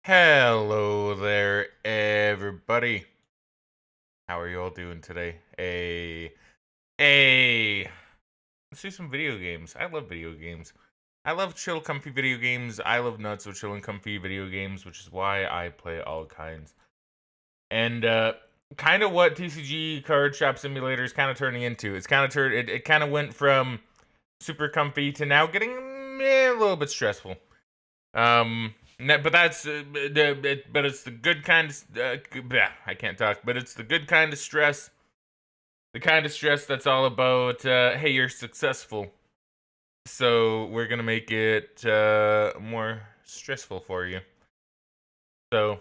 Hello there, everybody. How are you all doing today? Let's do some video games. I love video games. I love chill, comfy video games. I love nuts with chill and comfy video games, which is why I play all kinds. And kind of what TCG Card Shop Simulator is kind of turning into. It's kind of it kind of went from super comfy to now getting a little bit stressful. But that's but it's the good kind of I can't talk. But it's the good kind of stress, the kind of stress that's all about hey, you're successful, so we're gonna make it more stressful for you. So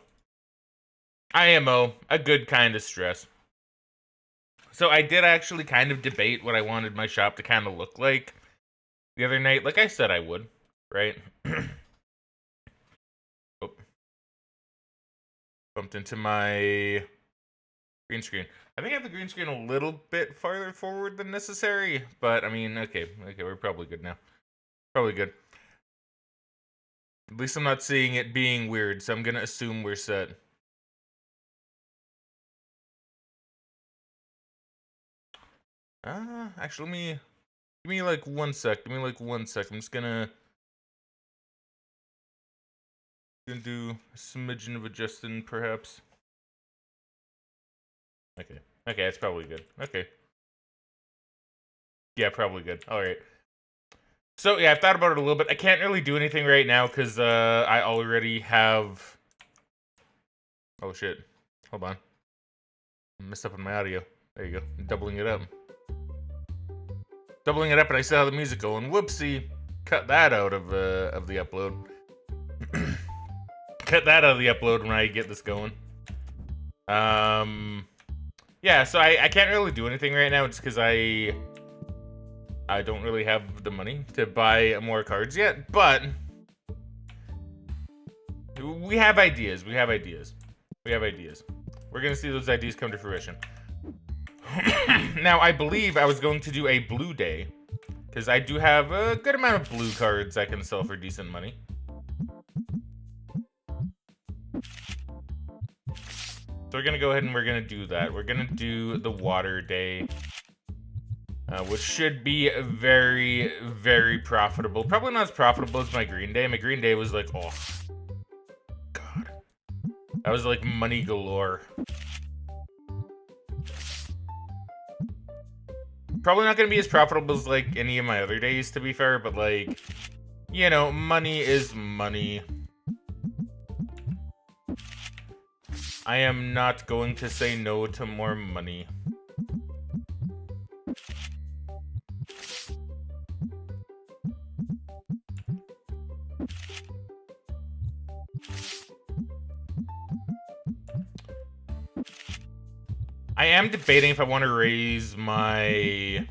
IMO, a good kind of stress. So I did actually kind of debate what I wanted my shop to kind of look like the other night, like I said I would, right? Bumped into my green screen. I think I have the green screen a little bit farther forward than necessary, but I mean, okay, we're probably good now. Probably good. At least I'm not seeing it being weird, so I'm gonna assume we're set. Actually, give me like 1 sec. Give me like 1 sec. I'm just gonna do a smidgen of adjusting, perhaps. Okay, that's probably good. Okay. Yeah, probably good. All right. So yeah, I've thought about it a little bit. I can't really do anything right now because I already have. Oh shit! Hold on. I messed up on my audio. There you go. Doubling it up. Doubling it up, and I still have the music going. Whoopsie! Cut that out of the upload. Cut that out of the upload when I get this going. Yeah. So I can't really do anything right now just because I don't really have the money to buy more cards yet, but we have ideas. We have ideas. We're gonna see those ideas come to fruition. Now, I believe I was going to do a blue day, because I do have a good amount of blue cards I can sell for decent money. So we're gonna go ahead and we're gonna do that. We're gonna do the water day. Which should be very, very profitable. Probably not as profitable as my green day. My green day was like, oh, God. That was like money galore. Probably not going to be as profitable as like any of my other days, to be fair, but like, you know, money is money. I am not going to say no to more money. I am debating if I want to raise my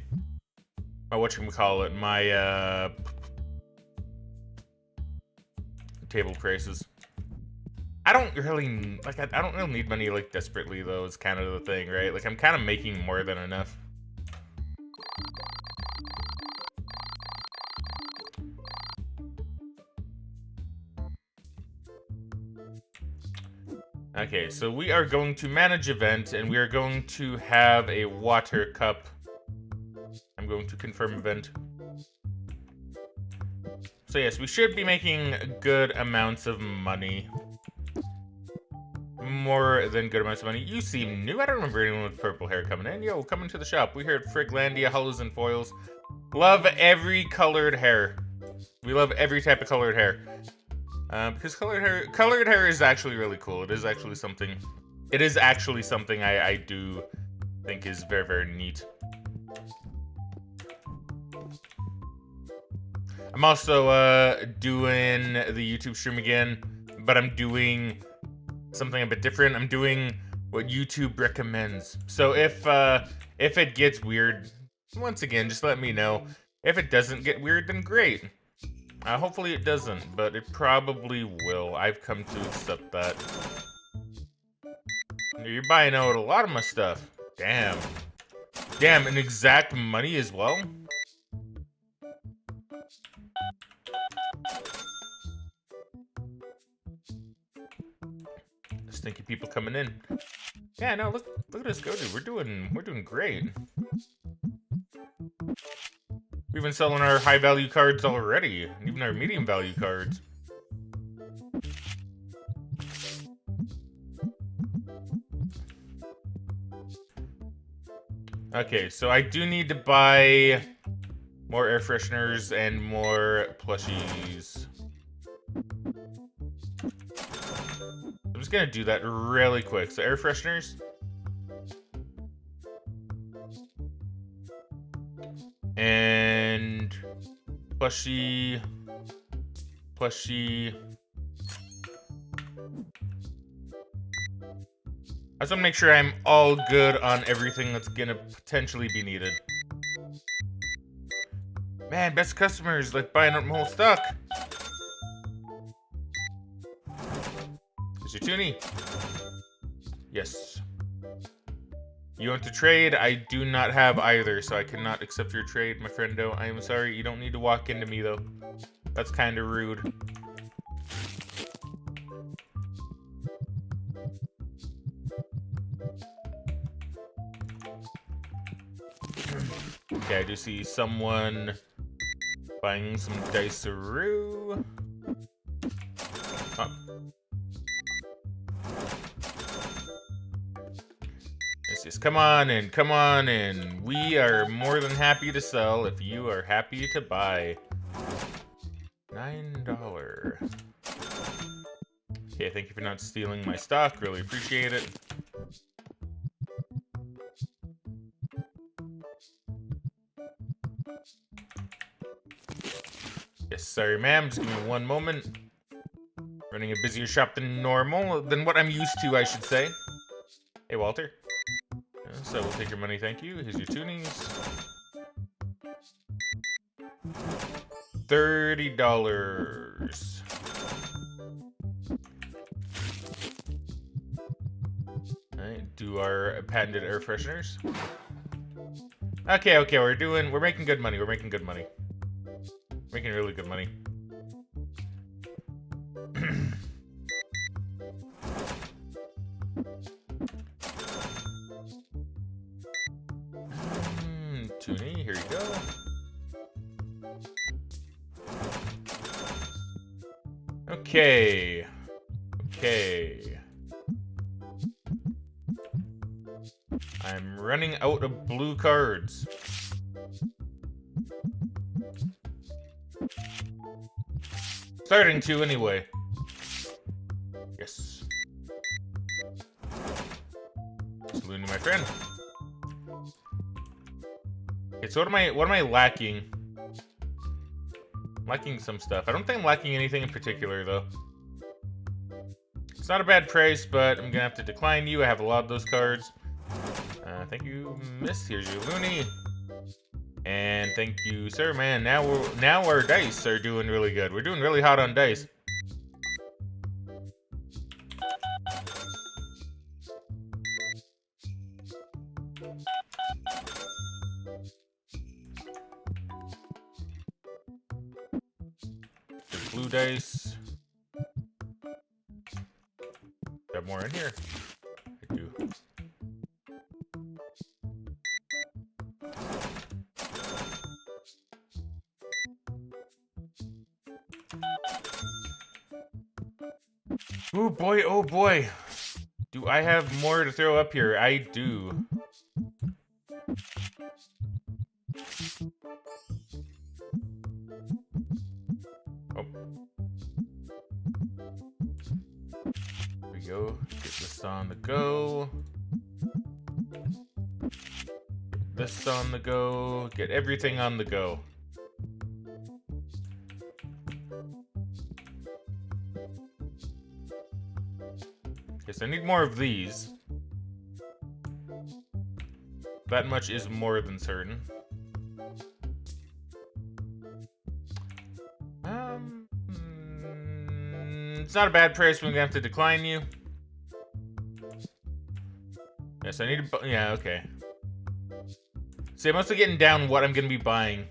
whatchamacallit, my table prices. I don't really I don't really need money like desperately though. It's kind of the thing, right? Like I'm kind of making more than enough. Okay, so we are going to manage event, and we are going to have a water cup. I'm going to confirm event. So yes, we should be making good amounts of money. More than good amounts of money. You seem new. I don't remember anyone with purple hair coming in. Yo, coming to the shop. We're here at Friglandia, Hollows and Foils. Love every colored hair. We love every type of colored hair. Because colored hair is actually really cool. It is actually something I do think is very, very neat. I'm also doing the YouTube stream again, but I'm doing something a bit different. I'm doing what YouTube recommends. So if it gets weird, once again, just let me know. If it doesn't get weird, then great. Hopefully it doesn't, but it probably will. I've come to accept that. You're buying out a lot of my stuff. Damn. Damn, and exact money as well? stinky people coming in. Yeah, no, look at us go, dude. We're doing great. We've been selling our high value cards already, and even our medium value cards. Okay, so I do need to buy more air fresheners and more plushies. I'm just gonna do that really quick. So air fresheners. And plushie. I just want to make sure I'm all good on everything that's gonna potentially be needed. Man, best customers, like buying up my whole stock. Is your toonie? Yes. You want to trade? I do not have either, so I cannot accept your trade, my friendo. I am sorry, you don't need to walk into me, though. That's kind of rude. Okay, I do see someone buying some dice-a-roo. Oh. Yes, come on in, come on in. We are more than happy to sell if you are happy to buy. $9. Okay, thank you for not stealing my stock. Really appreciate it. Yes, sorry, ma'am. Just give me one moment. Running a busier shop than normal, than what I'm used to, I should say. Hey, Walter. So we'll take your money, thank you. Here's your toonies. $30. Alright, do our patented air fresheners. Okay, we're making good money. We're making good money. Making really good money. Toonie, here you go. Okay. I'm running out of blue cards. Starting to, anyway. Yes. Salute my friend. Okay, so what am I lacking? I'm lacking some stuff. I don't think I'm lacking anything in particular, though. It's not a bad price, but I'm gonna have to decline you. I have a lot of those cards. Thank you, miss. Here's your loony. And thank you, sir. Man, now our dice are doing really good. We're doing really hot on dice. The blue dice. Got more in here? I do. Oh boy, oh boy. Do I have more to throw up here? I do. Oh. Here we go. Get this on the go. Get this on the go. Get everything on the go. Yes, I need more of these. That much is more than certain. It's not a bad price, but I'm gonna have to decline you. Yes, I need to. Yeah, okay. See, I'm mostly getting down what I'm gonna be buying.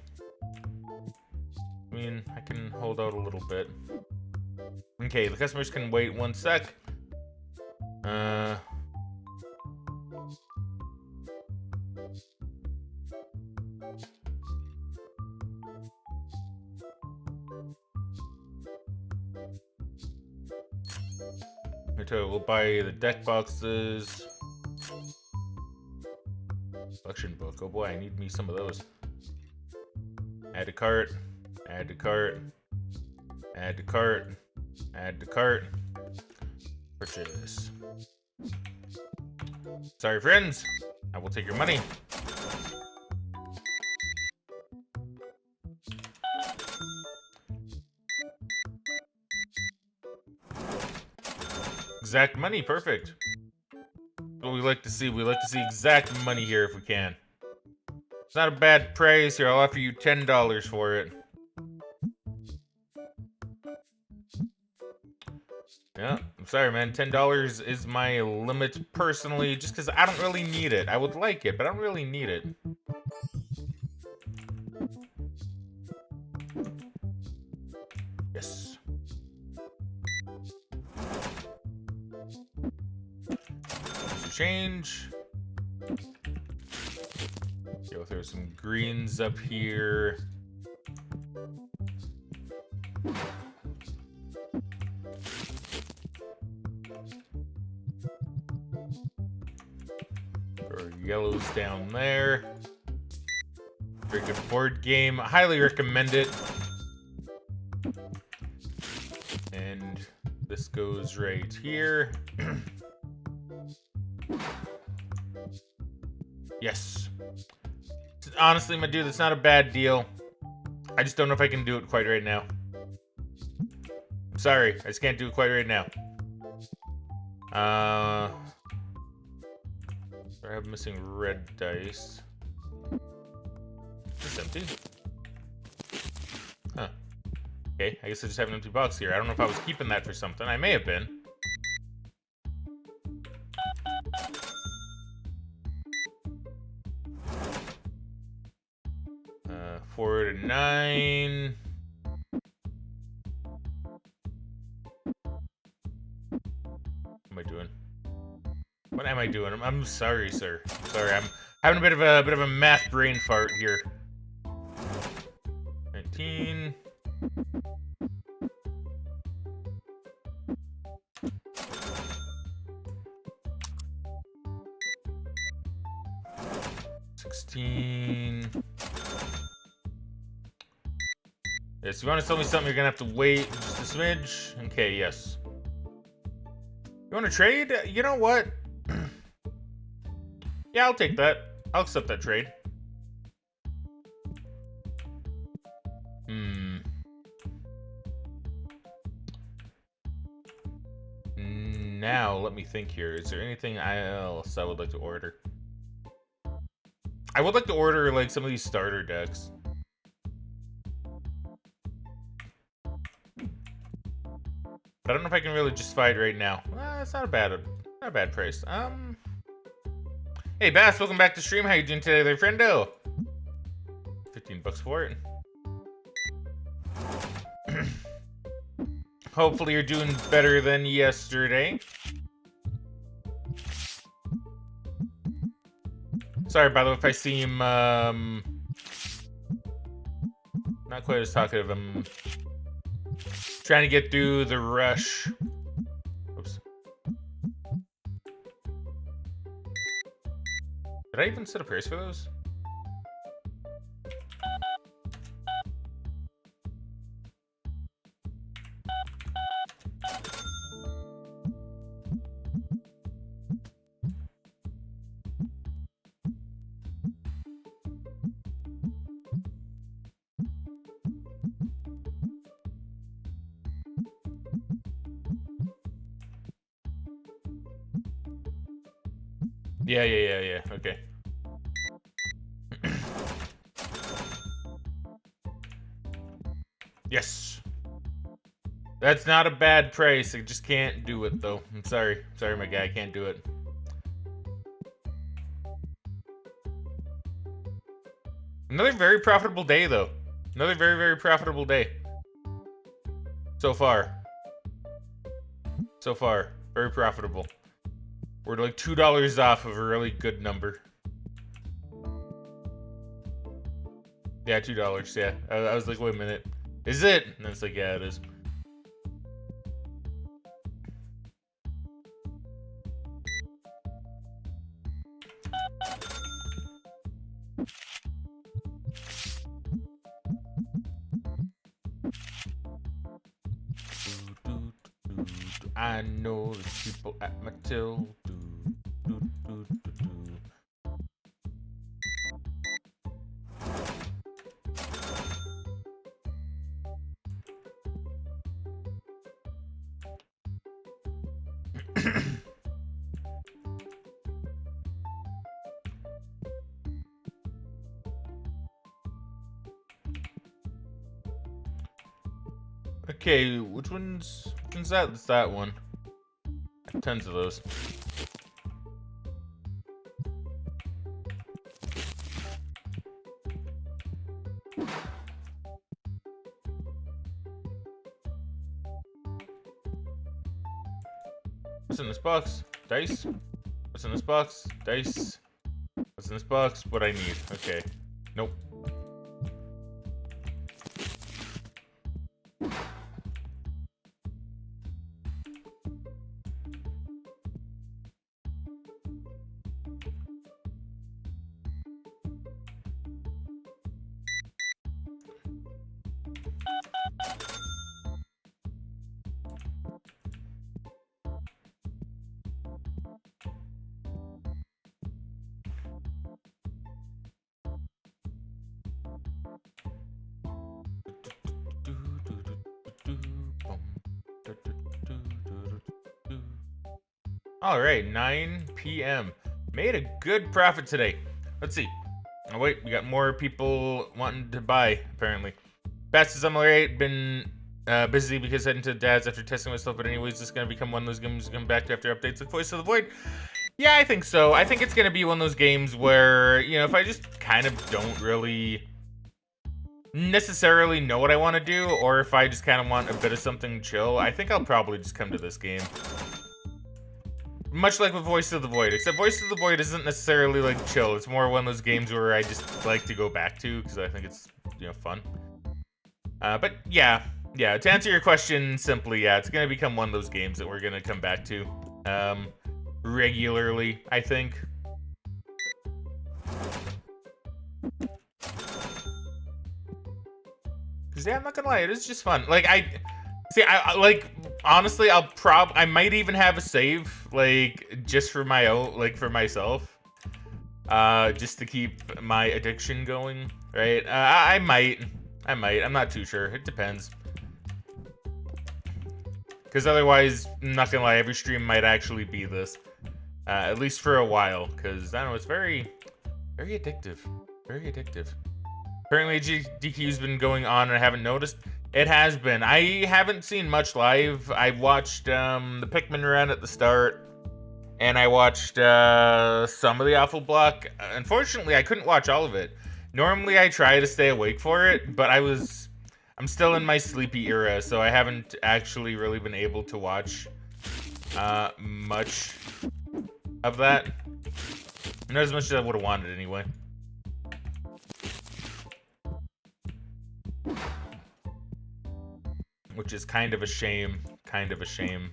I mean, I can hold out a little bit. Okay, the customers can wait 1 sec. We'll buy the deck boxes. Collection book. Oh boy, I need me some of those. Add to cart. Add to cart. Add to cart. Add to cart. Purchase. Sorry, friends. I will take your money. Exact money, perfect. What we like to see. We like to see exact money here if we can. It's not a bad price here. I'll offer you $10 for it. Yeah, I'm sorry, man. $10 is my limit personally, just because I don't really need it. I would like it, but I don't really need it. Yes. Change. Go throw some greens up here. Throw yellows down there. Very good board game. I highly recommend it. And this goes right here. Yes. Honestly, my dude, that's not a bad deal. I just don't know if I can do it quite right now. I'm sorry, I just can't do it quite right now. I have missing red dice. It's empty. Huh. Okay, I guess I just have an empty box here. I don't know if I was keeping that for something. I may have been. 4 to 9. What am I doing? What am I doing? I'm sorry, sir. Sorry, I'm having a bit of a math brain fart here. 19. Yes, you want to tell me something, you're gonna have to wait just a smidge. Okay, yes. You want to trade? You know what? Yeah, I'll take that. I'll accept that trade. Now, let me think here. Is there anything else I would like to order? I would like to order, like, some of these starter decks. But I don't know if I can really justify it right now. It's not a bad price. Hey Bass, welcome back to stream. How you doing today, there, friendo? $15 for it. Hopefully you're doing better than yesterday. Sorry, by the way, if I seem not quite as talkative. I'm trying to get through the rush. Oops. Did I even set a price for those? Yeah. Okay. Yes. That's not a bad price. I just can't do it, though. I'm sorry. Sorry, my guy. I can't do it. Another very profitable day, though. Another very, very profitable day. So far. So far. Very profitable. We're like $2 off of a really good number. Yeah, $2. Yeah, I was like, wait a minute, is it? And it's like, yeah, it is. I know the people at my till. Okay, which one's that? It's that one. Tons of those. What's in this box? Dice? What's in this box? Dice? What's in this box? What I need. Okay. Nope. All right, 9 p.m. Made a good profit today. Let's see. Oh wait, we got more people wanting to buy, apparently. Fast as I'm alright, been busy because heading to Dad's after testing myself, but anyways, this is gonna become one of those games come back to after updates like Voice of the Void. Yeah, I think so. I think it's gonna be one of those games where, you know, if I just kind of don't really necessarily know what I want to do, or if I just kind of want a bit of something chill, I think I'll probably just come to this game. Much like with Voice of the Void, except Voice of the Void isn't necessarily like chill. It's more one of those games where I just like to go back to because I think it's, you know, fun. But yeah, to answer your question simply, yeah, it's gonna become one of those games that we're gonna come back to regularly, I think. Cause yeah, I'm not gonna lie, it is just fun. Like I like, honestly, I might even have a save, like, just for my own, like, for myself. Just to keep my addiction going, right? I might. I'm not too sure. It depends. Because otherwise, I'm not gonna lie, every stream might actually be this. At least for a while. Because, I don't know, it's very, very addictive. Very addictive. Apparently, DQ's been going on and I haven't noticed. It has been. I haven't seen much live. I watched the Pikmin run at the start, and I watched some of the Awful Block. Unfortunately, I couldn't watch all of it. Normally, I try to stay awake for it, but I'm still in my sleepy era, so I haven't actually really been able to watch much of that. Not as much as I would have wanted anyway. Which is kind of a shame. Kind of a shame.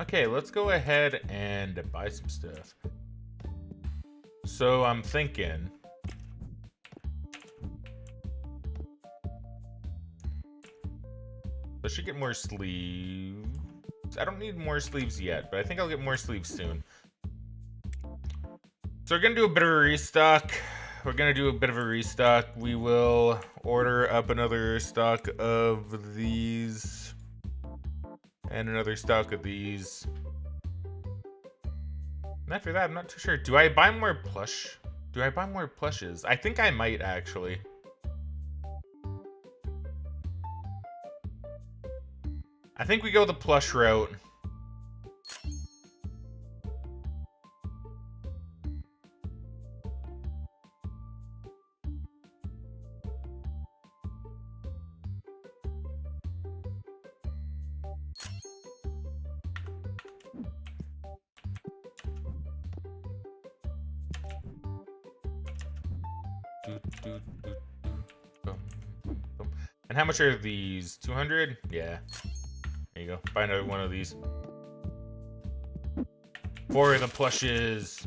Okay, let's go ahead and buy some stuff. So I'm thinking, I should get more sleeves. I don't need more sleeves yet, but I think I'll get more sleeves soon. So we're gonna do a bit of a restock. We will order up another stock of these. And another stock of these. And after that, I'm not too sure. Do I buy more plush? Do I buy more plushes? I think I might, actually. I think we go the plush route. And how much are these? 200? Yeah. There you go. Buy another one of these. For the plushes.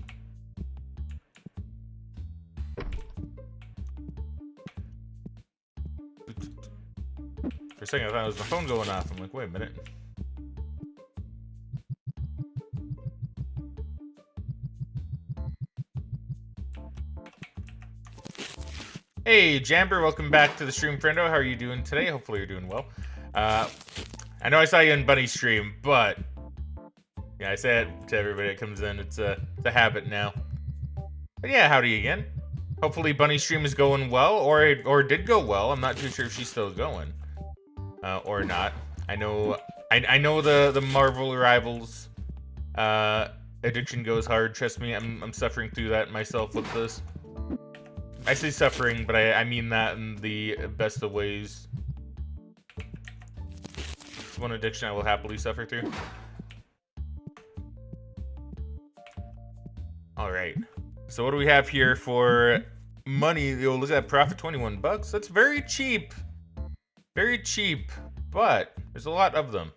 For a second, I thought it was my phone going off. I'm like, wait a minute. Hey, Jamber, welcome back to the stream, friendo. How are you doing today? Hopefully you're doing well. I know I saw you in Bunny's stream, but yeah, I say it to everybody that comes in. It's a habit now. But yeah, howdy again. Hopefully Bunny's stream is going well, or did go well. I'm not too sure if she's still going, or not. I know the Marvel Rivals addiction goes hard. Trust me, I'm suffering through that myself with this. I say suffering, but I mean that in the best of ways. It's one addiction I will happily suffer through. All right. So what do we have here for money? Yo, look at that profit, 21 bucks. That's very cheap. Very cheap, but there's a lot of them.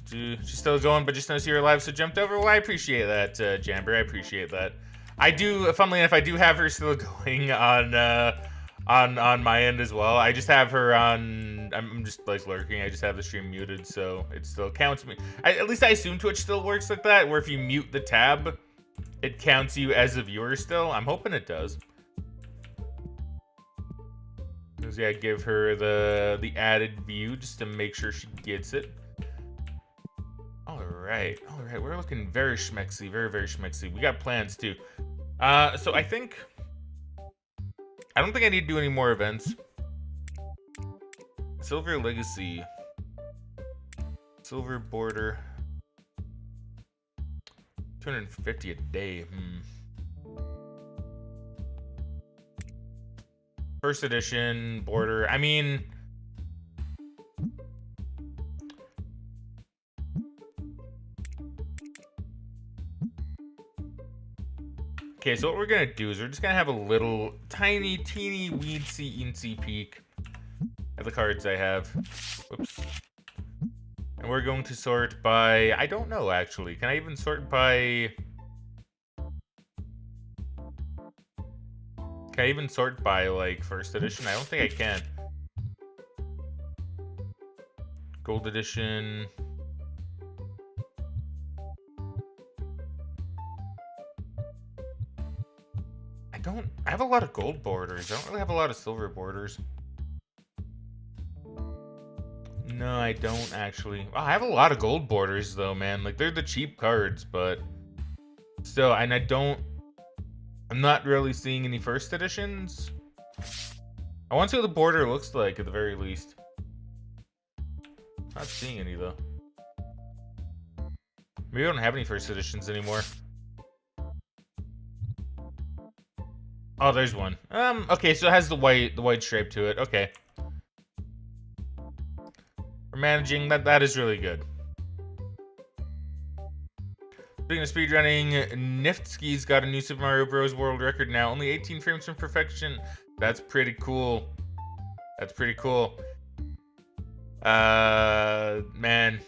She's still going, but just noticed you were live, so jumped over. Well, I appreciate that, Jamber. I appreciate that. I do, funnily enough, I do have her still going on my end as well. I just have her on. I'm just like lurking. I just have the stream muted, so it still counts me. At least I assume Twitch still works like that, where if you mute the tab, it counts you as a viewer still. I'm hoping it does. Because yeah, give her the added view just to make sure she gets it. All right. We're looking very schmexy, very schmexy. We got plans too. So I don't think I need to do any more events. Silver Legacy. Silver Border. 250 a day. First edition Border. I mean, okay, so what we're gonna do is we're just gonna have a little tiny, teeny, weensy peek at the cards I have. Whoops. And we're going to sort by, I don't know actually. Can I even sort by? Can I even sort by like first edition? I don't think I can. Gold edition. I have a lot of gold borders. I don't really have a lot of silver borders. No, I don't actually. Oh, I have a lot of gold borders though, man. Like they're the cheap cards, but still, and I'm not really seeing any first editions. I want to see what the border looks like at the very least. Not seeing any though. Maybe I don't have any first editions anymore. Oh, there's one. Okay, so it has the white stripe to it. Okay. We're managing that is really good. Speaking of speedrunning, Niftsky's got a new Super Mario Bros. World record now. Only 18 frames from perfection. That's pretty cool. That's pretty cool. Man,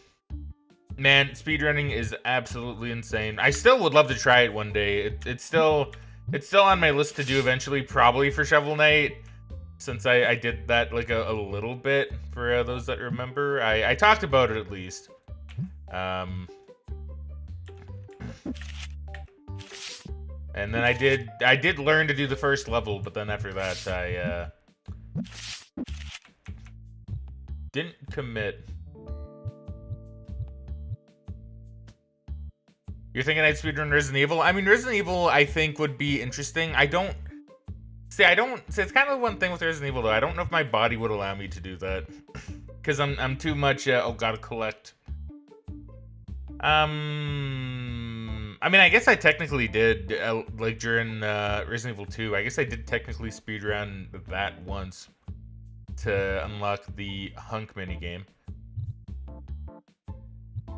speedrunning is absolutely insane. I still would love to try it one day. It's still on my list to do eventually, probably for Shovel Knight, since I did that like a little bit for those that remember. I talked about it at least. And then I did learn to do the first level, but then after that I didn't commit. You're thinking I'd speedrun Resident Evil? I mean, Resident Evil I think would be interesting. I don't See, I don't. See, it's kind of one thing with Resident Evil though. I don't know if my body would allow me to do that, because I'm too much. Oh, gotta collect. I mean, I guess I technically did like during Resident Evil 2. I guess I did technically speedrun that once to unlock the hunk minigame. I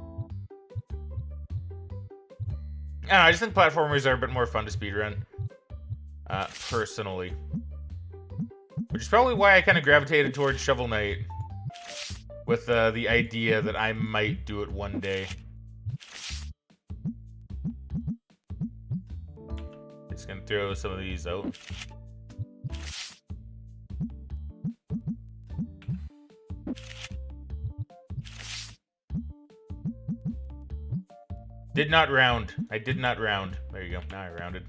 don't know, I just think platformers are a bit more fun to speedrun, personally. Which is probably why I kind of gravitated towards Shovel Knight, with the idea that I might do it one day. Just gonna throw some of these out. Did not round. I did not round. There you go. Now I rounded.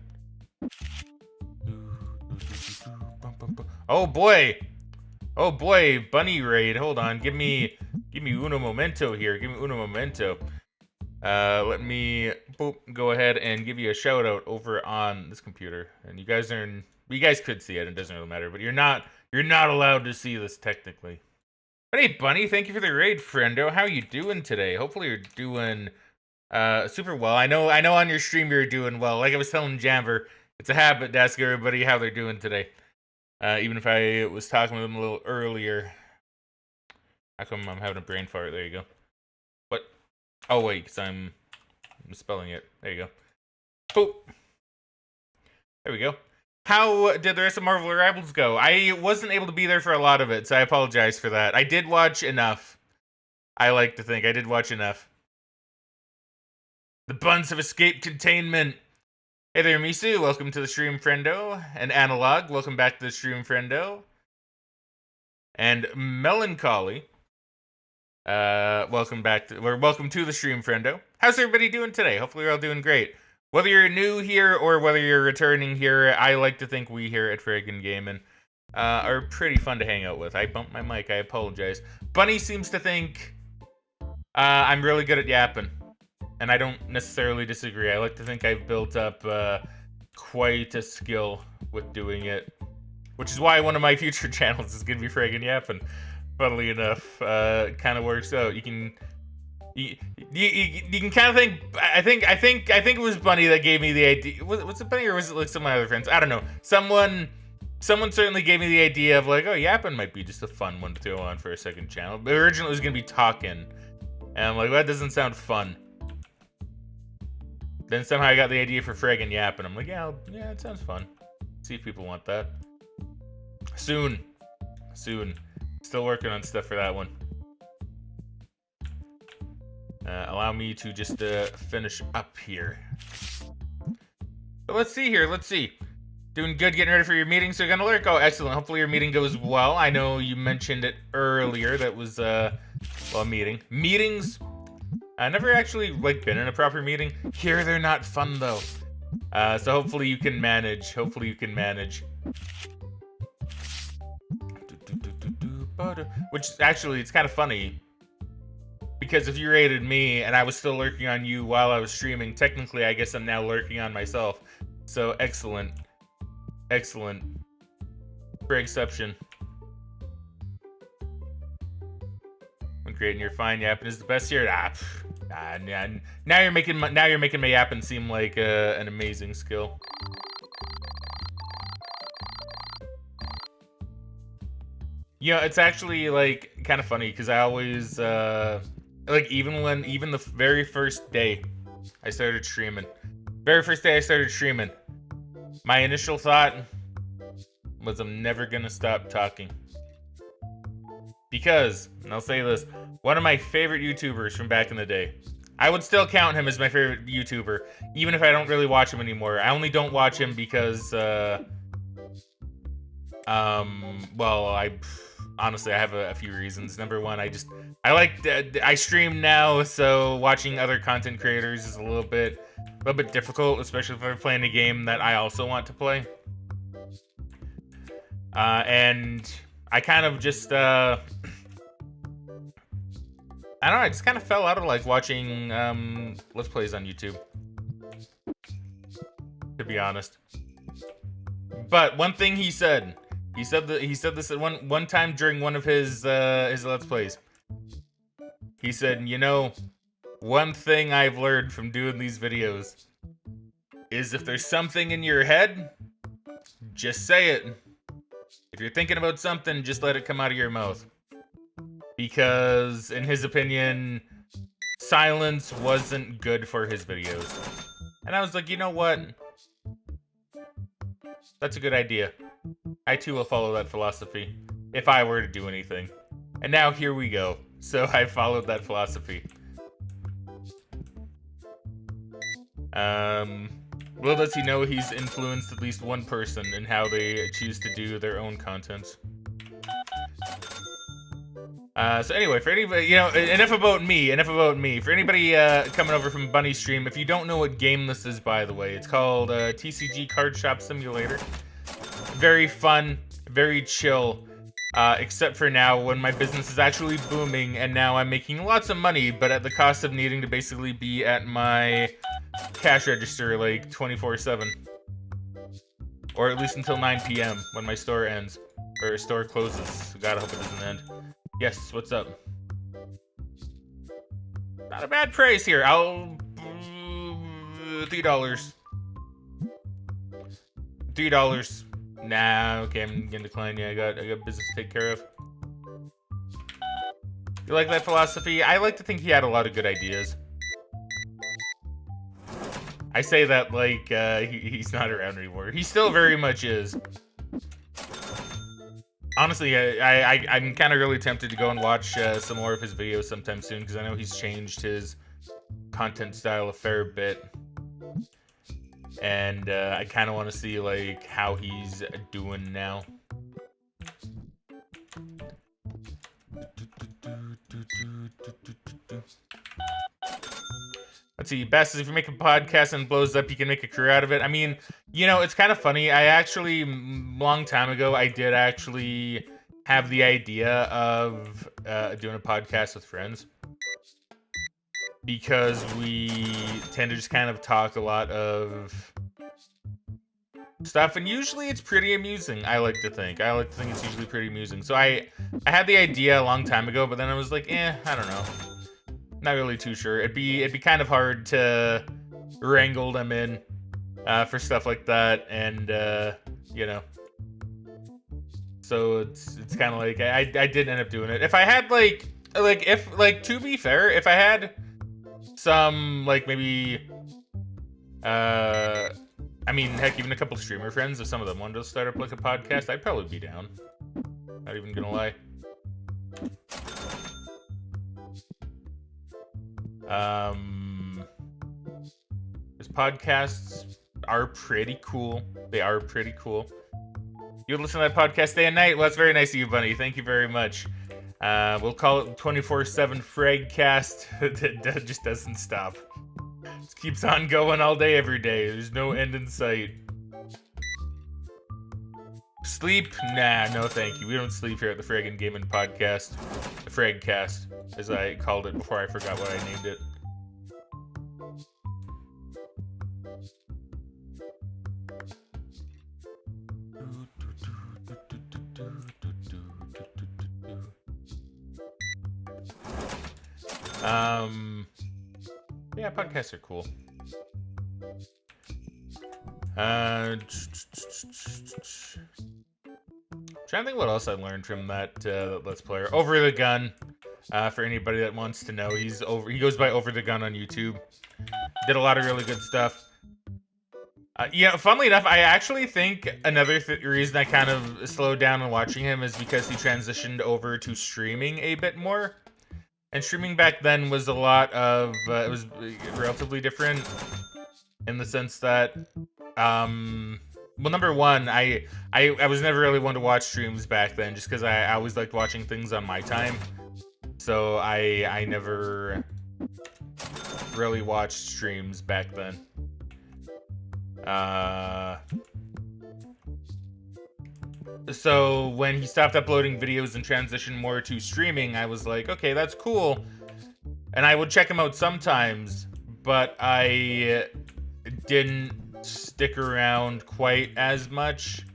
Oh boy! Oh boy, bunny raid. Hold on. Give me uno momento here. Give me uno momento. Let me go ahead and give you a shout out over on this computer. And you guys could see it. It doesn't really matter, but you're not allowed to see this technically. But hey, bunny, thank you for the raid, friendo. How you doing today? Hopefully you're doing super well. I know on your stream you're doing well. Like I was telling Jamver, it's a habit to ask everybody how they're doing today. Even if I was talking with them a little earlier. How come I'm having a brain fart? There you go. What? Oh wait, because I'm misspelling it. There you go. Boop. There we go. How did the rest of Marvel Rivals go? I wasn't able to be there for a lot of it, so I apologize for that. I did watch enough. I like to think I did watch enough. The buns have escaped containment. Hey there, Misu. Welcome to the stream, friendo. And Analog, welcome back to the stream, friendo. And Melancholy, welcome to the stream, friendo. How's everybody doing today? Hopefully you're all doing great. Whether you're new here or whether you're returning here, I like to think we here at Fraggin Gamin are pretty fun to hang out with. I bumped my mic. I apologize. Bunny seems to think I'm really good at yapping. And I don't necessarily disagree. I like to think I've built up quite a skill with doing it. Which is why one of my future channels is going to be Fraggin Yappin'. Funnily enough, it kind of works out. You can kind of think. I think it was Bunny that gave me the idea. Was it Bunny or was it like some of my other friends? I don't know. Someone certainly gave me the idea of like, oh, Yappin' might be just a fun one to throw on for a second channel. But originally it was going to be Talkin'. And I'm like, well, that doesn't sound fun. Then somehow I got the idea for Fraggin Yappin'. I'm like, yeah, it sounds fun. See if people want that. Soon. Still working on stuff for that one. Allow me to just finish up here. So let's see here. Let's see. Doing good, getting ready for your meeting. So you're gonna lurk. Oh, excellent. Hopefully your meeting goes well. I know you mentioned it earlier. That was well, a meeting. Meetings. I never actually like been in a proper meeting. Here they're not fun though. So hopefully you can manage. Which actually, it's kind of funny. Because if you raided me and I was still lurking on you while I was streaming, technically I guess I'm now lurking on myself. So excellent. Excellent. For exception. When creating your fine yapping is the best here. Now you're making my yapping seem like an amazing skill. Yeah, it's actually like kind of funny because I always like even the very first day I started streaming, my initial thought was I'm never gonna stop talking because, and I'll say this, one of my favorite YouTubers from back in the day. I would still count him as my favorite YouTuber, even if I don't really watch him anymore. I only don't watch him because well, honestly, I have a few reasons. Number one, I stream now, so watching other content creators is a little bit difficult, especially if I'm playing a game that I also want to play. And I kind of just I don't know, I just kind of fell out of like watching Let's Plays on YouTube, to be honest. But one thing he said this at one time during one of his Let's Plays. He said, you know, one thing I've learned from doing these videos is if there's something in your head, just say it. If you're thinking about something, just let it come out of your mouth. Because, in his opinion, silence wasn't good for his videos. And I was like, you know what? That's a good idea. I too will follow that philosophy, if I were to do anything. And now here we go. So I followed that philosophy. Little does he know he's influenced at least one person in how they choose to do their own content. So anyway, for anybody, you know, enough about me. For anybody coming over from Bunny Stream, if you don't know what game this is, by the way, it's called TCG Card Shop Simulator. Very fun, very chill. Except for now, when my business is actually booming, and now I'm making lots of money, but at the cost of needing to basically be at my cash register like 24/7, or at least until 9 p.m. when my store ends, or store closes. God, I hope it doesn't end. Yes, what's up? Not a bad price here. I'll $3. $3. Nah, okay, I'm gonna decline. Yeah, I got business to take care of. You like that philosophy? I like to think he had a lot of good ideas. I say that like he's not around anymore. He still very much is. Honestly, I'm kind of really tempted to go and watch some more of his videos sometime soon, because I know he's changed his content style a fair bit. And I kind of want to see like how he's doing now. Let's see, Best says if you make a podcast and it blows up, you can make a career out of it. I mean, you know, it's kind of funny. I actually, long time ago, I did actually have the idea of doing a podcast with friends. Because we tend to just kind of talk a lot of stuff, and usually it's pretty amusing. I like to think it's usually pretty amusing. So I had the idea a long time ago, but then I was like, I don't know, not really too sure. It'd be kind of hard to wrangle them in for stuff like that, and you know. So it's kind of like I did end up doing it. If I had to be fair, if I had some like maybe I mean, heck, even a couple streamer friends, if some of them wanted to start up like a podcast, I'd probably be down. Not even gonna lie. His podcasts are pretty cool. They are pretty cool. You would listen to that podcast day and night? Well, that's very nice of you, Bunny. Thank you very much. We'll call it 24/7 Fraggcast. It just doesn't stop. Just keeps on going all day, every day. There's no end in sight. Sleep? Nah, no thank you. We don't sleep here at the Fraggin Gamin podcast. The Fraggcast, as I called it before I forgot what I named it. Yeah, podcasts are cool. Trying to think what else I learned from that Let's Player. Over the Gun. For anybody that wants to know, he goes by Over the Gun on YouTube. Did a lot of really good stuff. Yeah, funnily enough, I actually think another reason I kind of slowed down on watching him is because he transitioned over to streaming a bit more. And streaming back then was a lot of, it was relatively different in the sense that, well, number one, I was never really one to watch streams back then just because I always liked watching things on my time. So I never really watched streams back then. So when he stopped uploading videos and transitioned more to streaming, I was like, okay, that's cool. And I would check him out sometimes, but I didn't stick around quite as much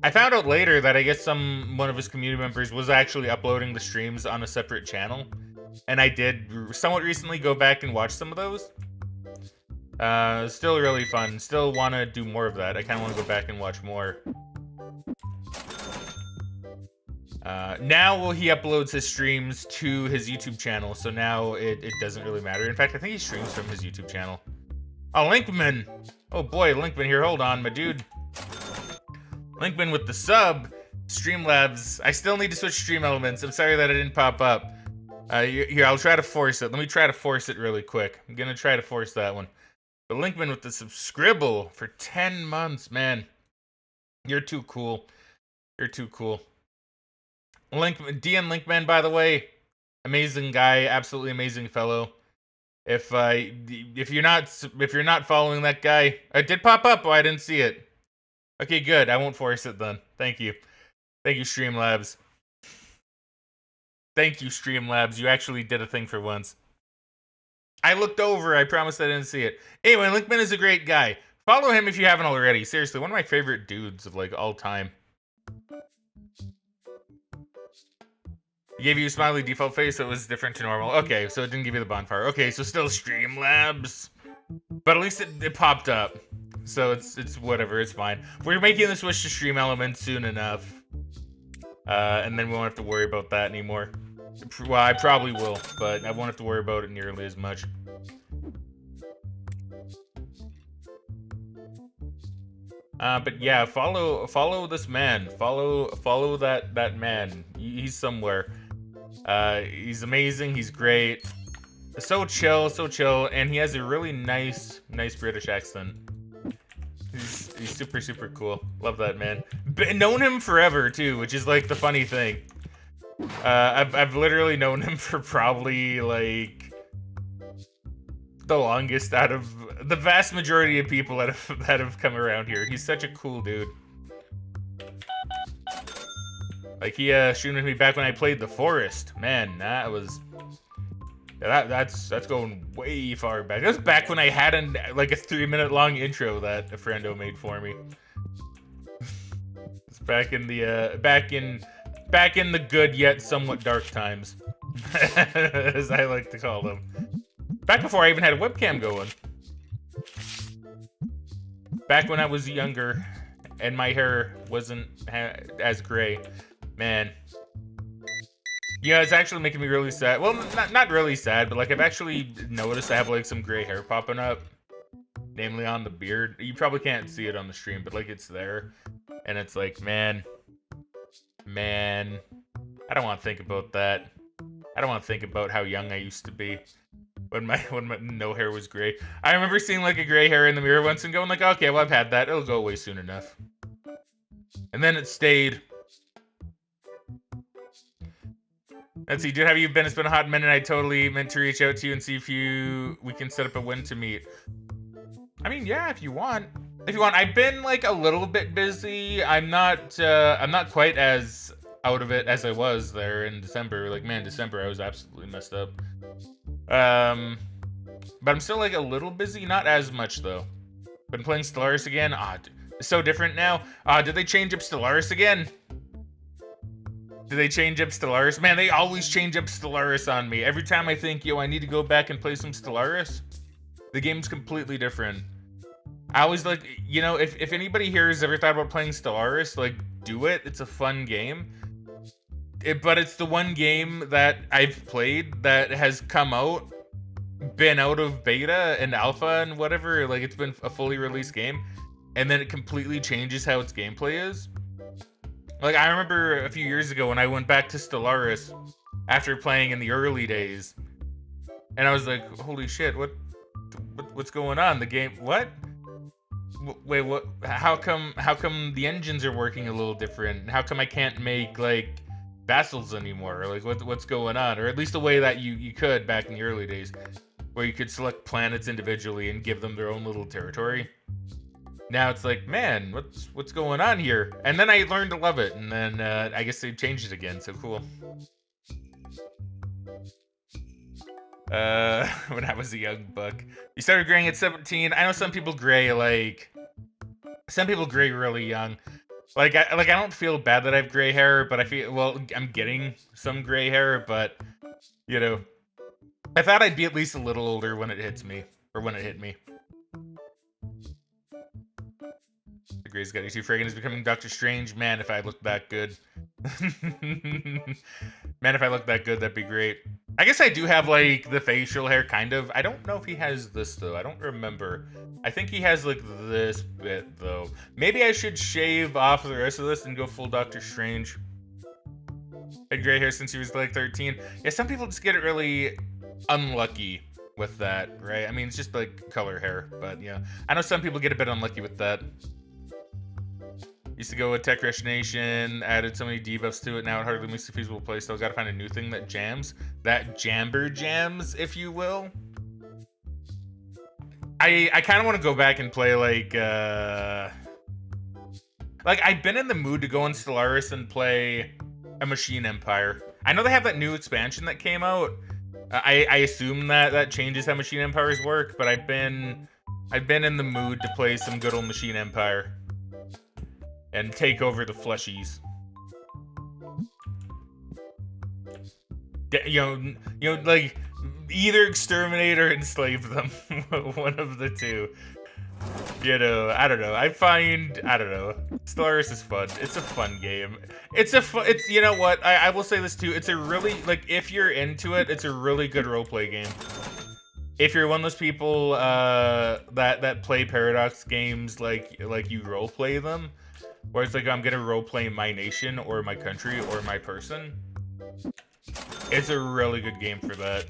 I found out later that I guess one of his community members was actually uploading the streams on a separate channel, and I did somewhat recently go back and watch some of those. Still really fun. Still want to do more of that. I kind of want to go back and watch more. Now he uploads his streams to his YouTube channel, so now it doesn't really matter. In fact, I think he streams from his YouTube channel. Oh, Linkman! Oh boy, Linkman here. Hold on, my dude. Linkman with the sub. Streamlabs. I still need to switch stream elements. I'm sorry that it didn't pop up. Here, I'll try to force it. Let me try to force it really quick. I'm gonna try to force that one. But Linkman with the subscribble for 10 months, man. You're too cool. You're too cool. DN Linkman, by the way, amazing guy, absolutely amazing fellow. If you're not following that guy, it did pop up. Oh, I didn't see it. Okay, good. I won't force it then. Thank you. Thank you, Streamlabs. Thank you, Streamlabs. You actually did a thing for once. I looked over. I promised I didn't see it. Anyway, Linkman is a great guy. Follow him if you haven't already. Seriously, one of my favorite dudes of like all time. He gave you a smiley default face that was different to normal. Okay, so it didn't give you the bonfire. Okay, so still Streamlabs. But at least it popped up. So it's whatever, it's fine. We're making the switch to stream elements soon enough. And then we won't have to worry about that anymore. Well, I probably will, but I won't have to worry about it nearly as much. But yeah, follow this man. Follow that man. He's somewhere. He's amazing. He's great. So chill, and he has a really nice British accent. He's super cool. Love that man. Known him forever too, which is like the funny thing. I've literally known him for probably like the longest out of the vast majority of people that have come around here. He's such a cool dude. Like he streamed with me back when I played The Forest. Man, that was that's going way far back. That's back when I had like a 3-minute long intro that a friendo made for me. It's back in the back in the good yet somewhat dark times, as I like to call them. Back before I even had a webcam going. Back when I was younger and my hair wasn't as gray. Man. Yeah, it's actually making me really sad. Well, not really sad, but like I've actually noticed I have like some gray hair popping up. Namely on the beard. You probably can't see it on the stream, but like it's there. And it's like, man. I don't want to think about that. I don't want to think about how young I used to be. When my no hair was gray. I remember seeing like a gray hair in the mirror once and going like, okay, well I've had that. It'll go away soon enough. And then it stayed. Let's see, dude, have you been? It's been a hot minute. I totally meant to reach out to you and see if we can set up a win to meet. I mean, yeah, if you want. If you want. I've been like a little bit busy. I'm not quite as out of it as I was there in December. Like, man, December I was absolutely messed up. But I'm still like a little busy, not as much though. Been playing Stellaris again. It's so different now. Did they change up Stellaris again? Did they change up Stellaris? Man, they always change up Stellaris on me. Every time I think, yo, I need to go back and play some Stellaris, the game's completely different. I always like, you know, if anybody here has ever thought about playing Stellaris, like, do it. It's a fun game. But it's the one game that I've played that has come out, been out of beta and alpha and whatever. Like, it's been a fully released game, and then it completely changes how its gameplay is. Like, I remember a few years ago when I went back to Stellaris after playing in the early days, and I was like, holy shit, what's going on? The game, what? Wait, what? How come the engines are working a little different? How come I can't make, like, vassals anymore? Like, what's going on? Or at least the way that you could back in the early days, where you could select planets individually and give them their own little territory. Now it's like, man, what's going on here? And then I learned to love it, and then I guess they changed it again, so cool. When I was a young buck. You started graying at 17. I know some people gray really young. Like I don't feel bad that I have gray hair, but I feel, well, I'm getting some gray hair, but you know, I thought I'd be at least a little older when it hits me, or when it hit me. The Gray's got issue. Fraggin is becoming Doctor Strange. Man, if I looked that good. Man, if I looked that good, that'd be great. I guess I do have, like, the facial hair, kind of. I don't know if he has this, though. I don't remember. I think he has, like, this bit, though. Maybe I should shave off the rest of this and go full Doctor Strange. Had gray hair since he was, like, 13. Yeah, some people just get it really unlucky with that, right? I mean, it's just, like, color hair, but, yeah. I know some people get a bit unlucky with that. Used to go with Tech Rush Nation, added so many debuffs to it, now it hardly makes a feasible play, so gotta find a new thing that jams. That jamber jams, if you will. I kind of want to go back and play, like, I've been in the mood to go in Stellaris and play a Machine Empire. I know they have that new expansion that came out. I assume that changes how Machine Empires work, but I've been in the mood to play some good old Machine Empire. And take over the fleshies. You know, like, either exterminate or enslave them. One of the two. You know, I don't know. I don't know. Stellaris is fun. It's a fun game. It's, you know what? I will say this too. It's a really, like, if you're into it, it's a really good roleplay game. If you're one of those people that play Paradox games like you roleplay them, where it's like, I'm gonna roleplay my nation or my country or my person, it's a really good game for that.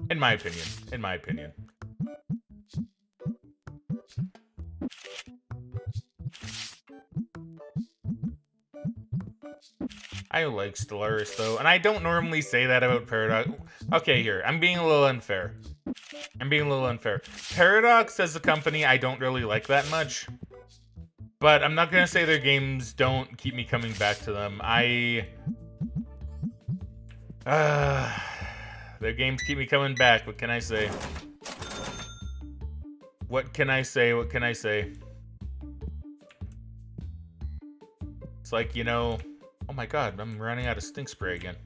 In my opinion. In my opinion. I like Stellaris, though, and I don't normally say that about Paradox. Okay, here. I'm being a little unfair. Paradox as a company, I don't really like that much. But I'm not gonna say their games don't keep me coming back to them. Their games keep me coming back. What can I say? What can I say? It's like, you know... Oh my god, I'm running out of stink spray again.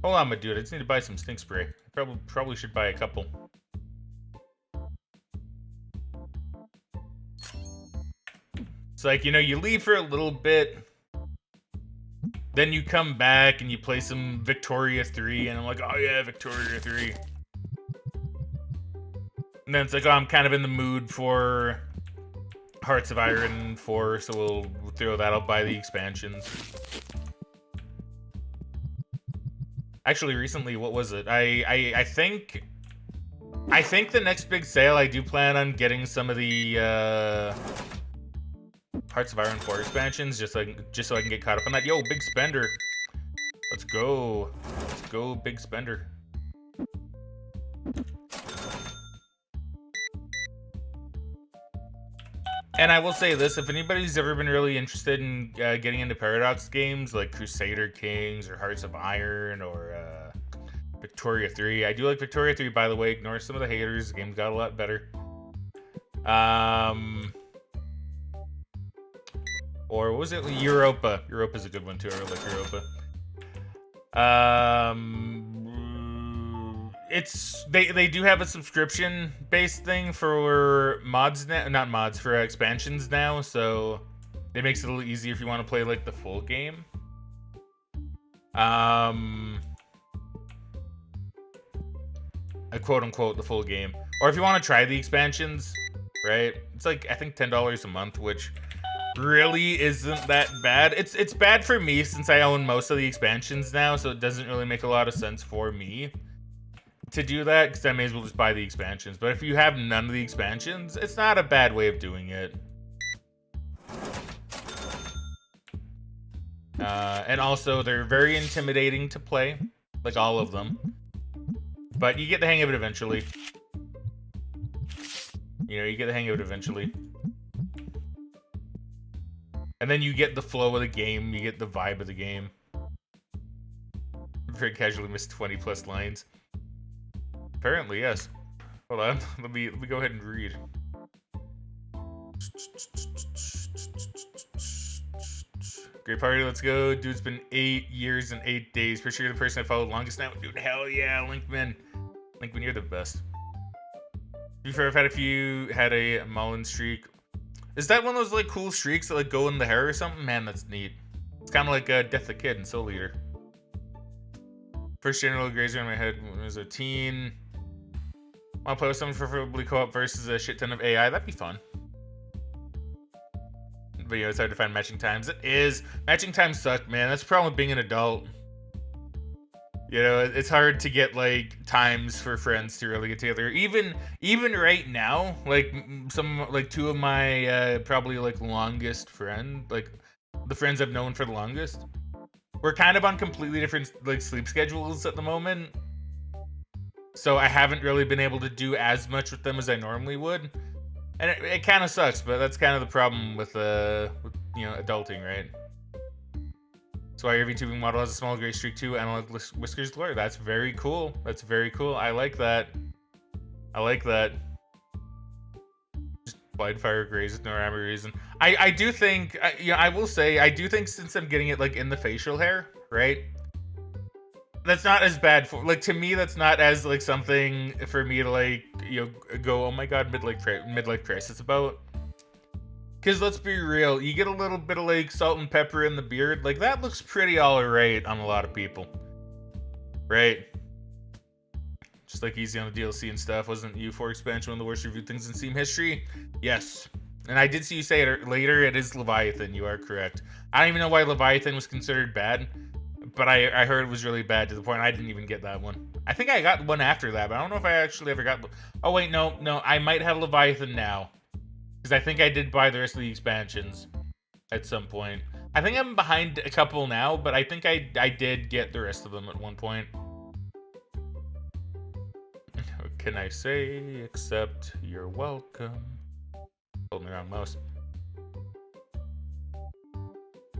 Hold on, my dude. I just need to buy some stink spray. Probably should buy a couple. It's like, you know, you leave for a little bit, then you come back and you play some Victoria 3, and I'm like, oh yeah, Victoria 3. And then it's like, oh, I'm kind of in the mood for Hearts of Iron 4, so we'll throw that. I'll buy the expansions. Actually, recently, what was it? I think the next big sale, I do plan on getting some of the Hearts of Iron 4 expansions, just so I can get caught up on that. Yo, big spender. Let's go. Let's go, big spender. And I will say this, if anybody's ever been really interested in getting into Paradox games, like Crusader Kings or Hearts of Iron or Victoria 3. I do like Victoria 3, by the way. Ignore some of the haters. The game got a lot better. Or what was it? Europa. Europa's a good one, too. I really like Europa. It's they do have a subscription based thing for mods now, not mods, for expansions now, so it makes it a little easier if you want to play like the full game. Quote unquote the full game, or if you want to try the expansions, right? It's like, I think $10 a month, which really isn't that bad. It's bad for me since I own most of the expansions now, so it doesn't really make a lot of sense for me to do that, because I may as well just buy the expansions. But if you have none of the expansions, it's not a bad way of doing it. And also, they're very intimidating to play, like all of them. But you get the hang of it eventually. You know, you get the hang of it eventually. And then you get the flow of the game, you get the vibe of the game. Very casually missed 20 plus lines. Apparently, yes. Hold on, let me go ahead and read. Great party, let's go. Dude, it's been 8 years and 8 days. Pretty sure you're the person I followed longest now. Dude, hell yeah, Linkman. Linkman, you're the best. To be fair, I've had a Mullen streak. Is that one of those like cool streaks that like go in the hair or something? Man, that's neat. It's kind of like Death the Kid in Soul Eater. First general grazer in my head when I was a teen. Want to play with someone preferably co-op versus a shit ton of AI? That'd be fun. But yeah, it's hard to find matching times. It is. Matching times suck, man. That's the problem with being an adult. You know, it's hard to get like times for friends to really get together. Even right now, like two of my probably like longest friend, like the friends I've known for the longest, we're kind of on completely different like sleep schedules at the moment. So I haven't really been able to do as much with them as I normally would. And it kind of sucks, but that's kind of the problem with you know, adulting, right? That's why your VTubing model has a small gray streak too. Analog whiskers lawyer. That's very cool. That's very cool. I like that. I like that. Just blind fire grays with no rhyme or reason. I do think, you know, I will say, I do think since I'm getting it like in the facial hair, right? That's not as bad for, like, to me, that's not as like something for me to like, you know, go, oh my god, midlife crisis about. Because let's be real, you get a little bit of like salt and pepper in the beard, like that looks pretty alright on a lot of people. Right? Just like easy on the DLC and stuff. Wasn't U4 expansion one of the worst reviewed things in Steam history? Yes. And I did see you say it later, it is Leviathan, you are correct. I don't even know why Leviathan was considered bad, but I heard it was really bad to the point I didn't even get that one. I think I got one after that, but I don't know if I actually ever got... Oh wait, no, I might have Leviathan now. Because I think I did buy the rest of the expansions at some point. I think I'm behind a couple now, but I think I did get the rest of them at one point. What can I say except you're welcome? Holding the wrong mouse.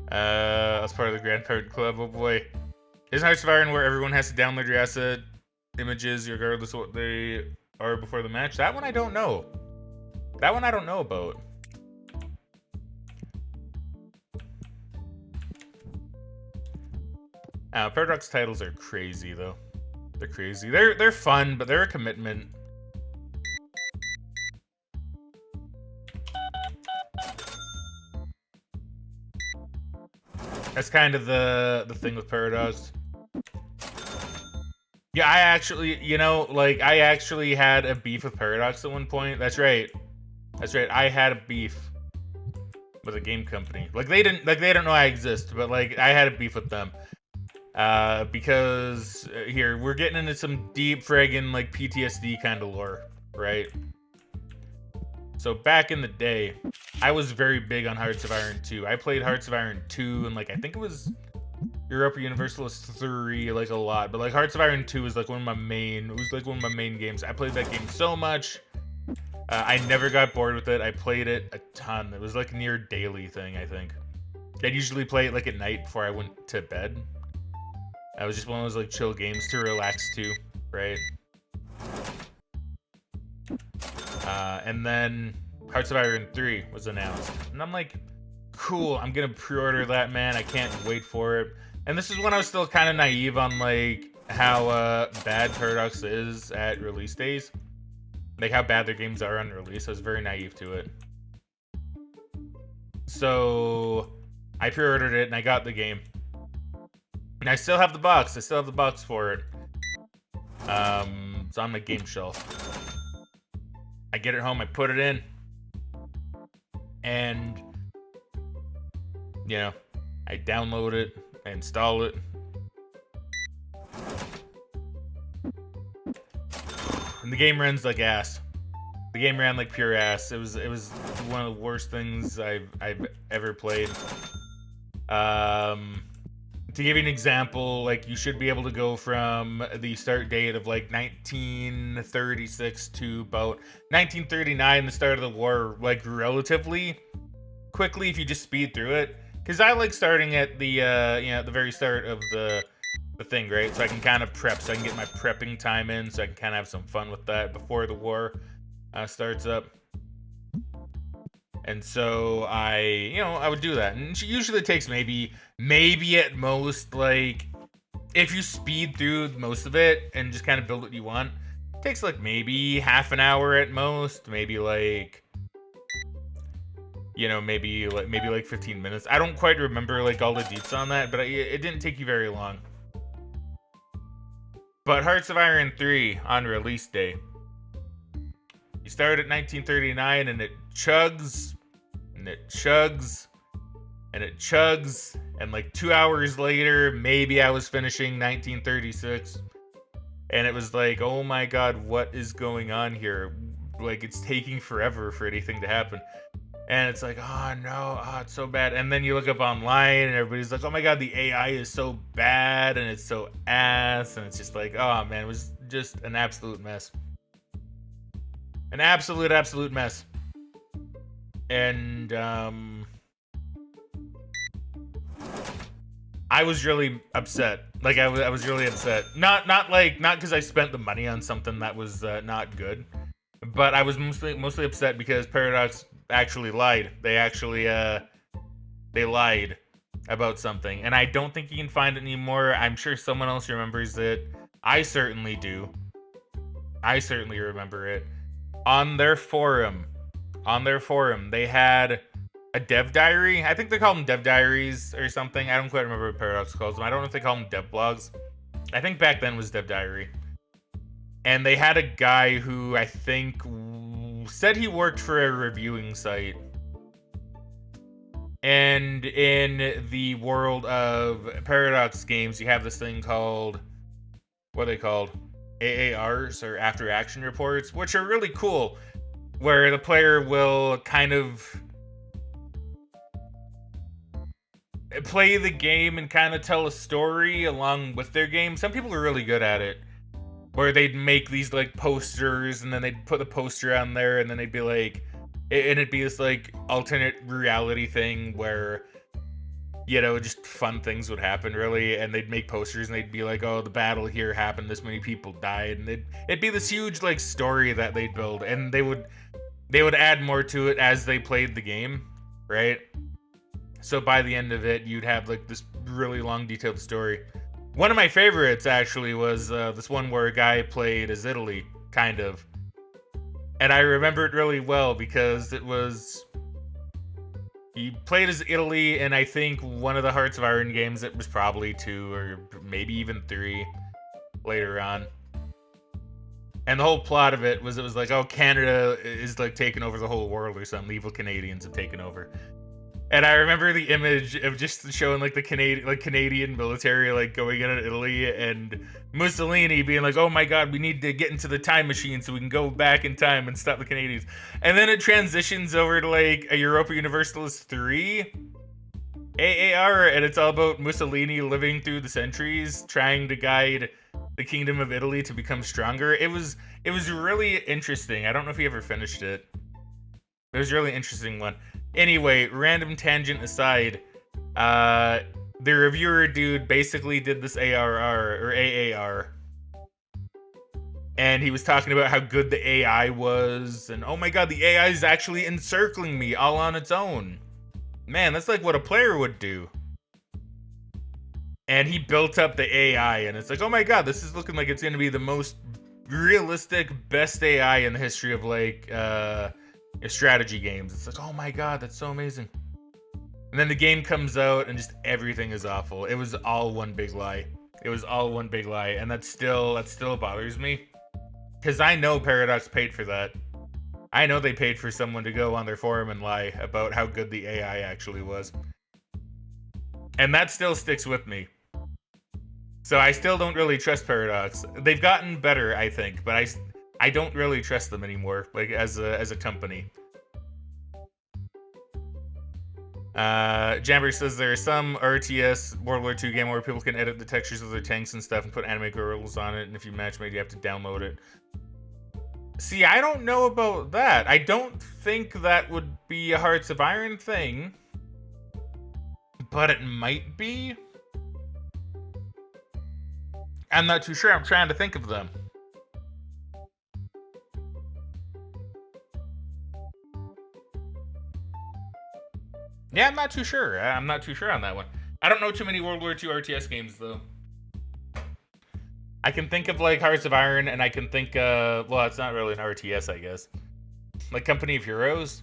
That's part of the Grandparent Club, oh boy. Isn't Hearts of Iron where everyone has to download your asset images regardless of what they are before the match? That one I don't know. That one I don't know about. Paradox titles are crazy though. They're crazy. They're fun, but they're a commitment. That's kind of the thing with Paradox. Yeah, I actually, you know, like I actually had a beef with Paradox at one point. That's right. That's right. I had a beef with a game company. Like they don't know I exist, but like I had a beef with them. Because here we're getting into some deep Fraggin like PTSD kind of lore, right? So back in the day, I was very big on Hearts of Iron 2. I played Hearts of Iron 2 and like I think it was Europa Universalis 3 like a lot, but like Hearts of Iron 2 was like one of my main games. I played that game so much. I never got bored with it. I played it a ton. It was like a near daily thing, I think. I'd usually play it like at night before I went to bed. That was just one of those like chill games to relax to, right? And then Hearts of Iron 3 was announced. And I'm like, cool, I'm gonna pre-order that, man. I can't wait for it. And this is when I was still kind of naive on like how bad Paradox is at release days. Like how bad their games are on release. I was very naive to it. So I pre-ordered it and I got the game. And I still have the box. I still have the box for it. It's on my game shelf. I get it home, I put it in. And, you know, I download it, I install it. And the game runs like ass. The game ran like pure ass. It was one of the worst things I've ever played. To give you an example, like you should be able to go from the start date of like 1936 to about 1939, the start of the war, like relatively quickly if you just speed through it. Because I like starting at the you know, at the very start of the thing, right? So I can kind of prep, so I can get my prepping time in, so I can kind of have some fun with that before the war starts up. And so I would do that. And usually it takes maybe at most, like, if you speed through most of it and just kind of build what you want, it takes like maybe half an hour at most, maybe like maybe like 15 minutes. I don't quite remember like all the deets on that, but it didn't take you very long. But Hearts of Iron 3 on release day. You start at 1939 and it chugs and it chugs and it chugs, and like 2 hours later, maybe I was finishing 1936, and it was like, oh my god, what is going on here? Like, it's taking forever for anything to happen. And it's like, oh no, oh, it's so bad. And then you look up online and everybody's like, oh my god, the AI is so bad and it's so ass. And it's just like, oh man, it was just an absolute mess. An absolute mess. And I was really upset. Like, I was really upset. Not because I spent the money on something that was not good, but I was mostly upset because Paradox actually lied. They actually they lied about something, and I don't think you can find it anymore. I'm sure someone else remembers it. I certainly do. I certainly remember it. On their forum, they had a dev diary. I think they call them dev diaries or something. I don't quite remember what Paradox calls them. I don't know if they call them dev blogs. I think back then was dev diary. And they had a guy who I think said he worked for a reviewing site. And in the world of Paradox games, you have this thing called, what are they called? AARs, or after action reports, which are really cool, where the player will kind of play the game and kind of tell a story along with their game. Some people are really good at it, where they'd make these like posters and then they'd put the poster on there and then they'd be like, and it'd be this like alternate reality thing where, you know, just fun things would happen really, and they'd make posters and they'd be like, oh, the battle here happened, this many people died, and it'd be this huge like story that they'd build, and they would add more to it as they played the game, right? So by the end of it, you'd have like this really long detailed story. One of my favorites actually was this one where a guy played as Italy, kind of. And I remember it really well because it was, he played as Italy in, I think, one of the Hearts of Iron games. It was probably 2 or maybe even 3 later on. And the whole plot of it was like, oh, Canada is like taking over the whole world or something. Evil Canadians have taken over. And I remember the image of just showing like the Canadian military like going into Italy, and Mussolini being like, "Oh my God, we need to get into the time machine so we can go back in time and stop the Canadians." And then it transitions over to like a Europa Universalis 3 AAR, and it's all about Mussolini living through the centuries, trying to guide the Kingdom of Italy to become stronger. It was really interesting. I don't know if you ever finished it. It was a really interesting one. Anyway, random tangent aside, the reviewer dude basically did this AAR, and he was talking about how good the AI was, and oh my god, the AI is actually encircling me all on its own. Man, that's like what a player would do. And he built up the AI, and it's like, oh my god, this is looking like it's gonna be the most realistic, best AI in the history of like strategy games. It's like, oh my god, that's so amazing. And then the game comes out and just everything is awful. It was all one big lie. It was all one big lie, and that still bothers me, because I know Paradox paid for that. I know they paid for someone to go on their forum and lie about how good the AI actually was, and that still sticks with me. So I still don't really trust Paradox. They've gotten better, I think, but I don't really trust them anymore, like as a company. Jamber says there are some RTS World War II game where people can edit the textures of their tanks and stuff and put anime girls on it, and if you matchmade, you have to download it. See, I don't know about that. I don't think that would be a Hearts of Iron thing, but it might be. I'm not too sure. I'm trying to think of them. Yeah, I'm not too sure. I'm not too sure on that one. I don't know too many World War II RTS games though. I can think of like Hearts of Iron, and I can think, well, it's not really an RTS, I guess. Like Company of Heroes.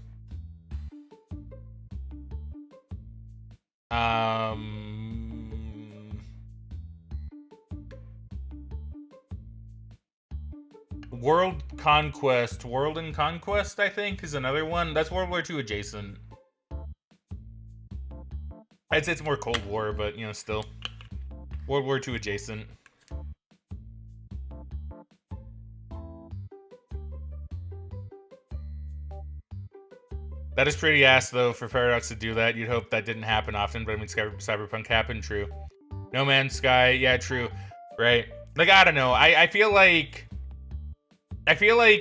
World and Conquest, I think, is another one. That's World War II adjacent. I'd say it's more Cold War, but, you know, still. World War II adjacent. That is pretty ass, though, for Paradox to do that. You'd hope that didn't happen often, but I mean, Cyberpunk happened, true. No Man's Sky, yeah, true. Right? Like, I don't know. I feel like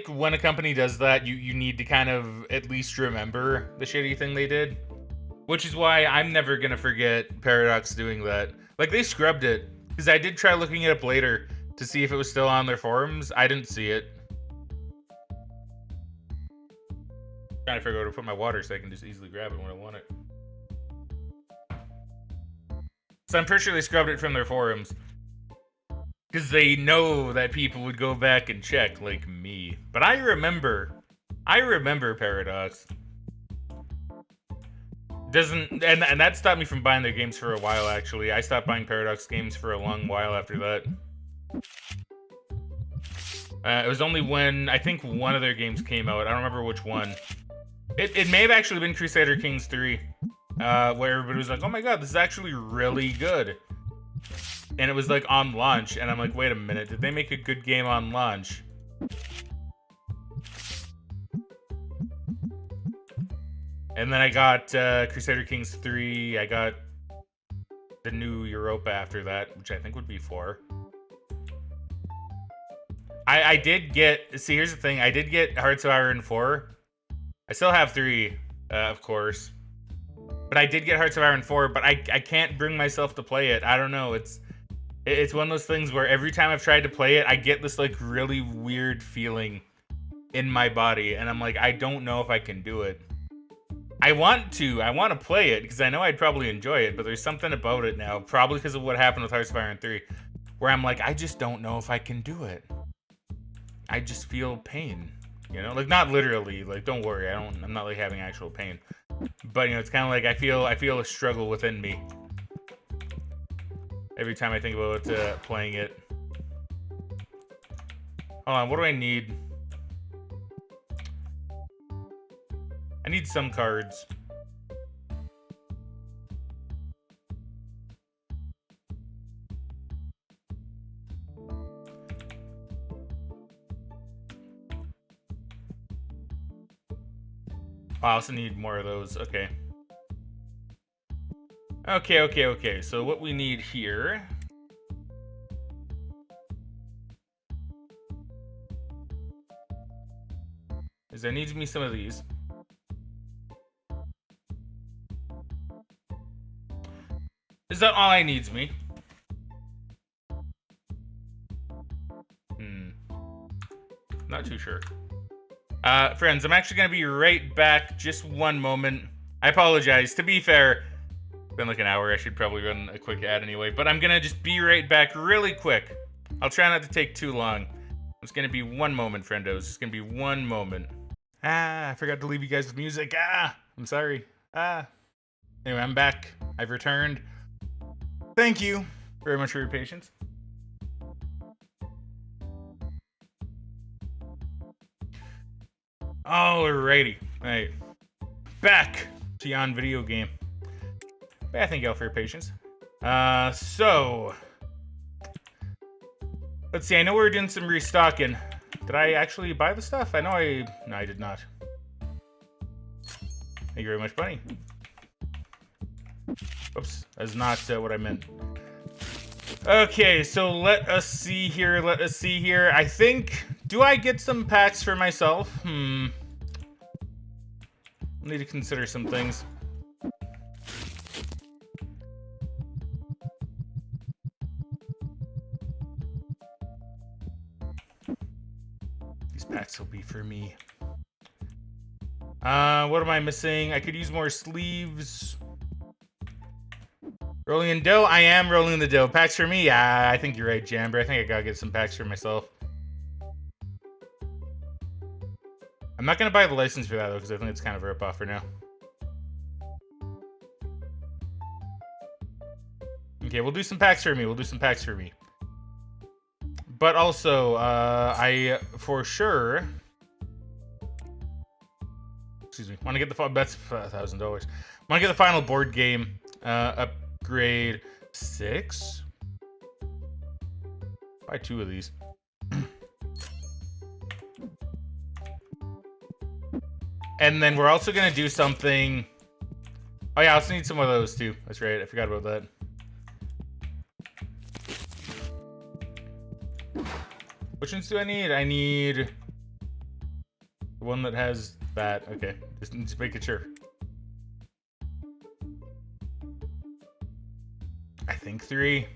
when a company does that, you need to kind of at least remember the shitty thing they did. Which is why I'm never gonna forget Paradox doing that. Like, they scrubbed it. Because I did try looking it up later to see if it was still on their forums. I didn't see it. Trying to figure out where to put my water so I can just easily grab it when I want it. So I'm pretty sure they scrubbed it from their forums. Because they know that people would go back and check, like me. But I remember Paradox. And that stopped me from buying their games for a while, actually. I stopped buying Paradox games for a long while after that. It was only when, I think one of their games came out. I don't remember which one. It may have actually been Crusader Kings 3. Where everybody was like, oh my god, this is actually really good. And it was like on launch, and I'm like, wait a minute, did they make a good game on launch? And then I got Crusader Kings 3, I got the new Europa after that, which I think would be 4. I did get, see, here's the thing, I did get Hearts of Iron 4. I still have 3, of course. But I did get Hearts of Iron 4, but I can't bring myself to play it. I don't know, it's one of those things where every time I've tried to play it, I get this like really weird feeling in my body, and I'm like, I don't know if I can do it. I want to play it, because I know I'd probably enjoy it, but there's something about it now, probably because of what happened with Hearts of Iron 3, where I'm like, I just don't know if I can do it. I just feel pain, you know? Like, not literally, like, don't worry, I'm not like having actual pain. But, you know, it's kind of like I feel a struggle within me every time I think about playing it. Hold on, what do I need? I need some cards. I also need more of those. Okay. Okay. So what we need here is there needs me some of these. Is that all I needs me? Not too sure. Friends, I'm actually gonna be right back. Just one moment. I apologize. To be fair, it's been like an hour. I should probably run a quick ad anyway. But I'm gonna just be right back really quick. I'll try not to take too long. It's gonna be one moment, friendos. It's gonna be one moment. I forgot to leave you guys with music. I'm sorry. Anyway, I'm back. I've returned. Thank you very much for your patience. Alrighty. Alright. Back to Yon Video Game. Thank y'all for your patience. So let's see, I know we were doing some restocking. Did I actually buy the stuff? No, I did not. Thank you very much, Bunny. Oops, that's not what I meant. Okay, so let us see here. I think, do I get some packs for myself? I need to consider some things. These packs will be for me. What am I missing? I could use more sleeves. Rolling in dough? I am rolling the dough. Packs for me? Yeah, I think you're right, Jamber. I think I gotta get some packs for myself. I'm not gonna buy the license for that, though, because I think it's kind of a rip-off for now. Okay, we'll do some packs for me. But also, I, for sure... Excuse me. Want to get the... That's $1,000. Want to get the final board game, upgrade 6? Buy 2 of these. And then we're also going to do something... Oh yeah, I also need some of those too. That's right, I forgot about that. Which ones do I need? I need... the one that has that. Okay, just making sure. I think 3.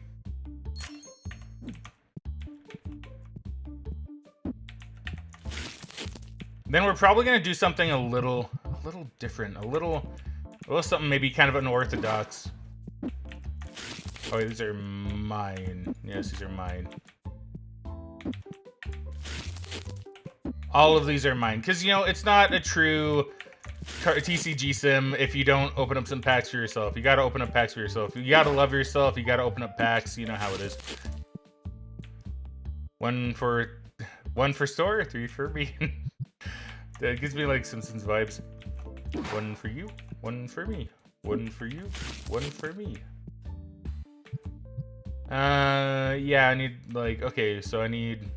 Then we're probably gonna do something a little different, a little something maybe kind of unorthodox. Oh, wait, these are mine. Yes, these are mine. All of these are mine, because you know it's not a true TCG sim if you don't open up some packs for yourself. You gotta open up packs for yourself. You gotta love yourself. You gotta open up packs. You know how it is. One for store, 3 for me. That gives me like Simpsons vibes. 1 for you, 1 for me, 1 for you, 1 for me. Yeah, I need like, okay, so I need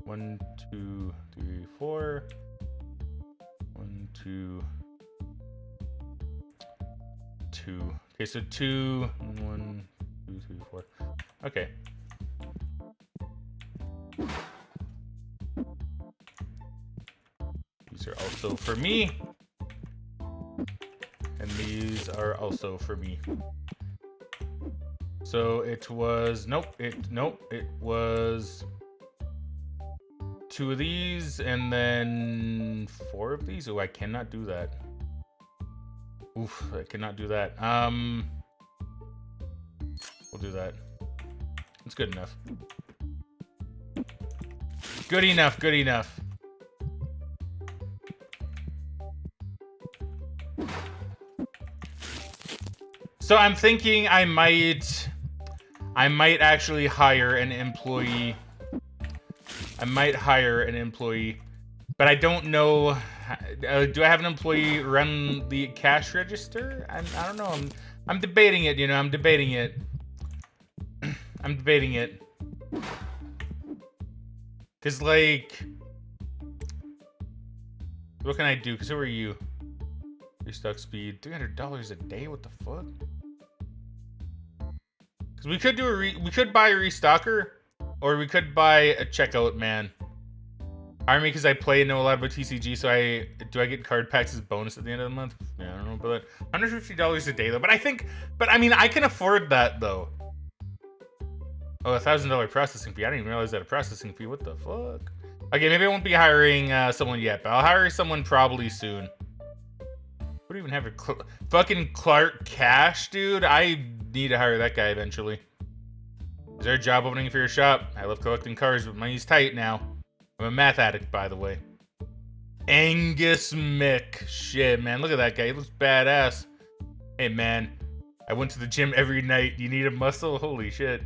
1, 2, 3, 4. 1, 2, 2. Okay, so 2, 1, 2, 3, 4. Okay. These are also for me. And these are also for me. So it was, nope, it was 2 of these and then 4 of these. Oh, I cannot do that. Oof, I cannot do that. We'll do that. It's good enough. Good enough, good enough. So I'm thinking I might actually hire an employee. I might hire an employee, but I don't know. Do I have an employee run the cash register? I don't know. I'm debating it. You know, I'm debating it. I'm debating it. Cause like, what can I do? Cause who are you? Restock speed, $300 a day. What the fuck? Cause we could do we could buy a restocker, or we could buy a checkout man. Hire me because I play and know a lot about TCG. So do I get card packs as bonus at the end of the month? Yeah, I don't know about that. $150 a day though. But I mean, I can afford that though. Oh, $1,000 processing fee. I didn't even realize that a processing fee. What the fuck? Okay, maybe I won't be hiring someone yet, but I'll hire someone probably soon. What do you even have a fucking Clark Cash, dude? I need to hire that guy eventually. Is there a job opening for your shop? I love collecting cars, but money's tight now. I'm a math addict, by the way. Angus Mick. Shit, man. Look at that guy. He looks badass. Hey, man. I went to the gym every night. You need a muscle? Holy shit.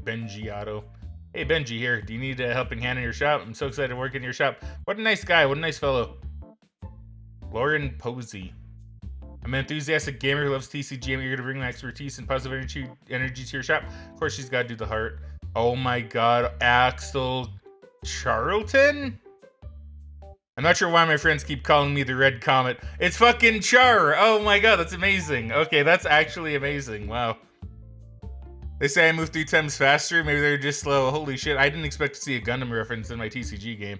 Benji Otto. Hey, Benji here. Do you need a helping hand in your shop? I'm so excited to work in your shop. What a nice guy. What a nice fellow. Lauren Posey. I'm an enthusiastic gamer who loves TCG. I'm eager to bring my expertise and positive energy to your shop. Of course, she's got to do the heart. Oh my god. Axel Charlton? I'm not sure why my friends keep calling me the Red Comet. It's fucking Char. Oh my god, that's amazing. Okay, that's actually amazing. Wow. They say I move 3 times faster. Maybe they're just slow. Holy shit, I didn't expect to see a Gundam reference in my TCG game.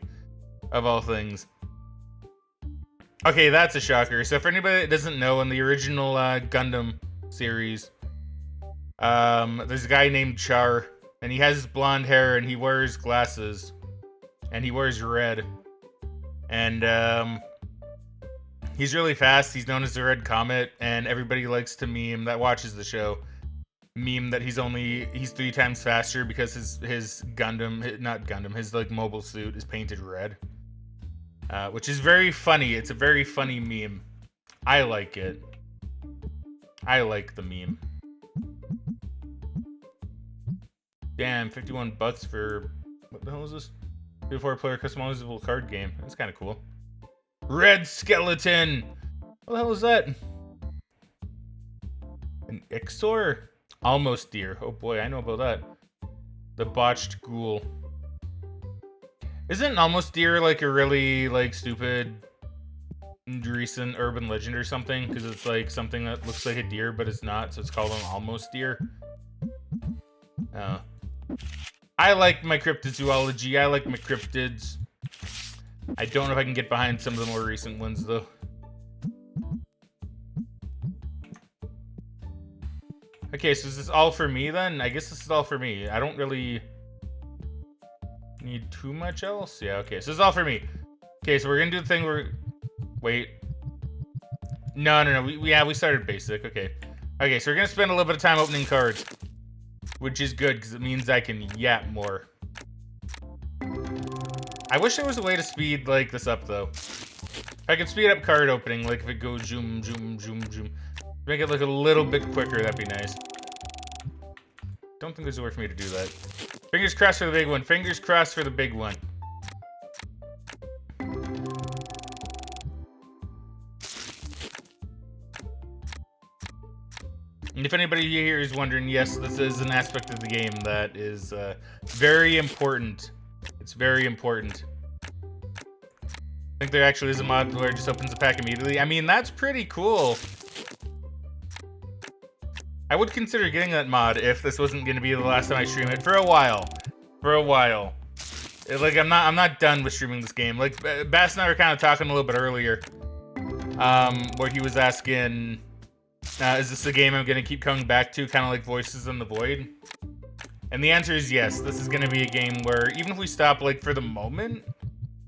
Of all things. Okay, that's a shocker. So for anybody that doesn't know, in the original Gundam series, there's a guy named Char. And he has blonde hair and he wears glasses. And he wears red. And he's really fast. He's known as the Red Comet, and everybody likes to meme that watches the show. Meme that he's 3 times faster because his Gundam, not Gundam, his like mobile suit is painted red. Which is very funny. It's a very funny meme. I like it. I like the meme. Damn, $51 for what the hell is this? 4-player customizable card game. That's kind of cool. Red Skeleton. What the hell is that? An Ixor? Almost deer. Oh boy, I know about that. The botched ghoul. Isn't almost deer like a really like stupid recent urban legend or something? Because it's like something that looks like a deer but it's not, so it's called an almost deer. I like my cryptozoology. I like my cryptids. I don't know if I can get behind some of the more recent ones though. Okay, so is this all for me then? I guess this is all for me. I don't really need too much else. Yeah, okay, so this is all for me. Okay, so we're gonna do the thing where... Wait. No. We started basic. Okay. Okay, so we're gonna spend a little bit of time opening cards. Which is good, because it means I can yap more. I wish there was a way to speed, like, this up, though. If I could speed up card opening, like, if it goes zoom, zoom, zoom, zoom. Make it look a little bit quicker, that'd be nice. Don't think there's a way for me to do that. Fingers crossed for the big one. Fingers crossed for the big one. And if anybody here is wondering, yes, this is an aspect of the game that is very important. It's very important. I think there actually is a mod where it just opens the pack immediately. I mean, that's pretty cool. I would consider getting that mod if this wasn't going to be the last time I stream it for a while. For a while. Like, I'm not done with streaming this game. Like, Bass and I were kind of talking a little bit earlier. Where he was asking... is this a game I'm going to keep coming back to, kind of like Voices in the Void? And the answer is yes. This is going to be a game where, even if we stop, like, for the moment,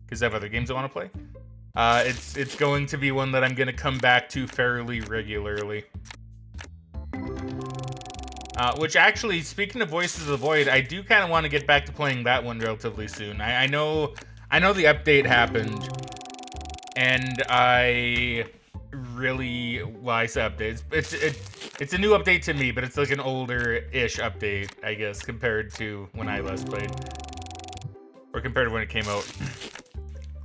because I have other games I want to play, it's going to be one that I'm going to come back to fairly regularly. Which actually, speaking of Voices of the Void, I do kind of want to get back to playing that one relatively soon. I know the update happened, and I... really wise updates. It's a new update to me, but it's like an older-ish update, I guess, compared to when I last played, or compared to when it came out.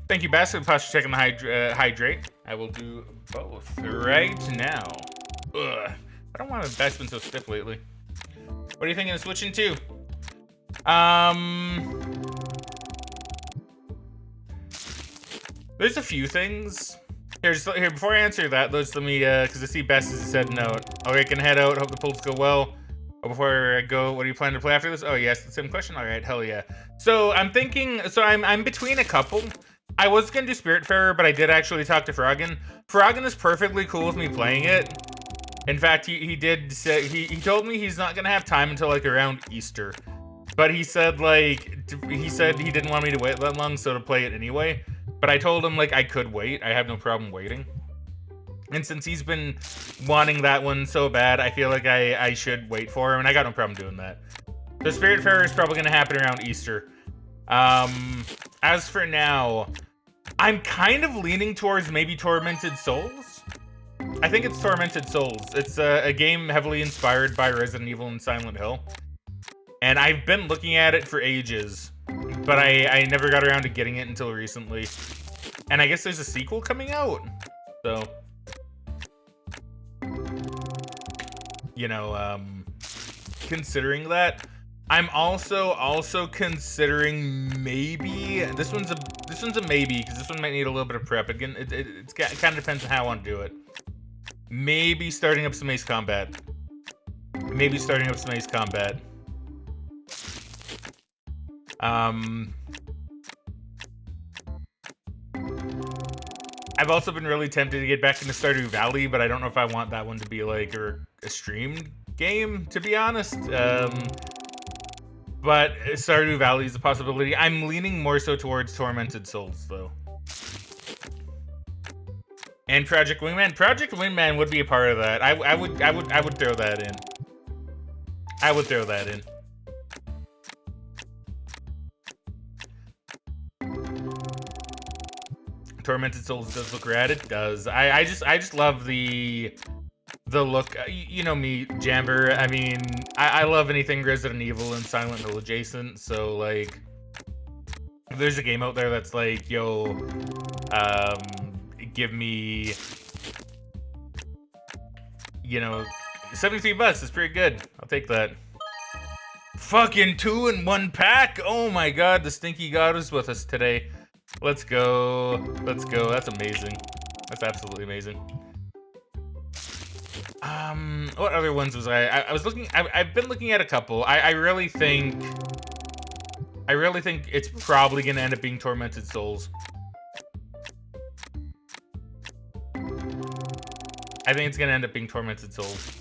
Thank you, Bass, for checking the hydrate. I will do both right now. Ugh, I don't want to. Back's been so stiff lately. What are you thinking of switching to? There's a few things. Here, before I answer that, let me, because I see Bess has said no. Okay, can head out. Hope the pulls go well. Oh, before I go, what are you planning to play after this? Oh, yes, the same question. All right, hell yeah. So I'm thinking, I'm between a couple. I was gonna do Spiritfarer, but I did actually talk to Fraggin. Fraggin is perfectly cool with me playing it. In fact, he did say, he told me he's not gonna have time until like around Easter. But he said he didn't want me to wait that long, so to play it anyway. But I told him, like, I could wait. I have no problem waiting. And since he's been wanting that one so bad, I feel like I should wait for him, and I got no problem doing that. The Spiritfarer is probably going to happen around Easter. As for now, I'm kind of leaning towards maybe Tormented Souls. I think it's Tormented Souls. It's a game heavily inspired by Resident Evil and Silent Hill. And I've been looking at it for ages. But I never got around to getting it until recently. And I guess there's a sequel coming out. So, you know, considering that, I'm also considering maybe this one's a maybe, because this one might need a little bit of prep. Again, it kind of depends on how I want to do it. Maybe starting up some Ace Combat. I've also been really tempted to get back into Stardew Valley, but I don't know if I want that one to be like a streamed game, to be honest. But Stardew Valley is a possibility. I'm leaning more so towards Tormented Souls, though. And Project Wingman. Project Wingman would be a part of that. I would throw that in. I would throw that in. Tormented Souls does look rad. It does. I just love the look. You know me, Jamber. I mean, I love anything Resident Evil and Silent Hill adjacent. So like, if there's a game out there that's like, yo, give me, you know, $73 is pretty good. I'll take that. Fucking 2 in 1 pack. Oh my god, the Stinky God is with us today. Let's go. Let's go. That's amazing. That's absolutely amazing. What other ones was I was looking. I've been looking at a couple. I really think it's probably gonna end up being Tormented Souls. I think it's gonna end up being Tormented Souls.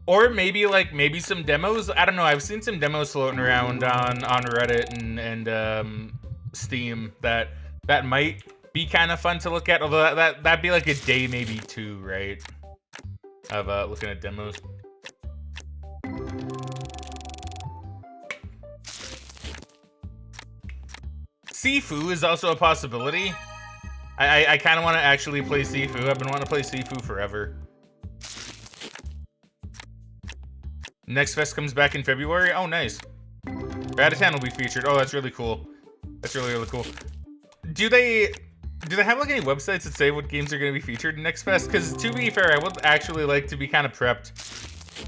Or maybe maybe some demos. I don't know. I've seen some demos floating around on Reddit and Steam that might be kind of fun to look at. Although that'd be like a day, maybe 2, right? Of looking at demos. Sifu is also a possibility. I kind of want to actually play Sifu. I've been wanting to play Sifu forever. Next Fest comes back in February. Oh, nice. Ratatan will be featured. Oh, that's really cool. That's really, really cool. Do they have like any websites that say what games are going to be featured in Next Fest? Because to be fair, I would actually like to be kind of prepped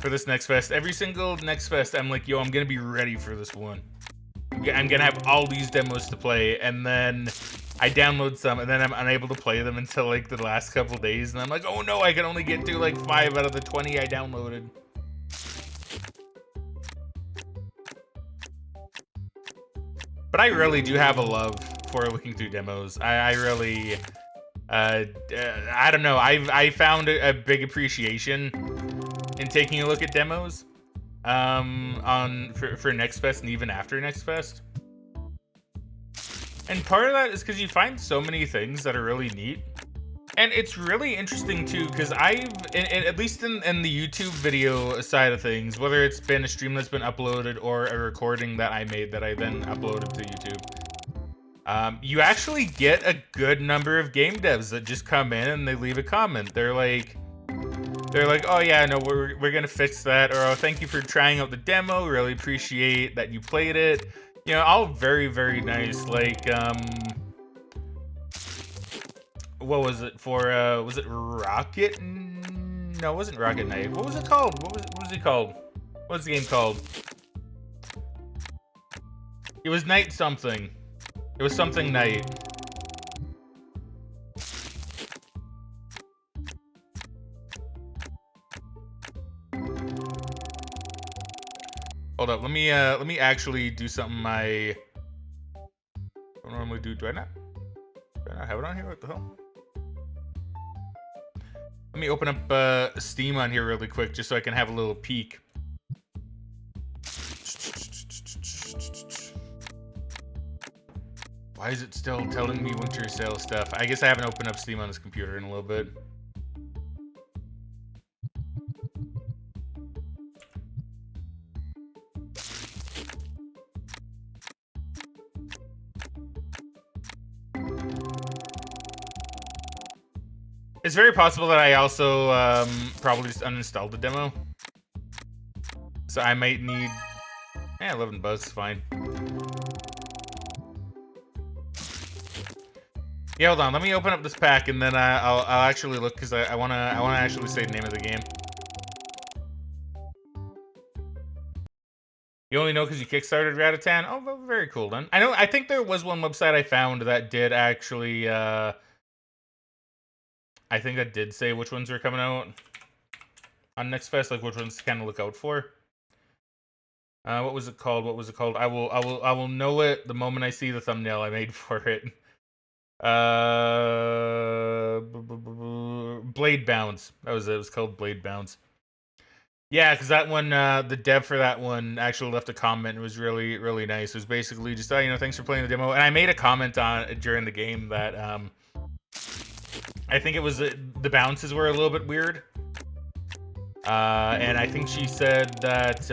for this Next Fest. Every single Next Fest, I'm like, yo, I'm going to be ready for this one. I'm going to have all these demos to play, and then I download some, and then I'm unable to play them until like the last couple days, and I'm like, oh no, I can only get through like 5 out of the 20 I downloaded. But I really do have a love for looking through demos. I really, I don't know. I found a big appreciation in taking a look at demos, for Next Fest and even after Next Fest. And part of that is because you find so many things that are really neat. And it's really interesting too, because at least in the YouTube video side of things, whether it's been a stream that's been uploaded or a recording that I made that I then uploaded to YouTube, you actually get a good number of game devs that just come in and they leave a comment. They're like, oh yeah, no, we're gonna fix that, or oh, thank you for trying out the demo. Really appreciate that you played it. You know, all very, very nice. Like, what was it for? Was it Rocket? No, it wasn't Rocket Knight. What was it called? What was it called? What's the game called? It was Knight something. It was something Knight. Hold up, let me actually do something I don't normally do. Do I not have it on here? What the hell? Let me open up Steam on here really quick just so I can have a little peek. Why is it still telling me winter sale stuff? I guess I haven't opened up Steam on this computer in a little bit. It's very possible that I also probably just uninstalled the demo. So I might need... 11 bucks, fine. Yeah, hold on. Let me open up this pack and then I'll actually look, because I wanna actually say the name of the game. You only know because you kickstarted Ratatan? Oh, very cool then. I think there was one website I found that did actually I think that did say which ones are coming out on Next Fest, like which ones to kind of look out for. What was it called? What was it called? I will know it the moment I see the thumbnail I made for it. Blade Bounce. That was it. It was called Blade Bounce. Yeah, because that one, the dev for that one actually left a comment. It was really, really nice. It was basically just, thanks for playing the demo. And I made a comment on during the game that I think it was the bounces were a little bit weird. And I think she said that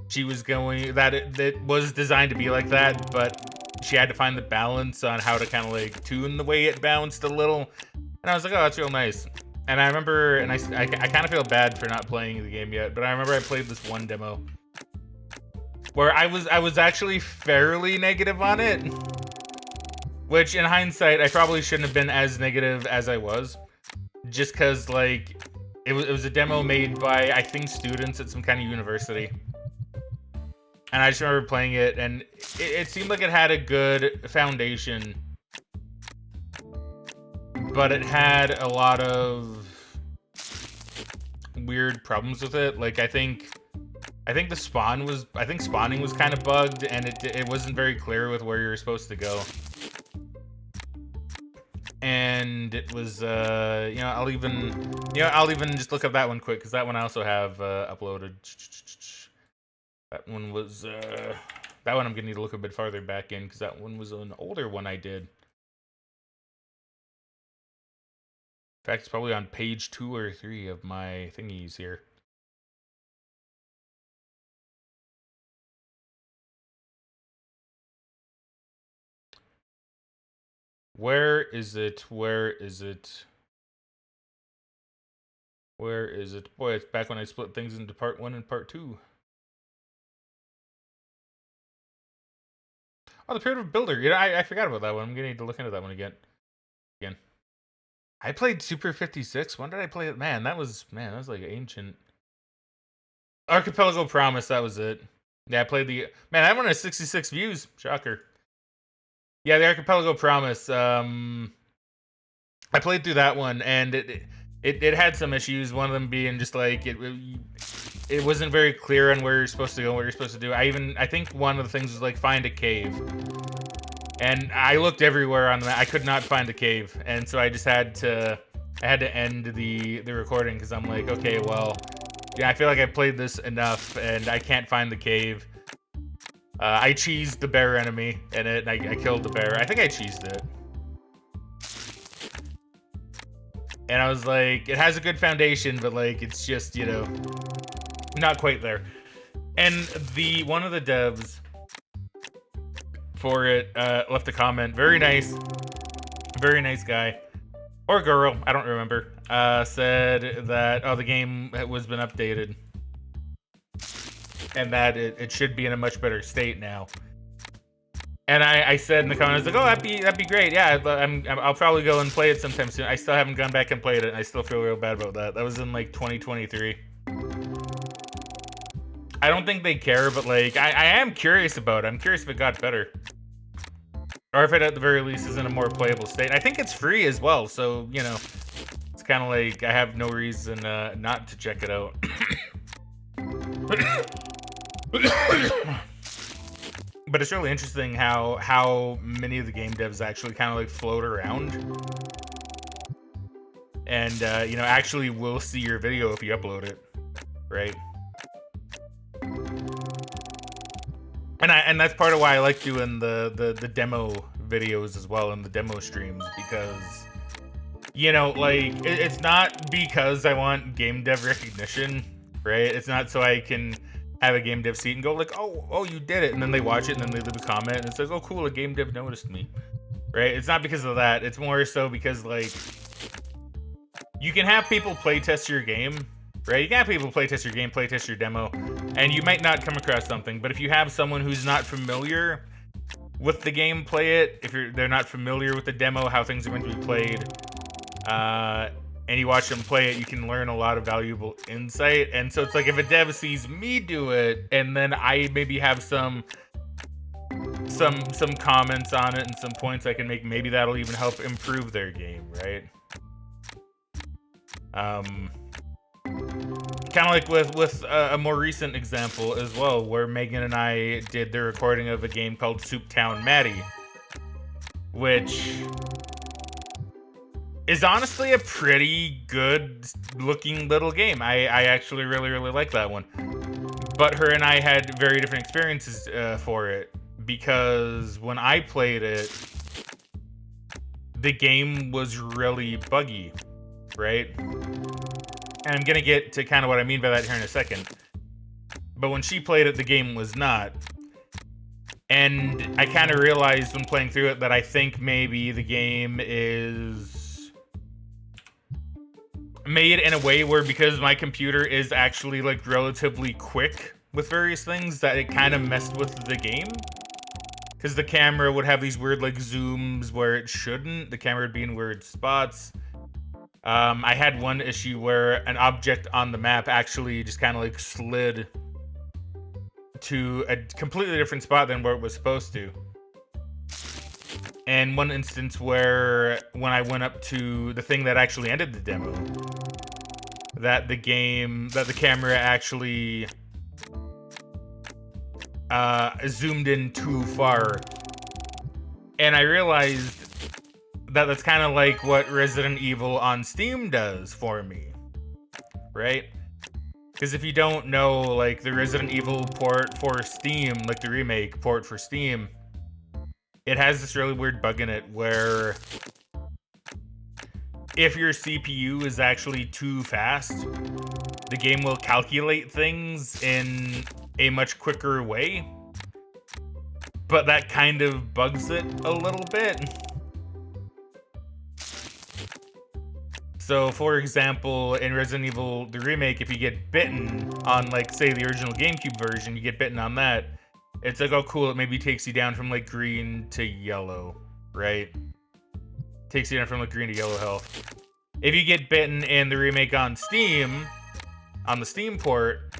she was going that it was designed to be like that, but she had to find the balance on how to kind of like tune the way it bounced a little. And I was like, oh, that's real nice. And I remember, and I kind of feel bad for not playing the game yet, but I remember I played this one demo where I was actually fairly negative on it, which in hindsight I probably shouldn't have been as negative as I was, just because like it was a demo made by, I think, students at some kind of university. And I just remember playing it, and it seemed like it had a good foundation, but it had a lot of weird problems with it. Like I think the spawning was kind of bugged, and it wasn't very clear with where you were supposed to go. And it was I'll even just look up that one quick, because that one I also have uploaded. That one was that one I'm gonna need to look a bit farther back in, because that one was an older one I did. In fact, it's probably on page 2 or 3 of my thingies here. Where is it? Where is it? Where is it? Boy, it's back when I split things into part 1 and part 2. Oh, the Primitive Builder. You know, I forgot about that one. I'm gonna need to look into that one again. I played Super 56. When did I play it? Man, that was like ancient. Archipelago Promise, that was it. Yeah, I played the... Man, that one has 66 views. Shocker. Yeah, the Archipelago Promise. I played through that one, and it had some issues. One of them being just like it wasn't very clear on where you're supposed to go, what you're supposed to do. I think one of the things was like find a cave, and I looked everywhere on that. I could not find a cave, and so I just had to end the recording, because I'm like, okay, well, yeah, I feel like I played this enough, and I can't find the cave. I cheesed the bear enemy in it, and I killed the bear. I think I cheesed it. And I was like, it has a good foundation, but like, it's just, you know, not quite there. And one of the devs for it left a comment. Very nice guy. Or girl, I don't remember. Said that, oh, the game was been updated, and that it should be in a much better state now. And I said in the comments, like, oh, that'd be great. Yeah, I'll probably go and play it sometime soon. I still haven't gone back and played it, and I still feel real bad about that. That was in like 2023. I don't think they care, but like, I am curious about it. I'm curious if it got better, or if it at the very least is in a more playable state. I think it's free as well, so you know, it's kind of like I have no reason not to check it out. But it's really interesting how many of the game devs actually kind of like float around, and you know, actually will see your video if you upload it, right? And that's part of why I like doing the demo videos as well, and the demo streams, because, you know, like, it's not because I want game dev recognition, right? It's not so I can have a game dev seat and go like, oh, you did it, and then they watch it, and then they leave a comment, and it says, oh, cool, a game dev noticed me, right? It's not because of that. It's more so because, like, you can have people playtest your game, right? You can have people playtest your game, playtest your demo, and you might not come across something, but if you have someone who's not familiar with the game play it, if they're not familiar with the demo, how things are going to be played, and you watch them play it, you can learn a lot of valuable insight. And so it's like, if a dev sees me do it, and then I maybe have some comments on it and some points I can make, maybe that'll even help improve their game, right? Kind of like with a more recent example as well, where Megan and I did the recording of a game called Souptown Maddie, which is honestly a pretty good looking little game. I actually really like that one. But her and I had very different experiences for it, because when I played it, the game was really buggy, right? And I'm gonna get to kind of what I mean by that here in a second. But when she played it, the game was not. And I kind of realized when playing through it that I think maybe the game is made in a way where, because my computer is actually like relatively quick with various things, that it kind of messed with the game. Because the camera would have these weird like zooms where it shouldn't. The camera would be in weird spots. I had one issue where an object on the map actually just kind of like slid to a completely different spot than where it was supposed to. And one instance where when I went up to the thing that actually ended the demo, that the camera actually zoomed in too far. And I realized that that's kind of like what Resident Evil on Steam does for me, right? Because if you don't know, like, the Resident Evil port for Steam, like the remake port for Steam, it has this really weird bug in it where if your CPU is actually too fast, the game will calculate things in a much quicker way. But that kind of bugs it a little bit. So, for example, in Resident Evil, the remake, if you get bitten on, like, say, the original GameCube version, you get bitten on that, it's like, oh, cool, it maybe takes you down from, like, green to yellow, right? Takes you down from, like, green to yellow health. If you get bitten in the remake on Steam, on the Steam port,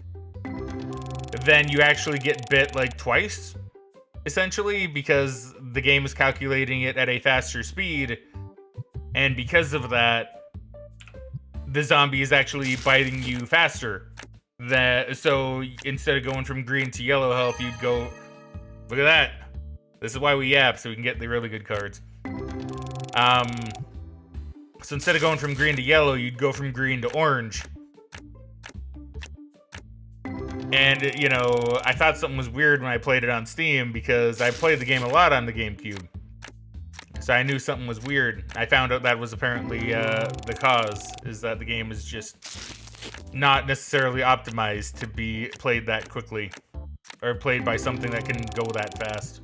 then you actually get bit, like, twice, essentially, because the game is calculating it at a faster speed, and because of that, the zombie is actually biting you faster. So instead of going from green to yellow health, you'd go, look at that. This is why we yap, so we can get the really good cards. So instead of going from green to yellow, you'd go from green to orange. And, you know, I thought something was weird when I played it on Steam because I played the game a lot on the GameCube. So I knew something was weird. I found out that was apparently the cause, is that the game is just not necessarily optimized to be played that quickly, or played by something that can go that fast.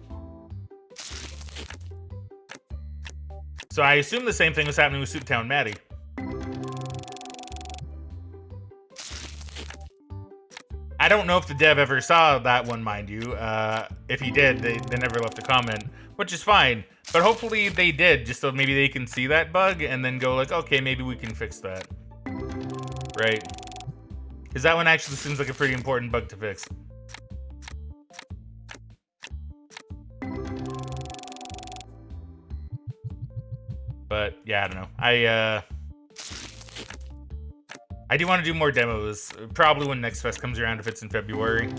So I assume the same thing was happening with Souptown Maddie. I don't know if the dev ever saw that one, mind you. If he did, they never left a comment, which is fine. But hopefully they did, just so maybe they can see that bug and then go like, okay, maybe we can fix that. Right? Because that one actually seems like a pretty important bug to fix. But yeah, I don't know. I do want to do more demos. Probably when Next Fest comes around, if it's in February.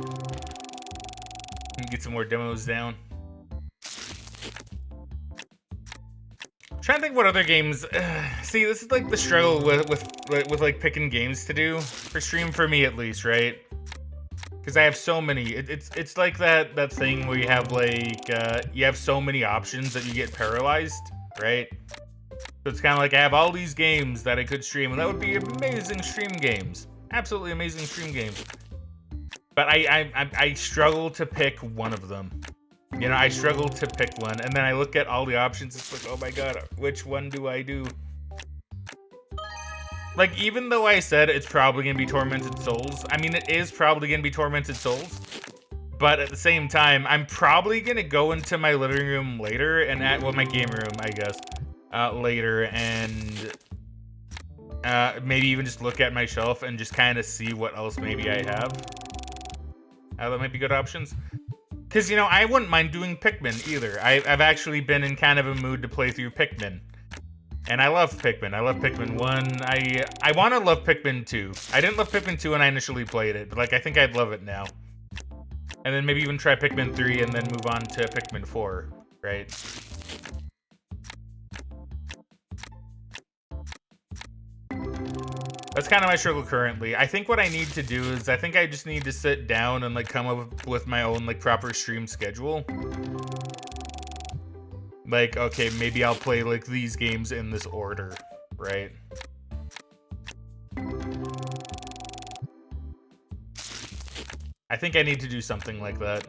Get some more demos down. Trying to think what other games. See, this is like the struggle with like picking games to do for stream, for me at least, right? Because I have so many. It's like that thing where you have like you have so many options that you get paralyzed, right? So it's kind of like I have all these games that I could stream, and that would be amazing stream games, absolutely amazing stream games. But I struggle to pick one of them. You know, I struggle to pick one, and then I look at all the options, it's like, oh my god, which one do I do? Like, even though I said it's probably gonna be Tormented Souls, I mean, it is probably gonna be Tormented Souls, but at the same time, I'm probably gonna go into my living room later, and well, my game room, I guess, later, and maybe even just look at my shelf and just kind of see what else maybe I have. That might be good options. Because, you know, I wouldn't mind doing Pikmin either. I've actually been in kind of a mood to play through Pikmin. And I love Pikmin. I love Pikmin 1. I want to love Pikmin 2. I didn't love Pikmin 2 when I initially played it, but, like, I think I'd love it now. And then maybe even try Pikmin 3 and then move on to Pikmin 4, right? That's kind of my struggle currently. I think what I need to do is I think I just need to sit down and like come up with my own like proper stream schedule. Like, okay, maybe I'll play like these games in this order, right? I think I need to do something like that.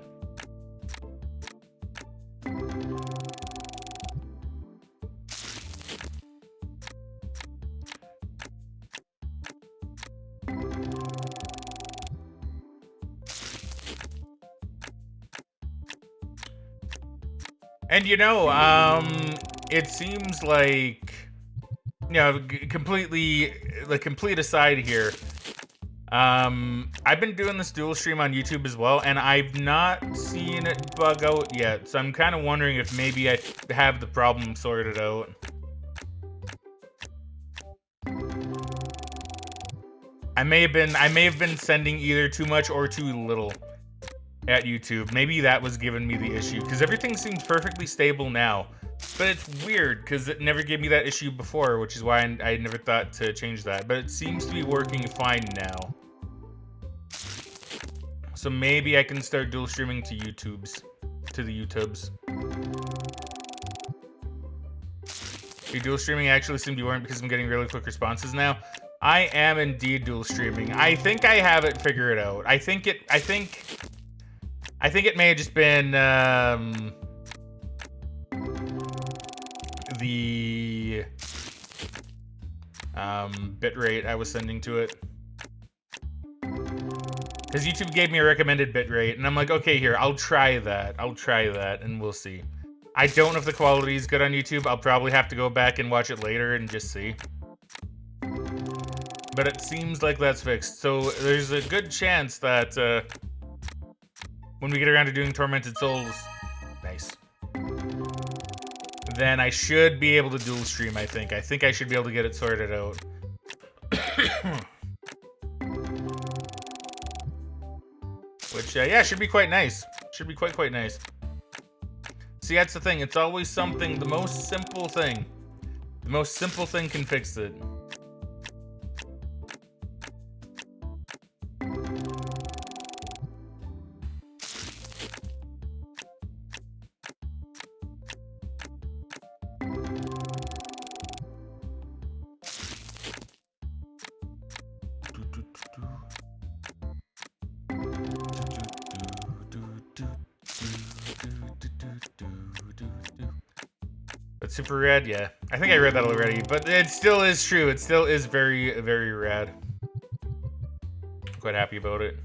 And you know, it seems like, you know, completely, like, complete aside here. I've been doing this dual stream on YouTube as well, and I've not seen it bug out yet. So I'm kind of wondering if maybe I have the problem sorted out. I may have been sending either too much or too little at YouTube. Maybe that was giving me the issue, because everything seems perfectly stable now. But it's weird, because it never gave me that issue before, which is why I never thought to change that. But it seems to be working fine now. So maybe I can start dual streaming to the YouTubes. Your dual streaming actually seemed to be working because I'm getting really quick responses now. I am indeed dual streaming. I think I have it figured out. I think it may have just been the bitrate I was sending to it. Because YouTube gave me a recommended bitrate, and I'm like, okay, here, I'll try that, and we'll see. I don't know if the quality is good on YouTube. I'll probably have to go back and watch it later and just see. But it seems like that's fixed. So there's a good chance that when we get around to doing Tormented Souls, nice, then I should be able to dual stream, I think. I think I should be able to get it sorted out. Which, yeah, should be quite nice. Should be quite nice. See, that's the thing. It's always something, the most simple thing. The most simple thing can fix it. But super rad, yeah. I think I read that already, but it still is true. It still is very, very rad. I'm quite happy about it.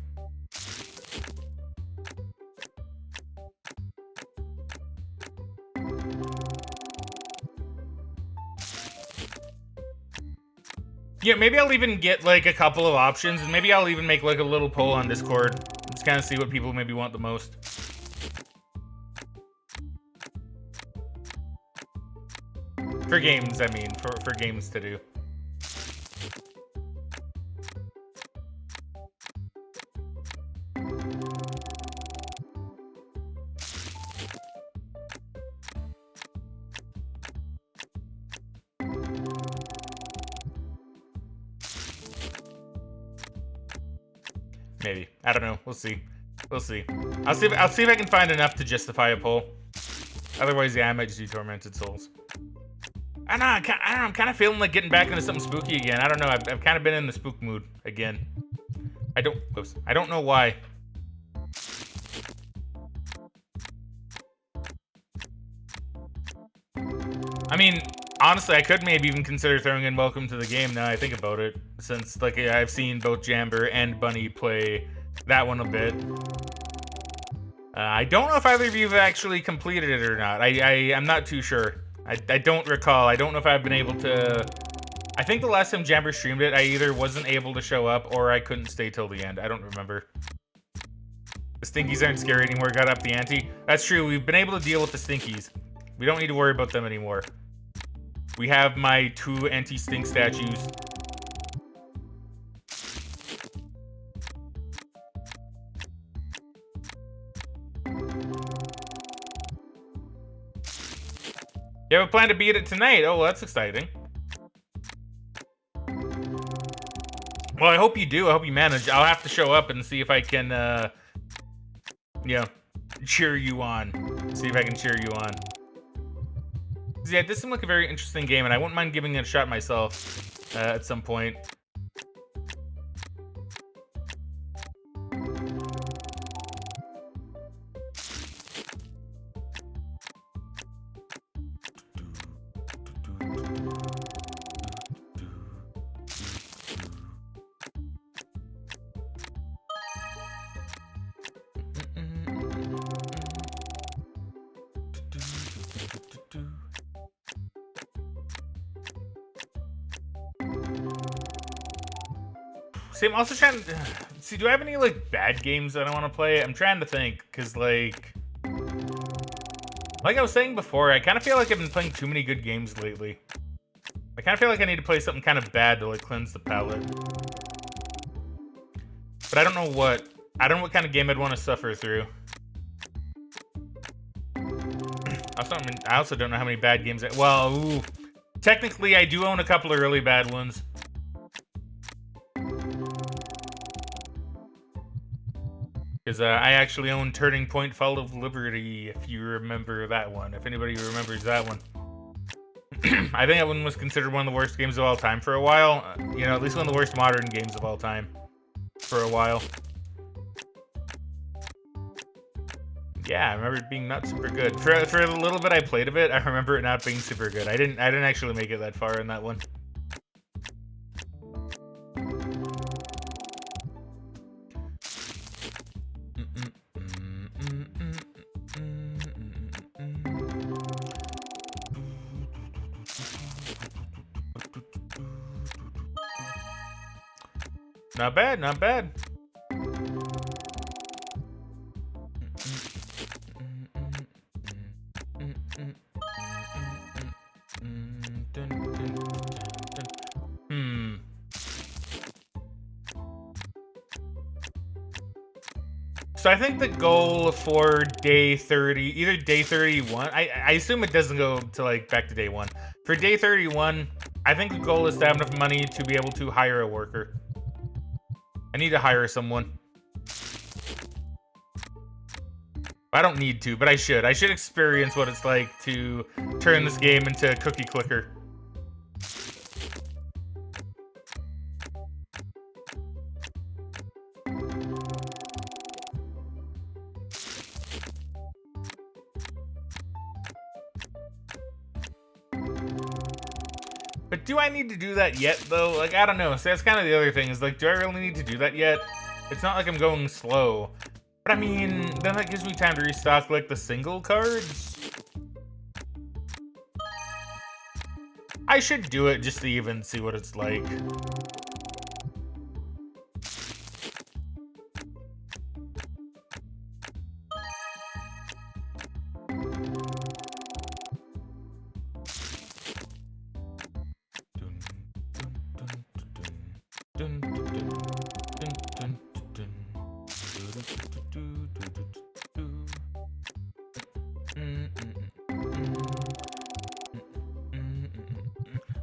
Yeah, maybe I'll even get like a couple of options, and maybe I'll even make like a little poll on Discord. Just kind of see what people maybe want the most. For games, I mean, for games to do. Maybe. I don't know. We'll see. We'll see. I'll see if I can find enough to justify a poll. Otherwise, yeah, I might just do Tormented Souls. I don't know. I'm kind of feeling like getting back into something spooky again. I don't know. I've kind of been in the spook mood again. I don't know why. I mean, honestly, I could maybe even consider throwing in Welcome to the Game now I think about it, since like I've seen both Jamber and Bunny play that one a bit. I don't know if either of you have actually completed it or not. I'm not too sure. I don't recall. I don't know if I've been able to... I think the last time Jamber streamed it, I either wasn't able to show up or I couldn't stay till the end. I don't remember. The Stinkies aren't scary anymore. Got up the ante. That's true. We've been able to deal with the Stinkies. We don't need to worry about them anymore. We have my 2 anti-stink statues. You have a plan to beat it tonight? Oh, well, that's exciting. Well, I hope you do. I hope you manage. I'll have to show up and see if I can, cheer you on. See if I can cheer you on. Yeah, this seemed like a very interesting game, and I wouldn't mind giving it a shot myself at some point. See, I'm also trying to see. Do I have any like bad games that I want to play? I'm trying to think, cause like I was saying before, I kind of feel like I've been playing too many good games lately. I kind of feel like I need to play something kind of bad to like cleanse the palate. But I don't know what. I don't know what kind of game I'd want to suffer through. I also don't know how many bad games. Well, technically, I do own a couple of really bad ones. Because I actually own Turning Point Fall of Liberty, if you remember that one. If anybody remembers that one. I think that one was considered one of the worst games of all time for a while. You know, at least one of the worst modern games of all time for a while. Yeah, I remember it being not super good. For the little bit I played of it, I remember it not being super good. I didn't actually make it that far in that one. Not bad, not bad. So I think the goal for day 30, either day 31, I assume it doesn't go to like back to day 1. For day 31, I think the goal is to have enough money to be able to hire a worker. I need to hire someone. I don't need to, but I should. I should experience what it's like to turn this game into a cookie clicker. But do I need to do that yet, though? Like, I don't know. So that's kind of the other thing, is like, do I really need to do that yet? It's not like I'm going slow. But I mean, then that gives me time to restock, like, the single cards. I should do it just to even see what it's like.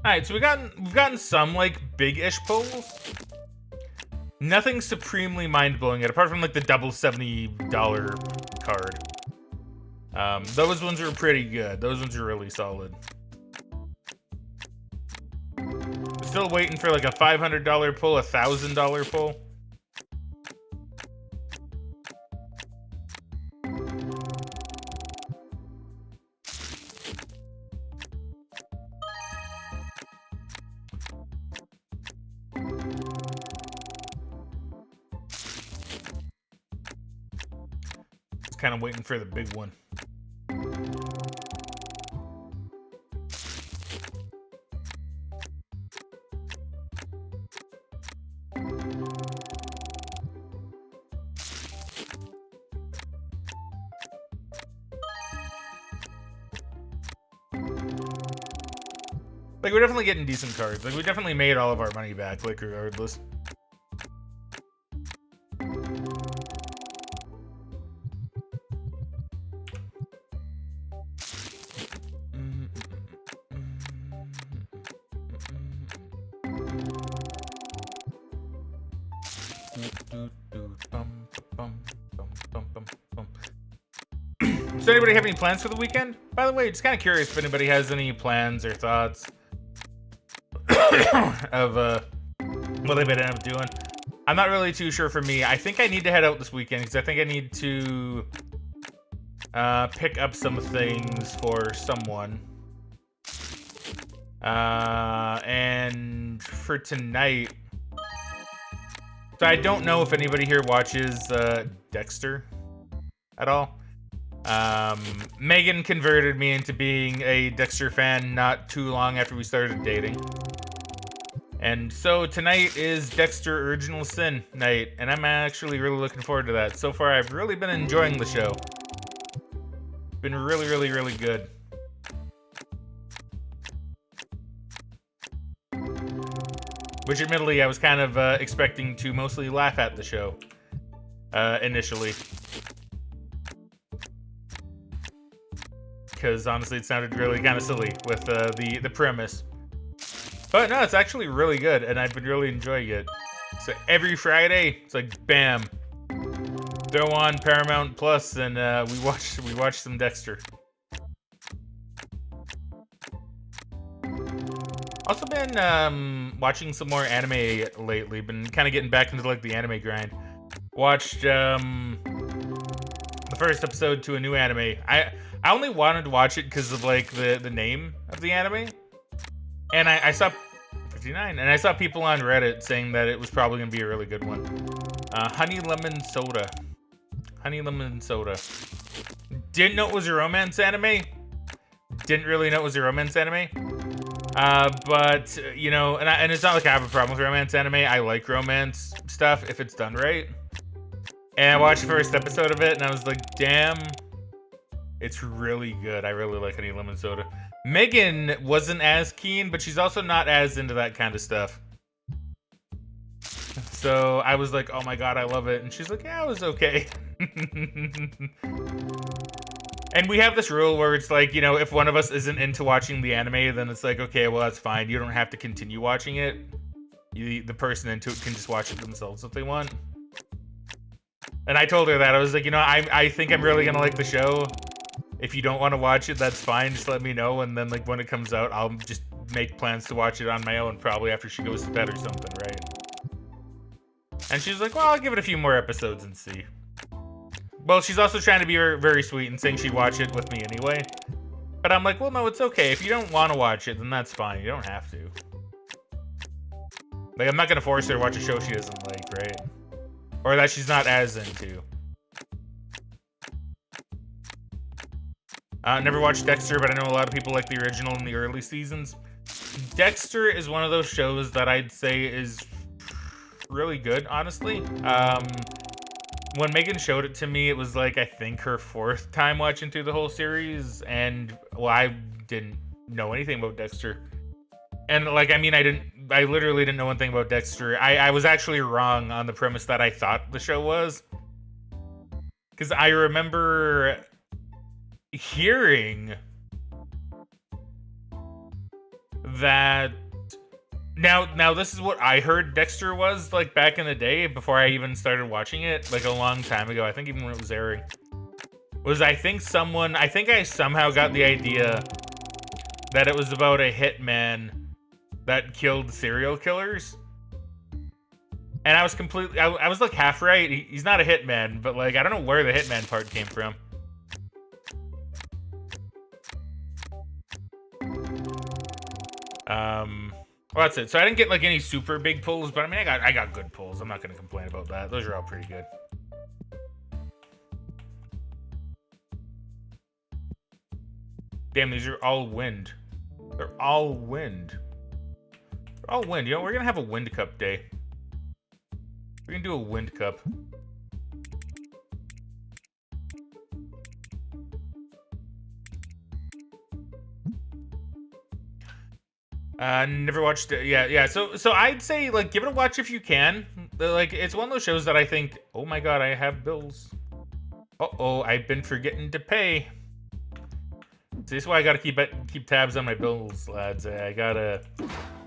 Alright, so we've gotten some like big-ish pulls. Nothing supremely mind-blowing yet, apart from like the double $70 card. Those ones are pretty good. Those ones are really solid. Still waiting for like a $500 pull, a $1,000 pull. Kind of waiting for the big one. Like, we're definitely getting decent cards. Like, we definitely made all of our money back, like, regardless. Does anybody have any plans for the weekend? By the way, just kind of curious if anybody has any plans or thoughts of what they've ended up doing. I'm not really too sure for me. I think I need to head out this weekend because I think I need to pick up some things for someone. And for tonight, so I don't know if anybody here watches Dexter at all. Megan converted me into being a Dexter fan not too long after we started dating. And so tonight is Dexter Original Sin night, and I'm actually really looking forward to that. So far, I've really been enjoying the show. Been really, really, really good. Which admittedly, I was kind of expecting to mostly laugh at the show initially. Because honestly, it sounded really kind of silly with the premise. But no, it's actually really good, and I've been really enjoying it. So every Friday, it's like bam, throw on Paramount Plus, and we watch some Dexter. Also been watching some more anime lately. Been kind of getting back into like the anime grind. Watched the first episode to a new anime. I only wanted to watch it because of like the name of the anime. And I saw 59, and I saw people on Reddit saying that it was probably gonna be a really good one. Honey Lemon Soda. Honey Lemon Soda. Didn't know it was a romance anime. Didn't really know it was a romance anime. But you know, and it's not like I have a problem with romance anime. I like romance stuff if it's done right. And I watched the first episode of it, and I was like, damn, it's really good. I really like Honey Lemon Soda. Megan wasn't as keen, but she's also not as into that kind of stuff. So I was like, oh my god, I love it. And she's like, yeah, it was okay. And we have this rule where it's like, you know, if one of us isn't into watching the anime, then it's like, okay, well, that's fine. You don't have to continue watching it. The person into it can just watch it themselves if they want. And I told her that. I was like, you know, I think I'm really going to like the show. If you don't want to watch it, that's fine. Just let me know. And then, like, when it comes out, I'll just make plans to watch it on my own, probably after she goes to bed or something, right? And she's like, well, I'll give it a few more episodes and see. Well, she's also trying to be very, very sweet and saying she'd watch it with me anyway. But I'm like, well, no, it's okay. If you don't want to watch it, then that's fine. You don't have to. Like, I'm not going to force her to watch a show she doesn't like, right? Or that she's not as into. Never watched Dexter, but I know a lot of people like the original in the early seasons. Dexter is one of those shows that I'd say is really good, honestly. When Megan showed it to me, it was like, I think her 4th time watching through the whole series, and well, I didn't know anything about Dexter. And like, I mean, I literally didn't know one thing about Dexter. I was actually wrong on the premise that I thought the show was. Because I remember hearing that now this is what I heard Dexter was like back in the day before I even started watching it, like a long time ago. I think even when it was airing, was I think I somehow got the idea that it was about a hitman that killed serial killers. And I was completely, I was like half right. He's not a hitman, but like, I don't know where the hitman part came from. Well, that's it. So I didn't get like any super big pulls, but I mean, I got good pulls. I'm not gonna complain about that. Those are all pretty good. Damn, these are all wind. They're all wind. They're all wind. You know, we're gonna have a wind cup day. We're gonna do a wind cup. Never watched it. Yeah. So I'd say like give it a watch if you can. Like it's one of those shows that I think, oh my god, I have bills. Uh-oh, I've been forgetting to pay. See, this is why I gotta keep tabs on my bills, lads. I gotta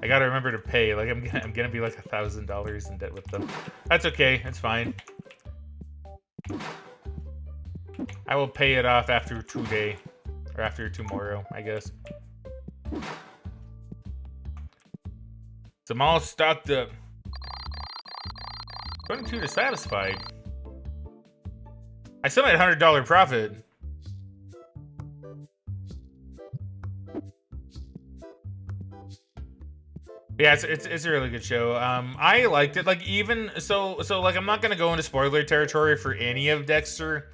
remember to pay. Like I'm gonna be like $1,000 in debt with them. That's okay. It's fine. I will pay it off after today. Or after tomorrow, I guess. So I'm all stocked up. 22 to satisfied. I still made $100 profit. Yeah, it's a really good show. I liked it. Like even so like I'm not gonna go into spoiler territory for any of Dexter.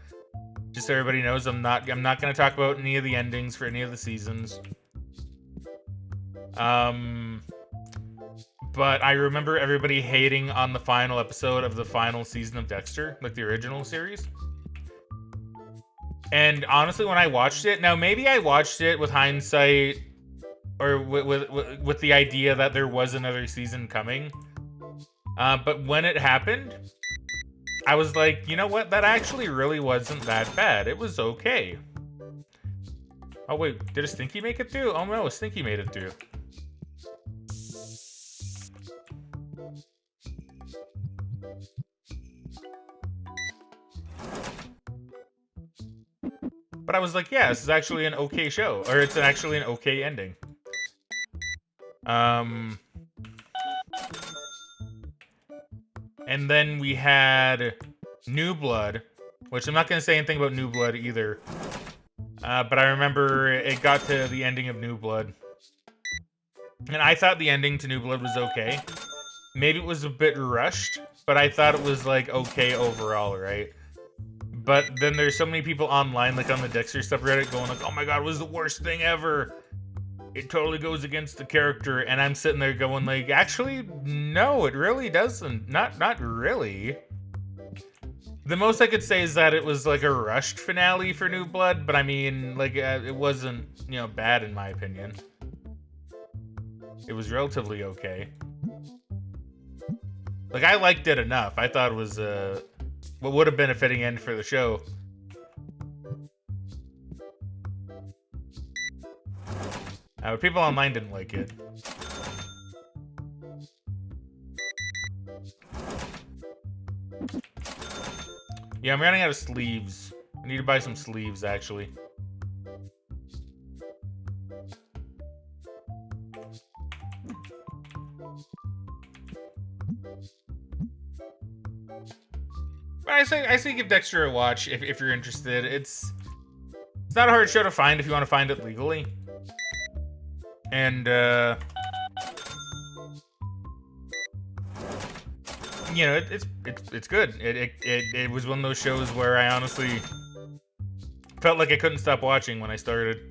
Just so everybody knows, I'm not gonna talk about any of the endings for any of the seasons. But I remember everybody hating on the final episode of the final season of Dexter, like the original series. And honestly, when I watched it, now maybe I watched it with hindsight, or with the idea that there was another season coming. But when it happened, I was like, you know what? That actually really wasn't that bad. It was okay. Oh wait, did a Stinky make it through? Oh no, a Stinky made it through. But I was like, yeah, this is actually an okay show. Or it's actually an okay ending. And then we had New Blood, which I'm not going to say anything about New Blood either. But I remember it got to the ending of New Blood. And I thought the ending to New Blood was okay. Maybe it was a bit rushed, but I thought it was like okay overall, right? But then there's so many people online, like on the Dexter subreddit, going like, oh my god, it was the worst thing ever. It totally goes against the character. And I'm sitting there going like, actually, no, it really doesn't. Not really. The most I could say is that it was like a rushed finale for New Blood, but I mean, like, it wasn't, you know, bad in my opinion. It was relatively okay. Like, I liked it enough. I thought it was, what would have been a fitting end for the show. But people online didn't like it. Yeah, I'm running out of sleeves. I need to buy some sleeves, actually. But I say give Dexter a watch if you're interested. It's not a hard show to find if you want to find it legally. And you know, it's good. It was one of those shows where I honestly felt like I couldn't stop watching when I started.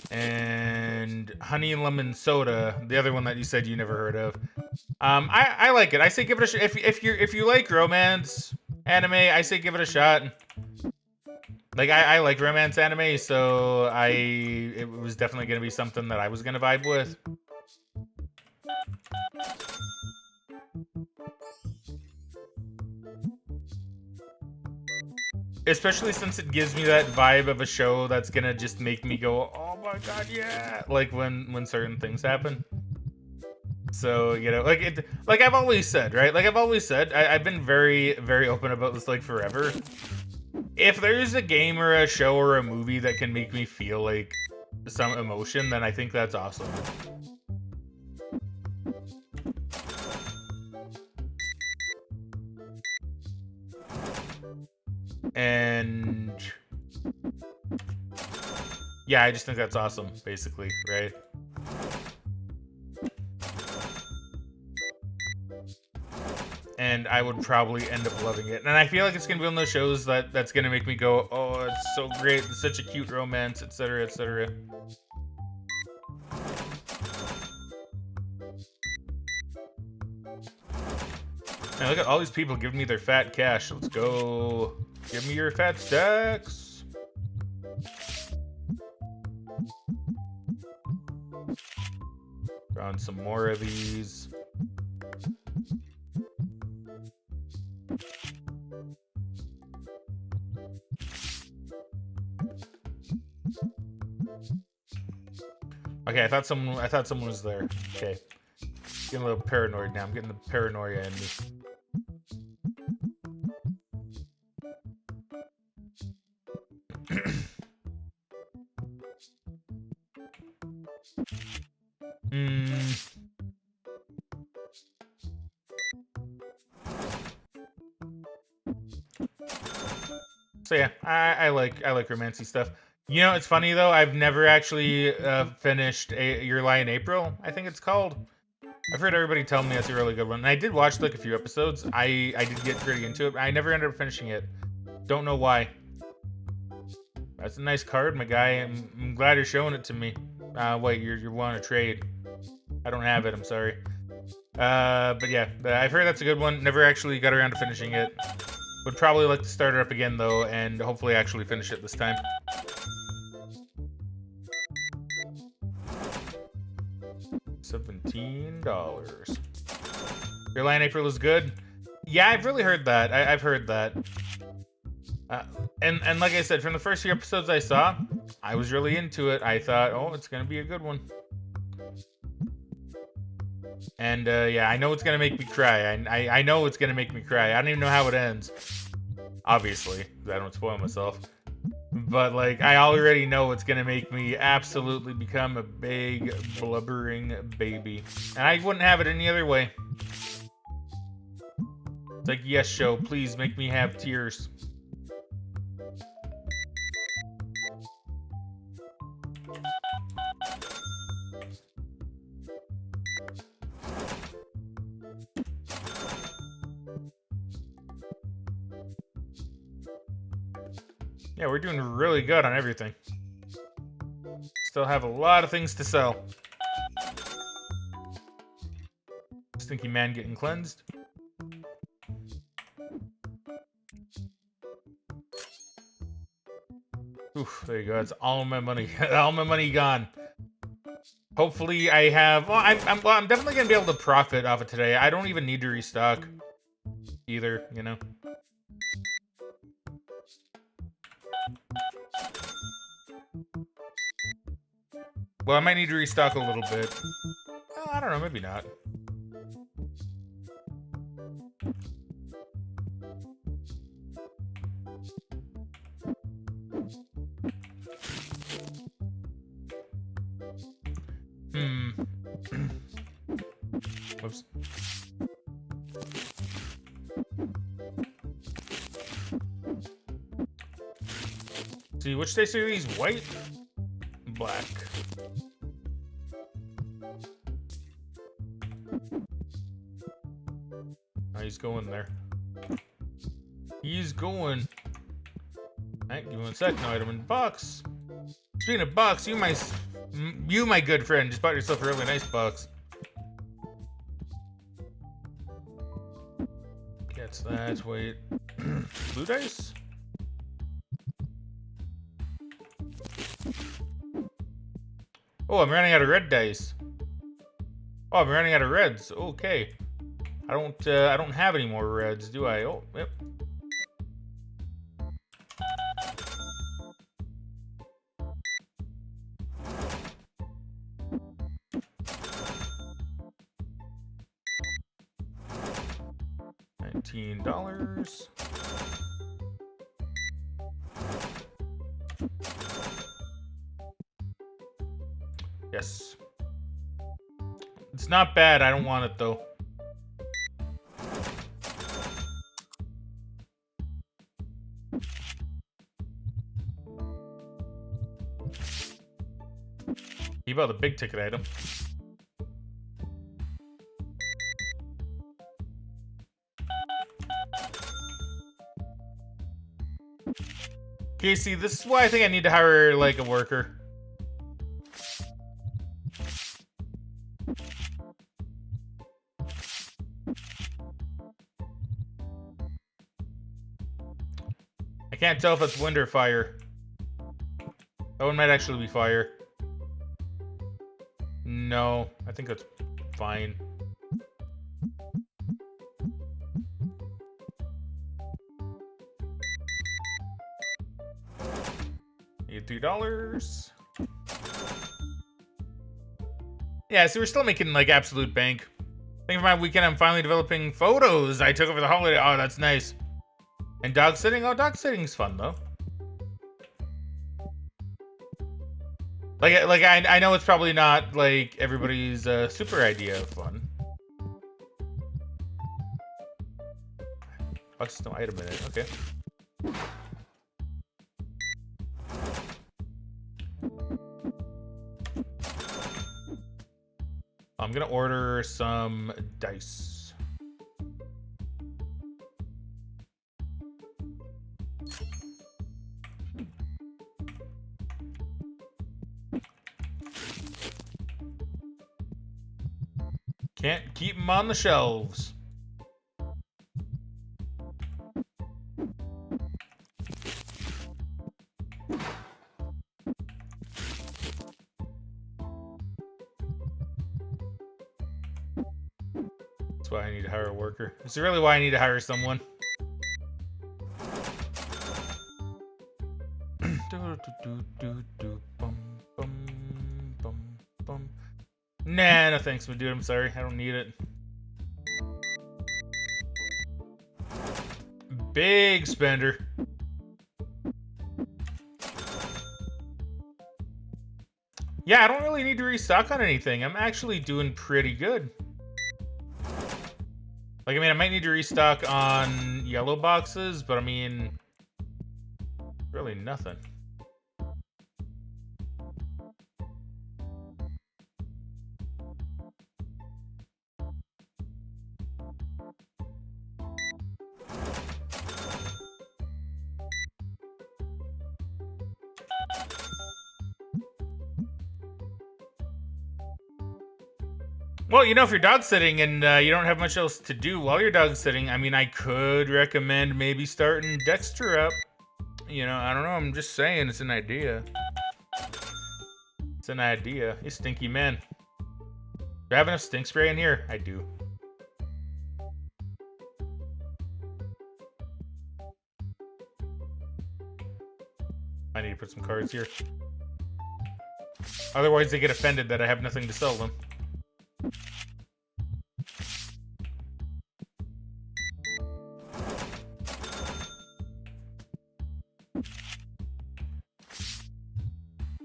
And Honey and Lemon Soda, the other one that you said you never heard of. I like it. I say give it a shot. If you like romance anime, I say give it a shot. Like I like romance anime, so it was definitely gonna be something that I was gonna vibe with. Especially since it gives me that vibe of a show that's gonna just make me go, oh my god, yeah! Like when certain things happen. So, you know, like I've always said, right? Like I've always said, I've been very, very open about this like forever. If there's a game or a show or a movie that can make me feel like some emotion, then I think that's awesome. And yeah, I just think that's awesome, basically, right? And I would probably end up loving it. And I feel like it's gonna be one of those shows that's gonna make me go, oh, it's so great, it's such a cute romance, etc., etc. Now look at all these people giving me their fat cash. Let's go. Give me your fat stacks. Found some more of these. Okay, I thought someone was there. Okay. Getting a little paranoid now. I'm getting the paranoia in me. So yeah, I like romancy stuff. You know, it's funny though. I've never actually finished Your Lie in April. I think it's called. I've heard everybody tell me that's a really good one, and I did watch like a few episodes. I did get pretty into it. I never ended up finishing it. Don't know why. That's a nice card, my guy. I'm glad you're showing it to me. Wait, you're wanting to trade? I don't have it. I'm sorry. But yeah, I've heard that's a good one. Never actually got around to finishing it. Would probably like to start it up again though, and hopefully actually finish it this time. $17. Your Lie in April is good. Yeah, I've really heard that. I've heard that. And like I said, from the first few episodes I saw, I was really into it. I thought, oh, it's gonna be a good one. And yeah, I know it's gonna make me cry. I know it's gonna make me cry. I don't even know how it ends. Obviously, because I don't spoil myself. But like, I already know it's gonna make me absolutely become a big blubbering baby, and I wouldn't have it any other way. It's like, yes, show, please make me have tears. Yeah, we're doing really good on everything. Still have a lot of things to sell. Stinky man getting cleansed. Oof, there you go. That's all my money. All my money gone. Hopefully I have... Well, I'm definitely going to be able to profit off it today. I don't even need to restock either, you know? Well, I might need to restock a little bit. I don't know, maybe not. Whoops. See, which day series? White? Black. Oh, he's going there. He's going. Alright, give me 1 sec. No item in the box. Speaking of box, you my good friend, just bought yourself a really nice box. Gets that. Wait. Blue dice? Oh, I'm running out of red dice. Oh, I'm running out of reds. Okay. I don't have any more reds, do I? Oh, yep. $19. Yes. It's not bad. I don't want it though. He bought the big ticket item. Okay, see, this is why I think I need to hire, like, a worker. I can't tell if it's wind or fire. That one might actually be fire. No, I think that's fine. Need $3. Yeah, so we're still making like absolute bank. I think for my weekend, I'm finally developing photos I took over the holiday. Oh, that's nice. And dog sitting. Oh, dog sitting's fun though. Like I know it's probably not like everybody's super idea of fun. Custom item in it. Okay. I'm gonna order some dice. Can't keep them on the shelves. That's why I need to hire a worker. This is really why I need to hire someone. Nah, no thanks, dude. I'm sorry. I don't need it. Big spender. Yeah, I don't really need to restock on anything. I'm actually doing pretty good. Like, I mean, I might need to restock on yellow boxes, but I mean, really nothing. Well, you know, if you're dog sitting and you don't have much else to do while you're dog sitting, I mean, I could recommend maybe starting Dexter up. You know, I don't know. I'm just saying, it's an idea. It's an idea. You stinky man. Do I have enough stink spray in here? I do. I need to put some cards here. Otherwise, they get offended that I have nothing to sell them.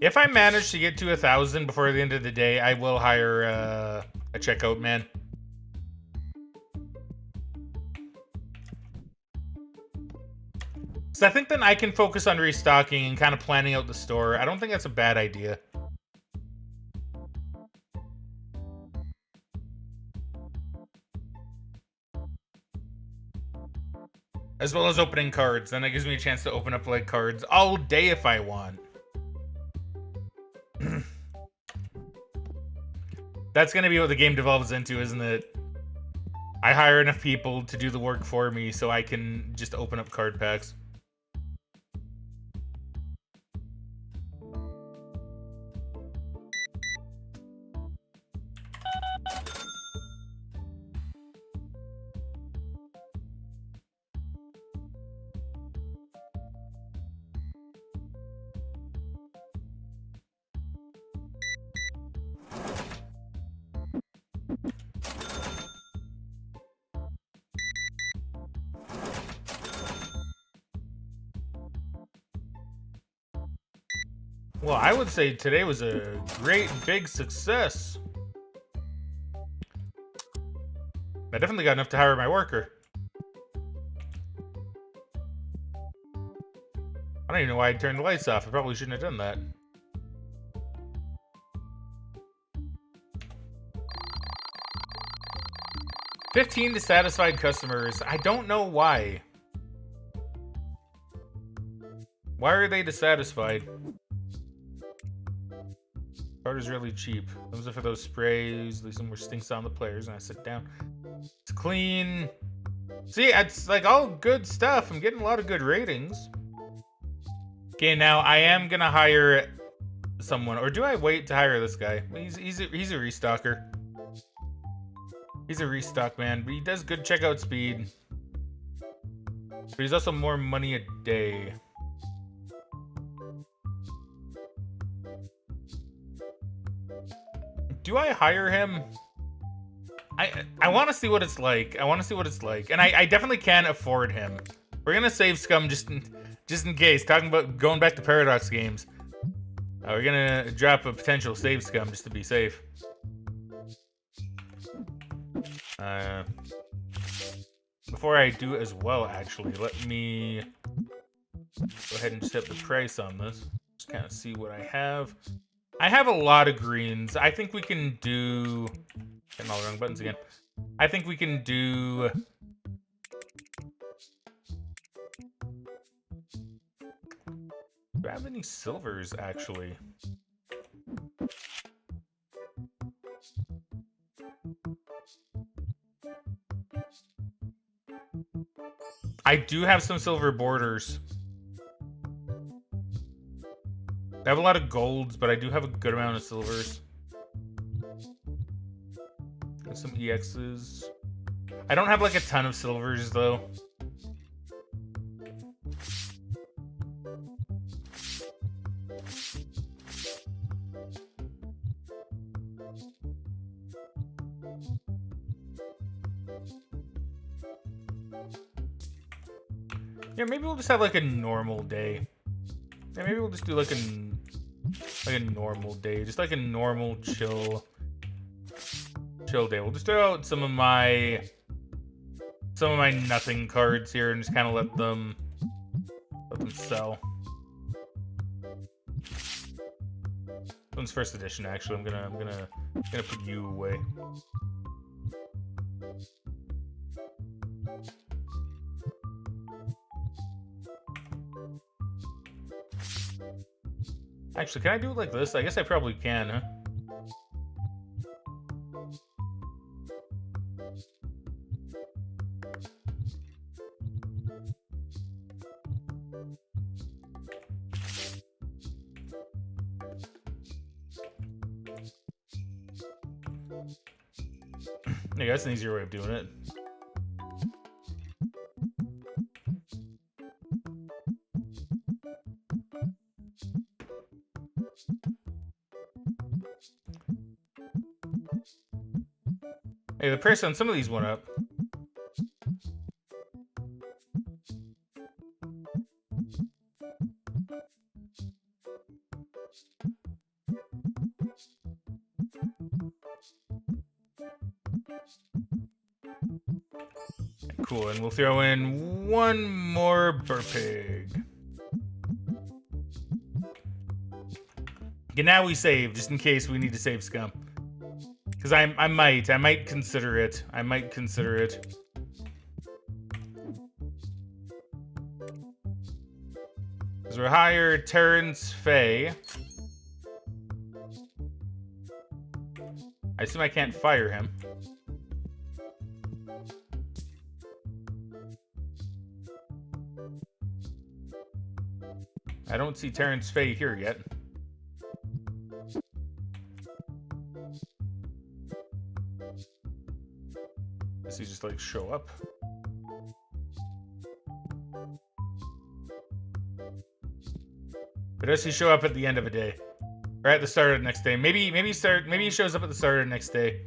If I manage to get to 1,000 before the end of the day, I will hire a checkout man. So I think then I can focus on restocking and kind of planning out the store. I don't think that's a bad idea. As well as opening cards. Then that gives me a chance to open up like cards all day if I want. That's going to be what the game devolves into, isn't it? I hire enough people to do the work for me so I can just open up card packs. Well, I would say today was a great big success. I definitely got enough to hire my worker. I don't even know why I turned the lights off. I probably shouldn't have done that. $15 dissatisfied customers. I don't know why. Why are they dissatisfied? Card is really cheap. Those are for those sprays. At least some more stinks on the players. And I sit down. It's clean. See, it's like all good stuff. I'm getting a lot of good ratings. Okay, now I am gonna hire someone, or do I wait to hire this guy? He's a restocker. He's a restock man, but he does good checkout speed. But he's also more money a day. Do I hire him? I want to see what it's like. I want to see what it's like. And I definitely can afford him. We're going to save Scum just in case. Talking about going back to Paradox games. We're going to drop a potential save Scum just to be safe. Before I do as well, actually, let me go ahead and set the price on this. Just kind of see what I have. I have a lot of greens. I think we can do... Getting all the wrong buttons again. I think we can do... Do I have any silvers, actually? I do have some silver borders. I have a lot of golds, but I do have a good amount of silvers. And some EXs. I don't have like a ton of silvers though. Yeah, maybe we'll just have like a normal day. Yeah, maybe we'll just do like a normal day, just like a normal chill day. We'll just throw out some of my nothing cards here and just kind of let them sell. This one's first edition, actually. I'm gonna put you away. Actually, can I do it like this? I guess I probably can, huh? Yeah, that's an easier way of doing it. Hey, the price on some of these went up. Cool, and we'll throw in one more Burpig. Okay, now we save, just in case we need to save Scum. Because I might consider it. I might consider it. Because we're higher Terrence Fay. I assume I can't fire him. I don't see Terrence Fay here yet. Does he just like show up? Or does he show up at the end of a day? Or at the start of the next day? Maybe he shows up at the start of the next day.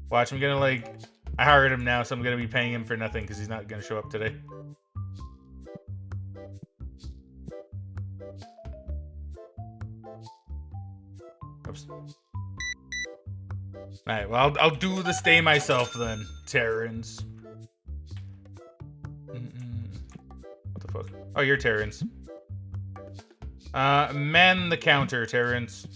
Watch, I'm gonna like... I hired him now, so I'm gonna be paying him for nothing because he's not gonna show up today. Oops. Alright, well, I'll do this day myself then, Terrence. What the fuck? Oh, you're Terrence. Man the counter, Terrence.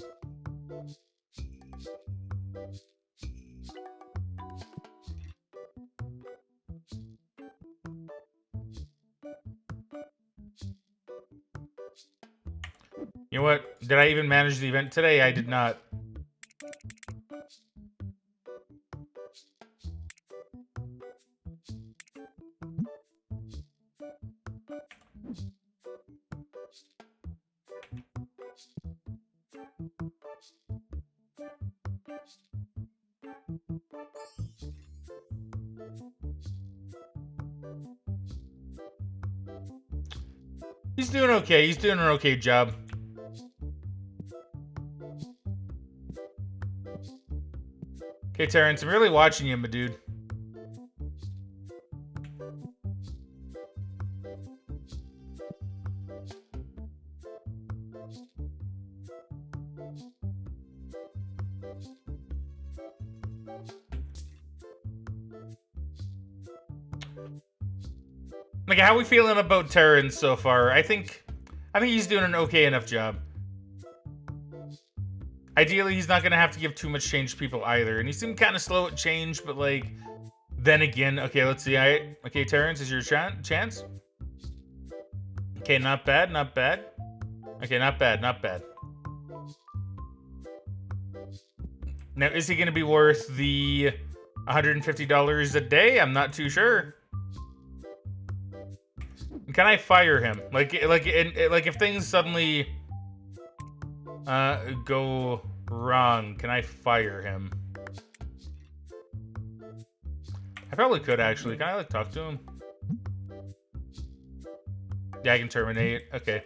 You know what? Did I even manage the event today? I did not. He's doing okay. He's doing an okay job. Okay, Terrence, I'm really watching you, my dude. Like, how are we feeling about Terrence so far? I think he's doing an okay enough job. Ideally, he's not gonna have to give too much change to people either, and he seemed kind of slow at change, but like, then again, okay, let's see. Okay, Terrence, is your chance? Okay, not bad, not bad. Okay, not bad, not bad. Now, is he gonna be worth the $150 a day? I'm not too sure. Can I fire him? Like if things suddenly go wrong, can I fire him? I probably could actually. Can I like talk to him? Yeah, I can terminate. Okay.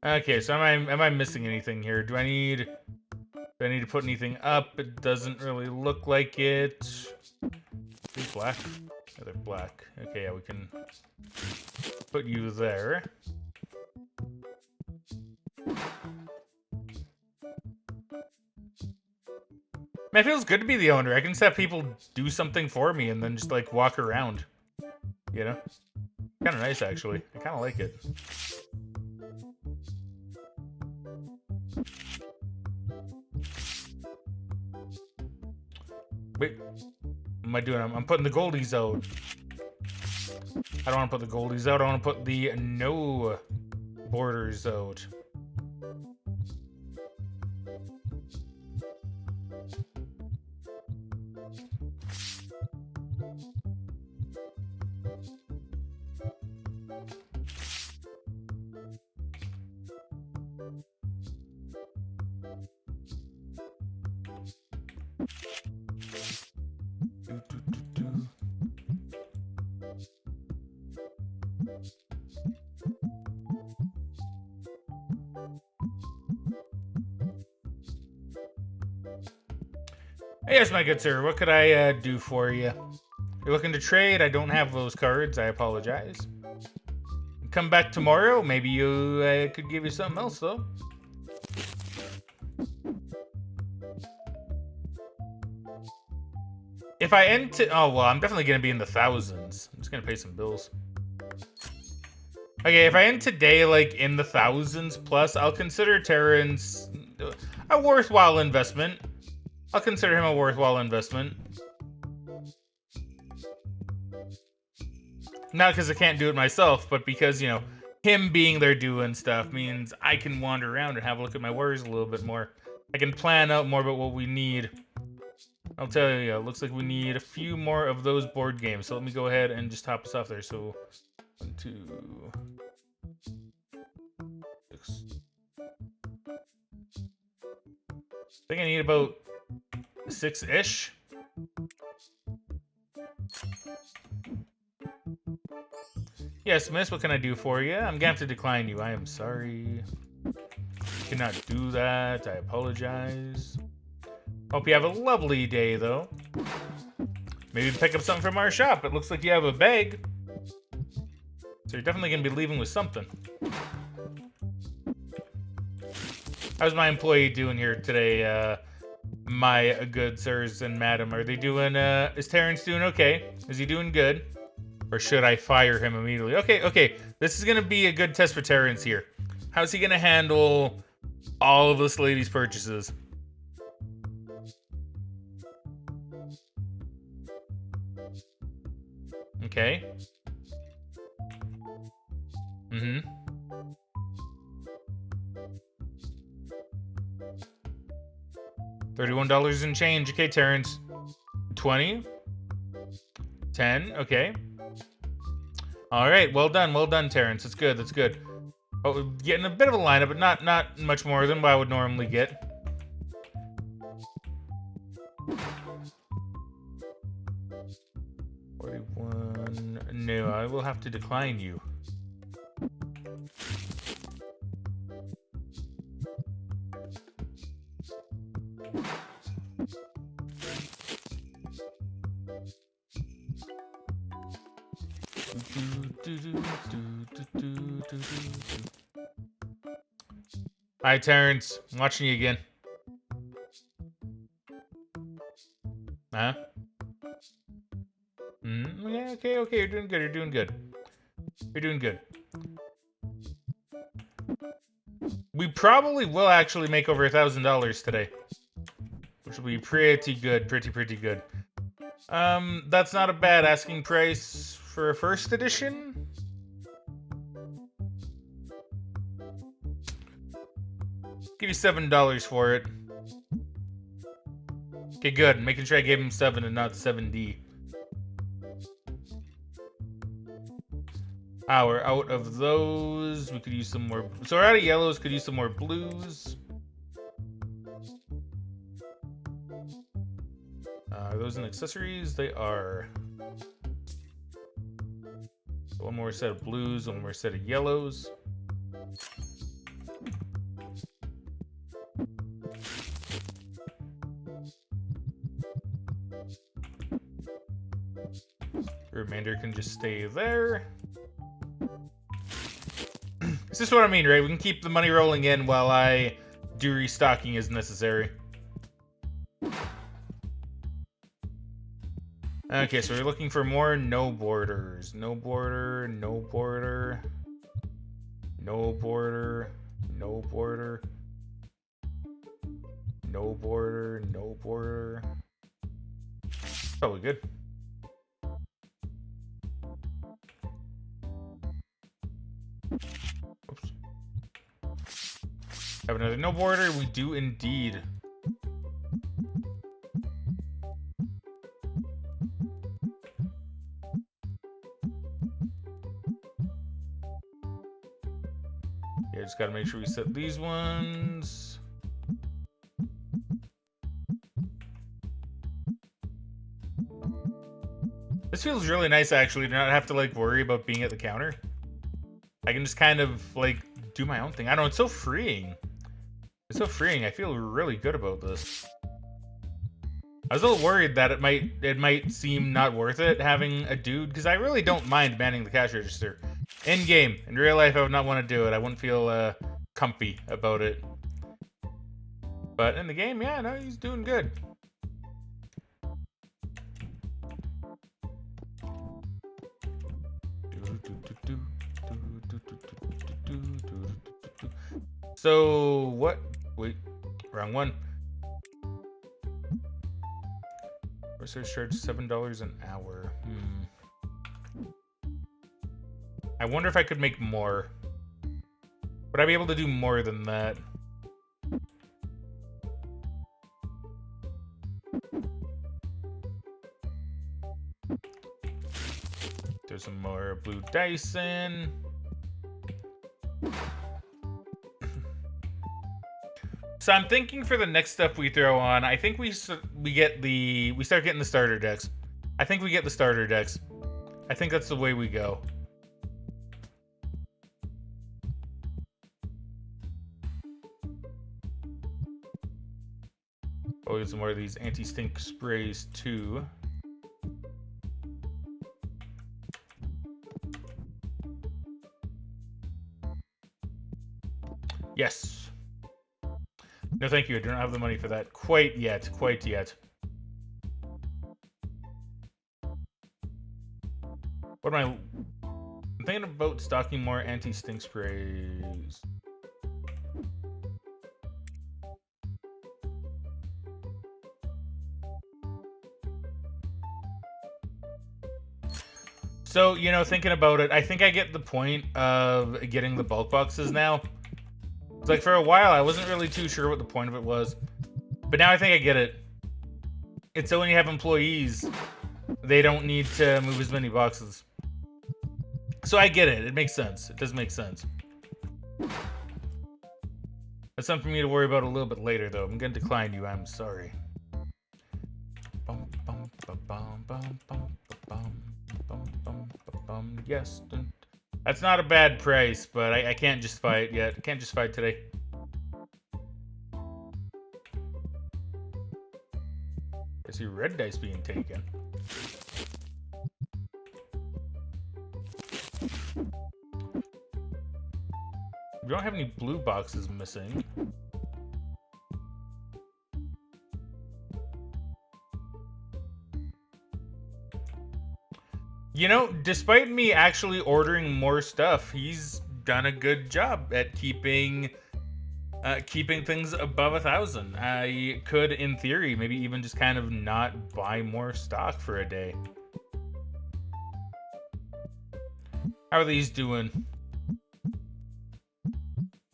Okay, so am I missing anything here? Do I need to put anything up? It doesn't really look like it. These black? Oh, they're black. Okay, yeah, we can put you there. Man, it feels good to be the owner. I can just have people do something for me and then just like walk around. You know? Kind of nice, actually. I kind of like it. Wait, what am I doing? I'm putting the goldies out. I don't want to put the goldies out. I want to put the no borders out. Yes, my good sir. What could I do for you? You're looking to trade? I don't have those cards. I apologize. Come back tomorrow. Maybe you could give you something else, though. If I end to... Oh, well, I'm definitely going to be in the thousands. I'm just going to pay some bills. Okay, if I end today, like, in the thousands plus, I'll consider Terrence a worthwhile investment. I'll consider him a worthwhile investment. Not because I can't do it myself, but because, you know, him being there doing stuff means I can wander around and have a look at my wares a little bit more. I can plan out more about what we need. I'll tell you, it looks like we need a few more of those board games. So let me go ahead and just top us off there. So, 1, 2, 6. I think I need about 6-ish. Yes, miss, what can I do for you? I'm gonna have to decline you. I am sorry. Cannot do that. I apologize. Hope you have a lovely day, though. Maybe pick up something from our shop. It looks like you have a bag. So you're definitely gonna be leaving with something. How's my employee doing here today, my good sirs and madam? Are they doing, is Terrence doing okay? Is he doing good? Or should I fire him immediately? Okay. This is gonna be a good test for Terrence here. How's he gonna handle all of this lady's purchases? Okay. $31 and change. Okay, Terrence. 20. 10. Okay. All right. Well done, Terrence. That's good. That's good. Oh, we're getting a bit of a lineup, but not much more than what I would normally get. $41. No, I will have to decline you. Hi, Terrence. I'm watching you again. Huh? Yeah, okay. You're doing good. You're doing good. We probably will actually make over $1,000 today, which will be pretty good. Pretty good. That's not a bad asking price for a first edition. Give you $7 for it. Okay, good. Making sure I gave him 7 and not 7D. We're out of those. We could use some more. So we're out of yellows. Could use some more blues. Are those in accessories? They are. One more set of blues. One more set of yellows. The remainder can just stay there. This is what I mean, right? We can keep the money rolling in while I do restocking as necessary. Okay, so we're looking for more no borders. No border, no border. No border, no border. No border, no border. Probably good. Oops. Have another no border? We do indeed. Yeah, just gotta make sure we set these ones. This feels really nice, actually, to not have to, like, worry about being at the counter. I can just kind of, like, do my own thing. I don't know, it's so freeing. It's so freeing. I feel really good about this. I was a little worried that it might seem not worth it having a dude, because I really don't mind manning the cash register. In game, in real life, I would not want to do it. I wouldn't feel comfy about it. But in the game, yeah, no, he's doing good. So what? Wait, wrong one. Research charge $7 an hour. I wonder if I could make more. Would I be able to do more than that? There's some more blue dice in. So I'm thinking for the next stuff we throw on, I think we start getting the starter decks. I think we get the starter decks. I think that's the way we go. Oh, get some more of these anti-stink sprays too. Yes. No, thank you. I don't have the money for that quite yet. Quite yet. What am I? I'm thinking about stocking more anti-stink sprays. So, you know, thinking about it, I think I get the point of getting the bulk boxes now. It's like for a while, I wasn't really too sure what the point of it was. But now I think I get it. It's so when you have employees, they don't need to move as many boxes. So I get it. It makes sense. It does make sense. That's something for me to worry about a little bit later, though. I'm going to decline you. I'm sorry. Yes. That's not a bad price, but I can't justify it yet. I can't justify it today. I see red dice being taken. We don't have any blue boxes missing. You know, despite me actually ordering more stuff, he's done a good job at keeping things above 1,000. I could, in theory, maybe even just kind of not buy more stock for a day. How are these doing?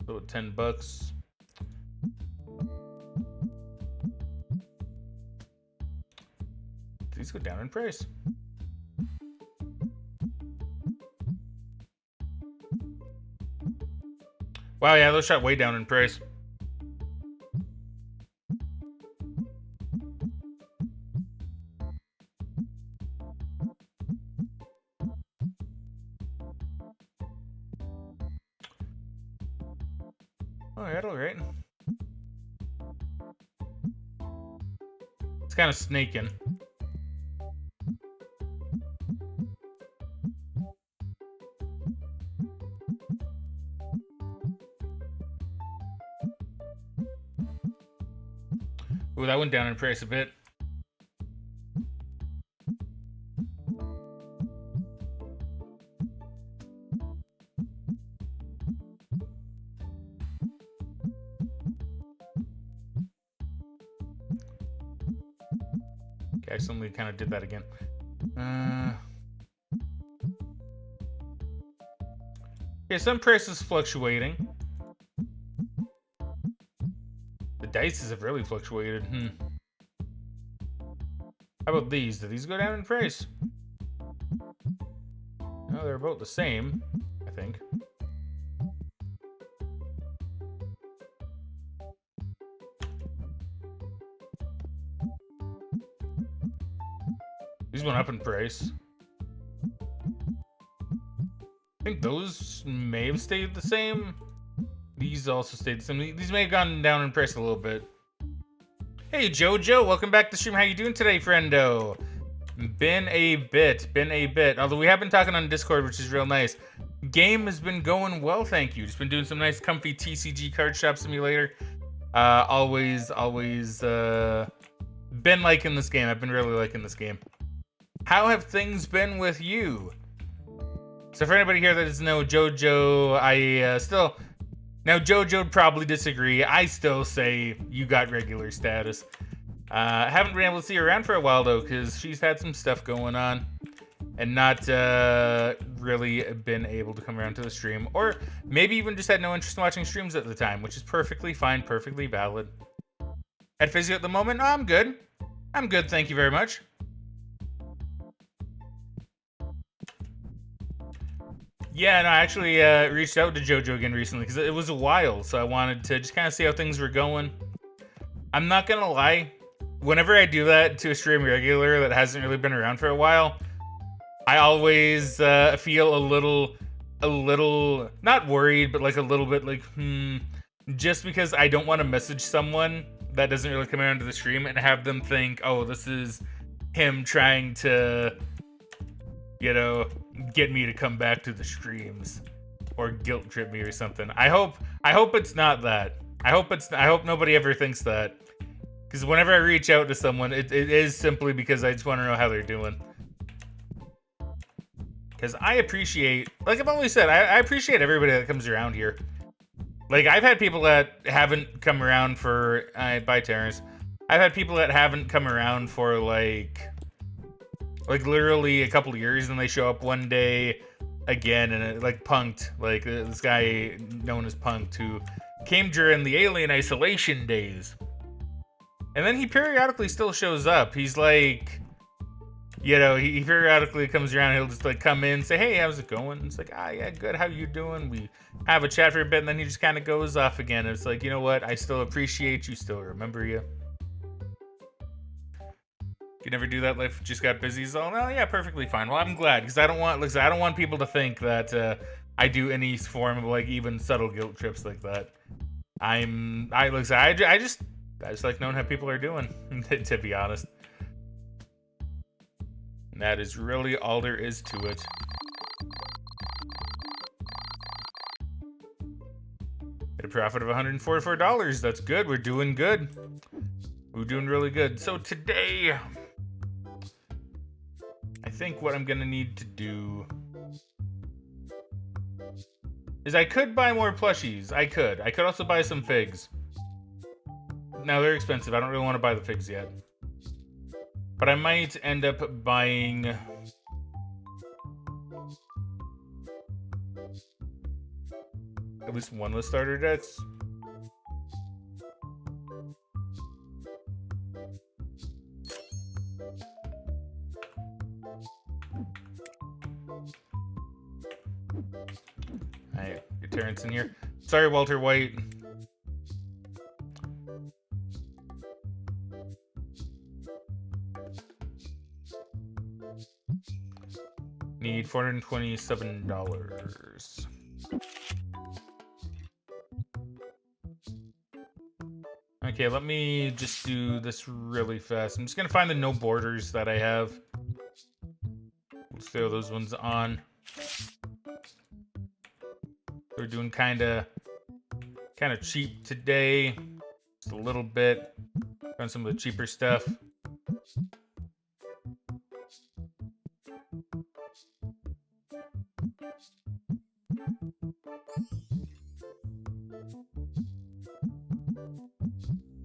So $10. These go down in price. Wow, yeah, those shot way down in price. Alright, alright. It's kind of snaking. Ooh, that went down in price a bit. Okay, I accidentally kind of did that again. Yeah, some prices fluctuating. The dice have really fluctuated. How about these? Do these go down in price? No, they're about the same, I think. These went up in price. I think those may have stayed the same. These also stayed the same. These may have gone down in price a little bit. Hey, Jojo, welcome back to stream. How you doing today, friendo? Been a bit. Although we have been talking on Discord, which is real nice. Game has been going well, thank you. Just been doing some nice, comfy TCG card shop simulator. Always been liking this game. I've been really liking this game. How have things been with you? So for anybody here that doesn't know, Jojo, now Jojo would probably disagree. I still say you got regular status. Haven't been able to see her around for a while though, because she's had some stuff going on and not really been able to come around to the stream, or maybe even just had no interest in watching streams at the time, which is perfectly fine, perfectly valid. At physio at the moment, no, I'm good. I'm good, thank you very much. Yeah, no, I actually reached out to Jojo again recently because it was a while, so I wanted to just kind of see how things were going. I'm not gonna lie, whenever I do that to a stream regular that hasn't really been around for a while, I always feel a little, not worried, but like a little bit like, just because I don't want to message someone that doesn't really come around to the stream and have them think, oh, this is him trying to, you know, get me to come back to the streams or guilt trip me or something. I hope it's not that. I hope nobody ever thinks that. Because whenever I reach out to someone, it is simply because I just want to know how they're doing. Because I appreciate, like I've always said, I appreciate everybody that comes around here. Like, I've had people that haven't come around for, bye Terrence. I've had people that haven't come around for like literally a couple of years, and they show up one day again, and it, like Punked, like this guy known as Punked, who came during the Alien Isolation days. And then he periodically still shows up. He's like, you know, he periodically comes around, he'll just like come in, say, hey, how's it going? It's like, yeah, good, how you doing? We have a chat for a bit, and then he just kind of goes off again. And it's like, you know what? I still appreciate you, still remember you. You never do that, life just got busy. So, no, yeah, perfectly fine. Well, I'm glad, because I don't want people to think that I do any form of like even subtle guilt trips like that. I just like knowing how people are doing, to be honest. And that is really all there is to it. Get a profit of $144. That's good. We're doing good. We're doing really good. So today, I think what I'm gonna need to do is I could buy more plushies. I could also buy some figs. Now they're expensive. I don't really want to buy the figs yet. But I might end up buying at least one of the starter decks. Alright, get Terrence in here. Sorry, Walter White. Need $427. Okay, let me just do this really fast. I'm just gonna find the no borders that I have. Let's throw those ones on. We're doing kind of cheap today, just a little bit. Found some of the cheaper stuff.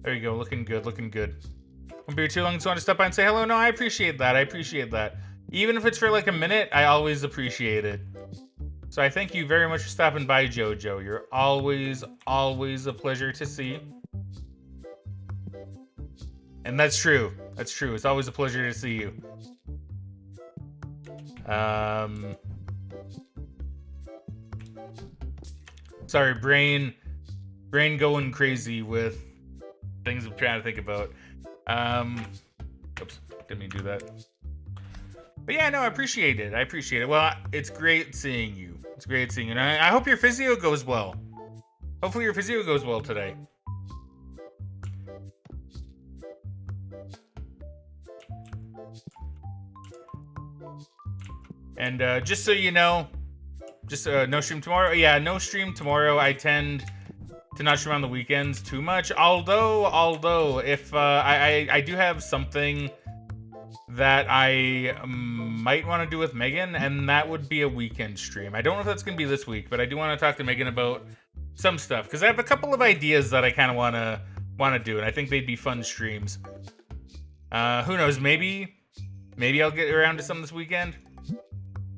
There you go, looking good, looking good. Won't be too long, just want to stop by and say hello. No, I appreciate that, I appreciate that. Even if it's for like a minute, I always appreciate it. So I thank you very much for stopping by, Jojo. You're always a pleasure to see. And that's true, that's true. It's always a pleasure to see you. Sorry, brain going crazy with things I'm trying to think about. Oops, didn't mean to do that. But yeah, no, I appreciate it. I appreciate it. Well, it's great seeing you. It's great seeing you. And I hope your physio goes well. Hopefully your physio goes well today. And just so you know, just no stream tomorrow. Yeah, no stream tomorrow. I tend to not stream on the weekends too much. Although, if I do have something that I might want to do with Megan, and that would be a weekend stream. I don't know if that's gonna be this week, but I do want to talk to Megan about some stuff because I have a couple of ideas that I kind of want to do, and I think they'd be fun streams. Who knows? Maybe I'll get around to some this weekend.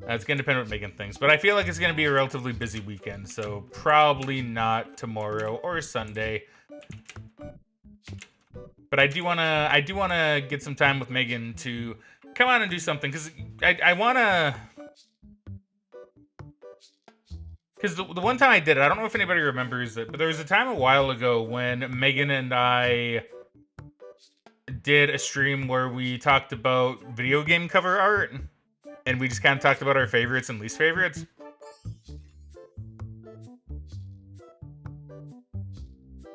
It's gonna depend on what Megan thinks, but I feel like it's gonna be a relatively busy weekend, so probably not tomorrow or Sunday. But I do wanna get some time with Megan to come on and do something, because I wanna. Because the one time I did it, I don't know if anybody remembers it, but there was a time a while ago when Megan and I did a stream where we talked about video game cover art. And we just kind of talked about our favorites and least favorites.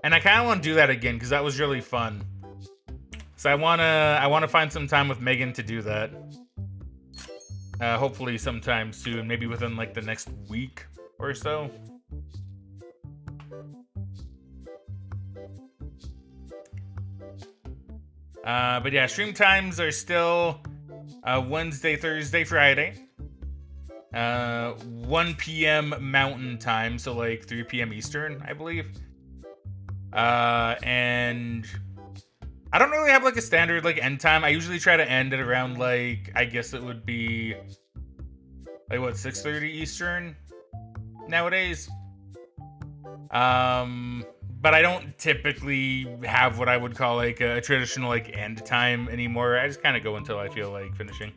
And I kind of want to do that again because that was really fun. So I wanna find some time with Megan to do that. Hopefully sometime soon, maybe within like the next week or so. But yeah, stream times are still Wednesday, Thursday, Friday. 1 p.m. Mountain Time, so like 3 p.m. Eastern, I believe. And I don't really have like a standard like end time. I usually try to end at around like, I guess it would be like what, 6:30 Eastern nowadays. But I don't typically have what I would call like a traditional like end time anymore. I just kind of go until I feel like finishing.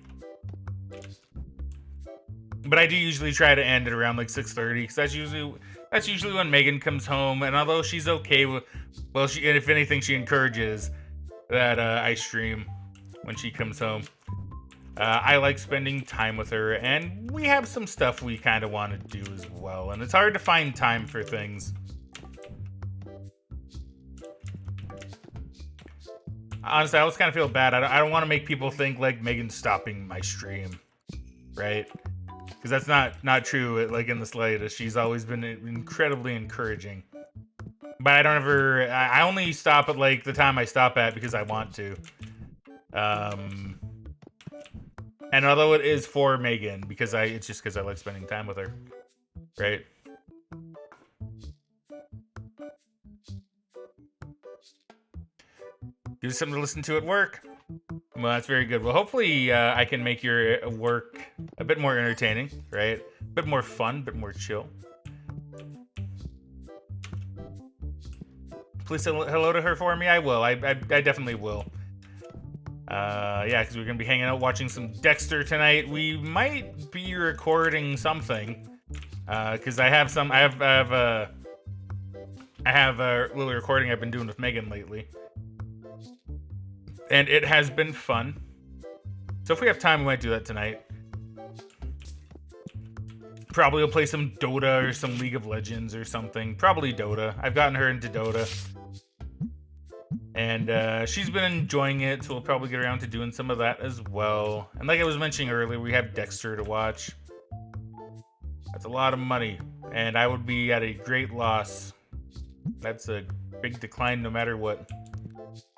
But I do usually try to end at around like 6:30 because that's usually when Megan comes home. And although she's okay with, well, if anything, she encourages that I stream when she comes home. I like spending time with her, and we have some stuff we kind of want to do as well, and it's hard to find time for things. Honestly, I always kind of feel bad. I don't want to make people think like Megan's stopping my stream, right? Because that's not true. Like in the slightest, she's always been incredibly encouraging. But I don't ever. I only stop at like the time I stop at because I want to. And although it is for Megan, because it's just because I like spending time with her, right? Give us something to listen to at work. Well, that's very good. Well, hopefully I can make your work a bit more entertaining, right? A bit more fun, a bit more chill. Please say hello to her for me. I will. I definitely will. Yeah, because we're gonna be hanging out watching some Dexter tonight. We might be recording something, because I have a little recording I've been doing with Megan lately, and it has been fun. So if we have time, we might do that tonight. Probably we'll play some Dota or some League of Legends or something. Probably Dota. I've gotten her into Dota. And she's been enjoying it, so we'll probably get around to doing some of that as well. And like I was mentioning earlier, we have Dexter to watch. That's a lot of money, and I would be at a great loss. That's a big decline no matter what.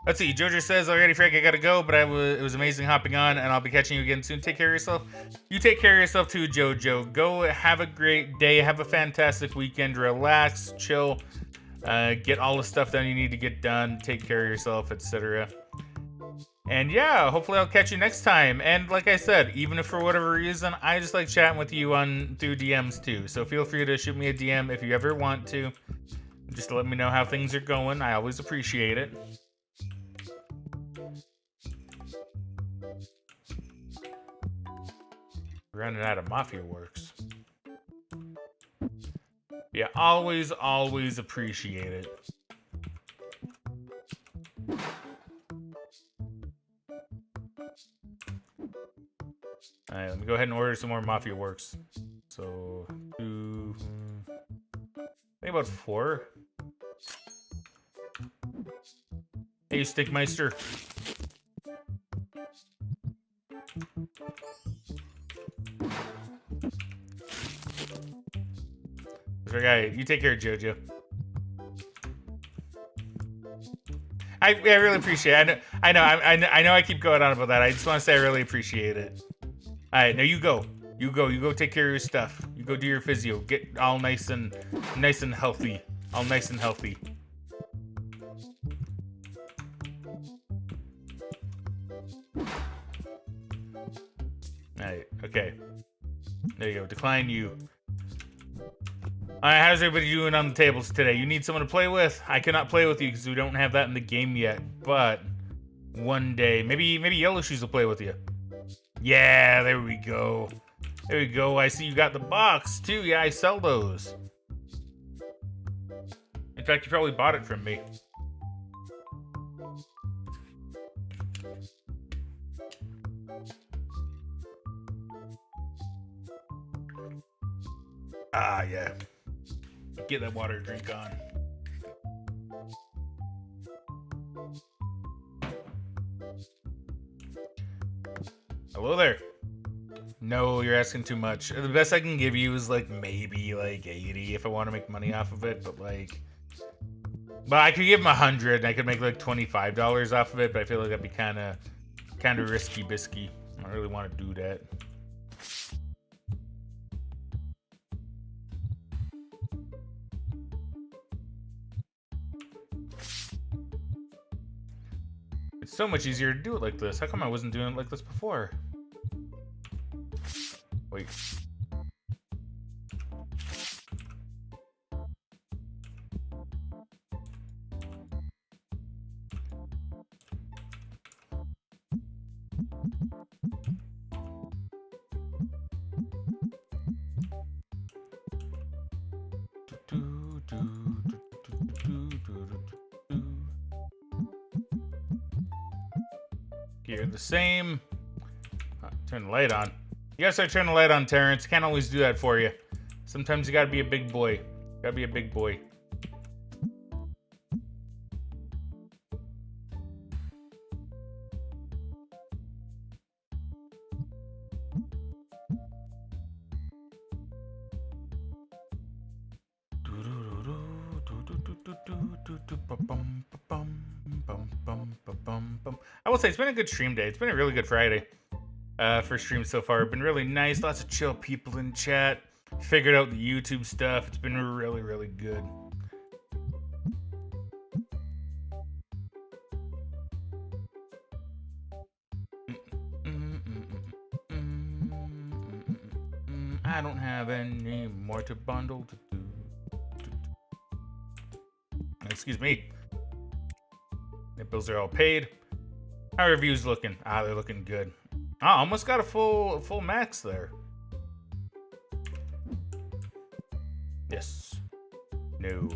Let's see, Jojo says, alrighty, Frank, I gotta go, but it was amazing hopping on, and I'll be catching you again soon. Take care of yourself. You take care of yourself too, Jojo. Go have a great day. Have a fantastic weekend. Relax, chill. Get all the stuff done you need to get done, take care of yourself, etc. And yeah, hopefully I'll catch you next time. And like I said, even if for whatever reason, I just like chatting with you through DMs too. So feel free to shoot me a DM if you ever want to. Just to let me know how things are going. I always appreciate it. Running out of Mafia Works. Yeah, always appreciate it. Alright, let me go ahead and order some more Mafia Works. So, I think about 4. Hey, Stickmeister. Okay, you take care, Jojo. I really appreciate it. I know I keep going on about that. I just want to say I really appreciate it. All right, now you go. You go take care of your stuff. You go do your physio. Get all nice and healthy. All nice and healthy. All right, okay. There you go. Decline you. Alright, how's everybody doing on the tables today? You need someone to play with? I cannot play with you because we don't have that in the game yet, but one day, maybe Yellow Shoes will play with you. Yeah, there we go. There we go. I see you got the box too. Yeah, I sell those. In fact, you probably bought it from me. Ah, yeah. Get that water drink on. Hello there. No, you're asking too much. The best I can give you is like maybe like 80 if I want to make money off of it, but I could give him 100 and I could make like $25 off of it, but I feel like that'd be kind of risky bisky. I don't really want to do that. It's so much easier to do it like this. How come I wasn't doing it like this before? Wait. Here, the same. Turn the light on. You gotta start turning the light on, Terrence. Can't always do that for you. Sometimes you gotta be a big boy. Gotta be a big boy. I will say it's been a good stream day. It's been a really good Friday for streams so far. Been really nice. Lots of chill people in chat. Figured out the YouTube stuff. It's been really, really good. I don't have any more to bundle to do. Excuse me. The bills are all paid. How are reviews looking? They're looking good. Almost got a full max there. Yes. No.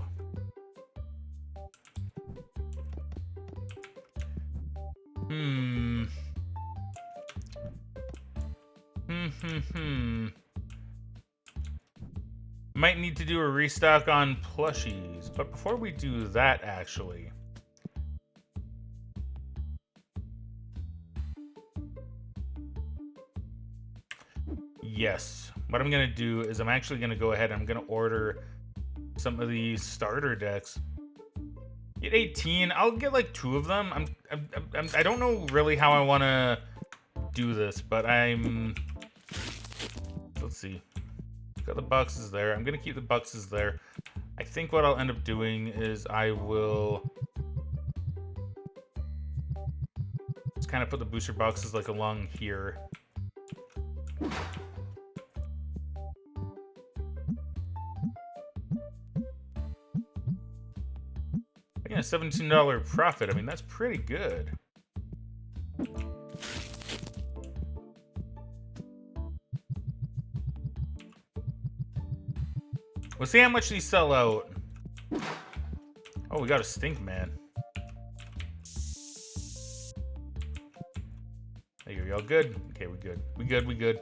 Might need to do a restock on plushies, but before we do that, actually. Yes. What I'm gonna do is I'm actually gonna go ahead and I'm gonna order some of these starter decks. Get 18. I'll get like 2 of them. I don't know really how I want to do this, but let's see. Got the boxes there. I'm gonna keep the boxes there. I think what I'll end up doing is I will just kind of put the booster boxes like along here. Again, a $17 profit. I mean, that's pretty good. We'll see how much these sell out. Oh, we got a stink man. There you go. Y'all good? Okay, we good. We good. We good.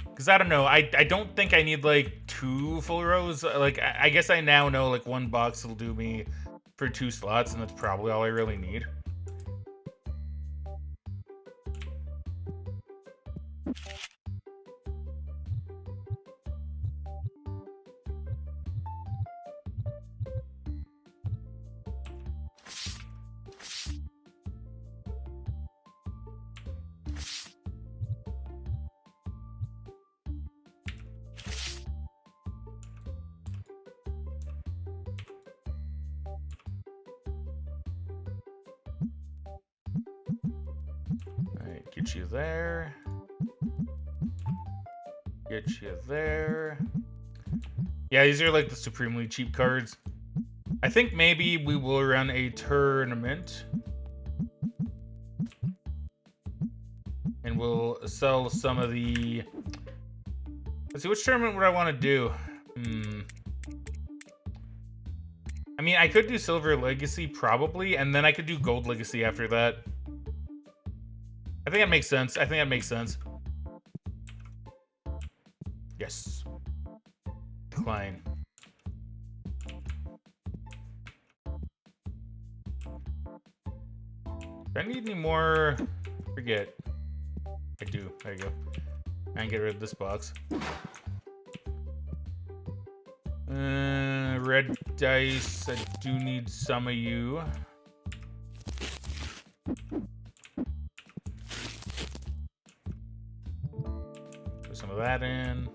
Because I don't know. I don't think I need like 2 full rows. Like, I guess I now know like 1 box will do me for 2 slots, and that's probably all I really need. Get you there. Get you there. Yeah, these are like the supremely cheap cards. I think maybe we will run a tournament. And we'll sell some of the... Let's see, which tournament would I want to do? I mean, I could do Silver Legacy, probably, and then I could do Gold Legacy after that. I think that makes sense. I think that makes sense. Yes. Decline. Do I need any more? Forget. I do. There you go. And get rid of this box. Red dice. I do need some of you. Put some of that in.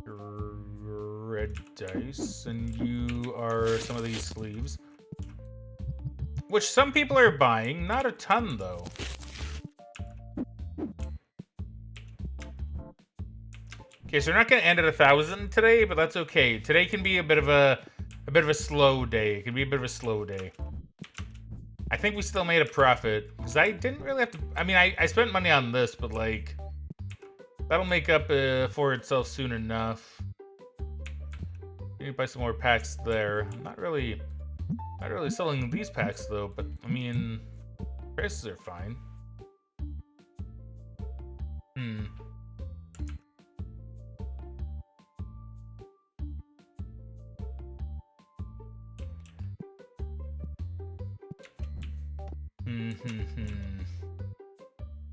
Red dice, and you are some of these sleeves, which some people are buying. Not a ton, though. Okay, so we're not going to end at 1,000 today, but that's okay. Today can be a bit of a slow day. It can be a bit of a slow day. I think we still made a profit because I didn't really have to. I mean, I spent money on this, but like that'll make up for itself soon enough. need to buy some more packs there. I'm not really selling these packs though, but I mean, prices are fine.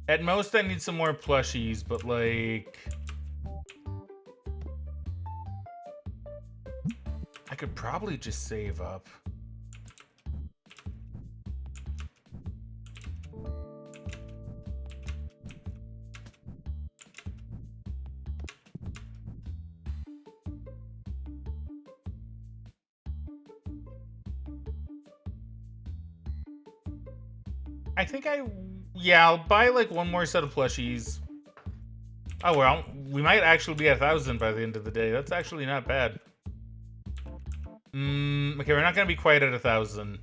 At most, I need some more plushies, but like, I could probably just save up. I think yeah, I'll buy like one more set of plushies. Oh well, we might actually be at 1,000 by the end of the day. That's actually not bad. Okay, we're not gonna be quite at 1,000.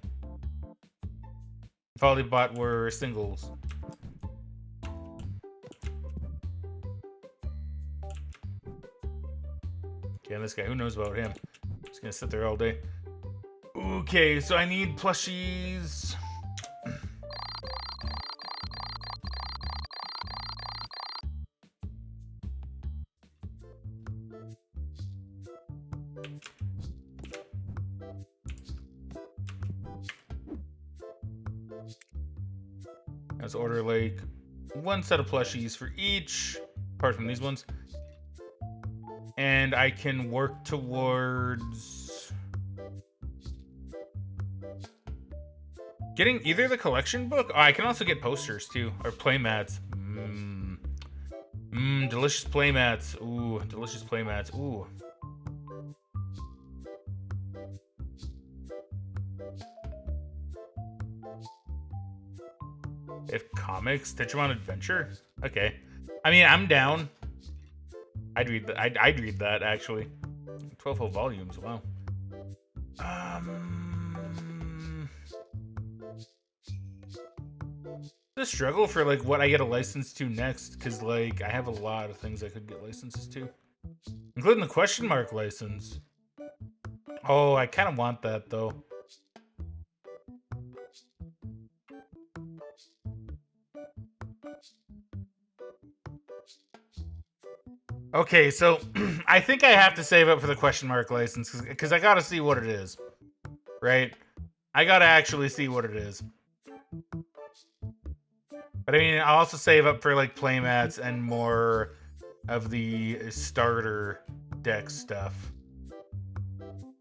If all they bought were singles. Okay, and this guy, who knows about him? Just gonna sit there all day. Okay, so I need plushies. Let's order like one set of plushies for each, apart from these ones. And I can work towards getting either the collection book. Oh, I can also get posters too, or playmats. Delicious playmats. Ooh, delicious playmats. Ooh. If comics, Digimon Adventure? Okay. I mean, I'm down. I'd read that. I'd read that actually. 12 whole volumes. Wow. The struggle for like what I get a license to next, because like I have a lot of things I could get licenses to, including the question mark license. Oh, I kind of want that though. Okay, so I think I have to save up for the question mark license because I gotta see what it is, right? I gotta actually see what it is. But I mean, I'll also save up for like playmats and more of the starter deck stuff.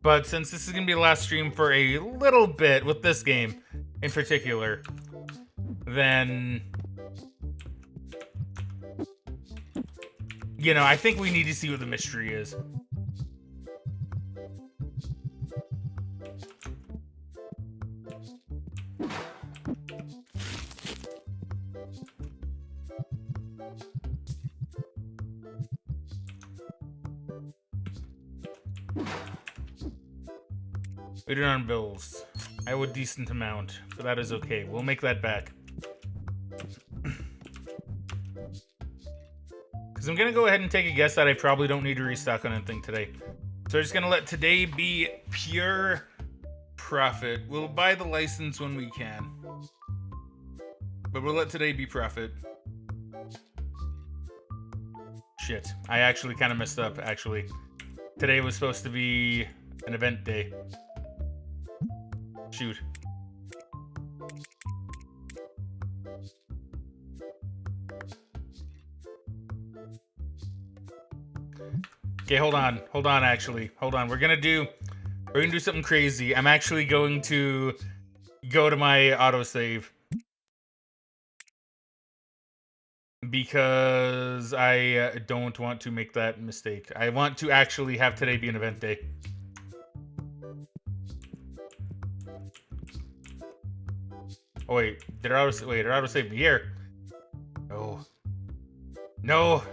But since this is gonna be the last stream for a little bit with this game in particular, then you know, I think we need to see what the mystery is. We did on bills. I owe a decent amount, but that is okay. We'll make that back. Because I'm going to go ahead and take a guess that I probably don't need to restock on anything today. So we're just going to let today be pure profit. We'll buy the license when we can. But we'll let today be profit. Shit. I actually kind of messed up, actually. Today was supposed to be an event day. Shoot. Okay, hold on, actually. Hold on, we're gonna do something crazy. I'm actually going to go to my autosave. Because I don't want to make that mistake. I want to actually have today be an event day. Oh wait, did it autosave me here? Oh. No!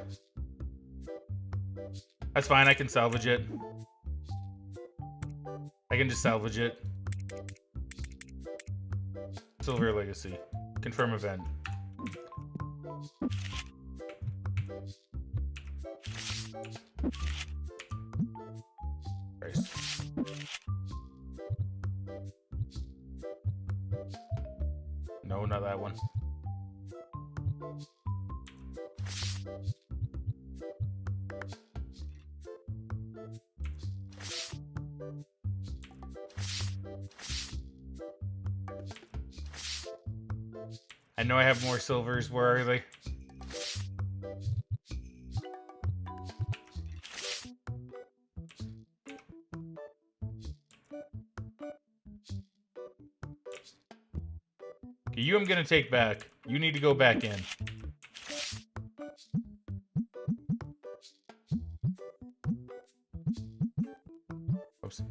That's fine, I can salvage it. I can just salvage it. Silver Legacy. Confirm event. Christ. Oh, not that one. I know I have more silvers. Where are they? You I'm gonna take back. You need to go back in. Oops.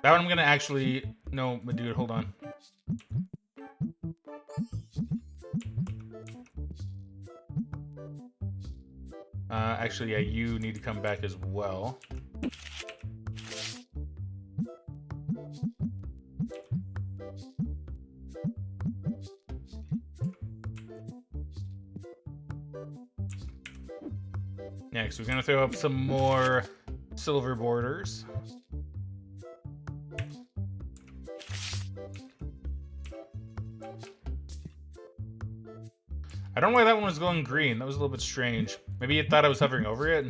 That one I'm gonna actually... No, but dude, hold on. Actually, yeah, you need to come back as well. Next, we're gonna throw up some more silver borders. I don't know why that one was going green. That was a little bit strange. Maybe it thought I was hovering over it.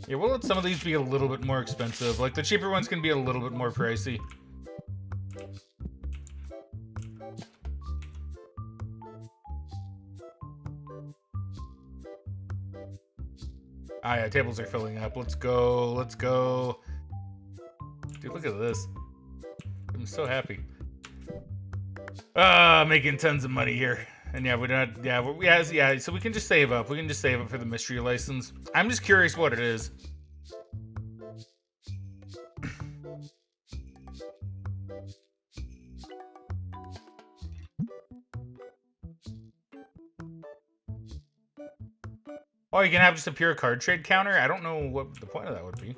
Yeah, we'll let some of these be a little bit more expensive. Like, the cheaper ones can be a little bit more pricey. Ah, yeah, tables are filling up. Let's go. Let's go. Dude, look at this. I'm so happy. Making tons of money here. And yeah, we're not... Yeah, so we can just save up. We can just save up for the mystery license. I'm just curious what it is. Oh, you can have just a pure card trade counter? I don't know what the point of that would be.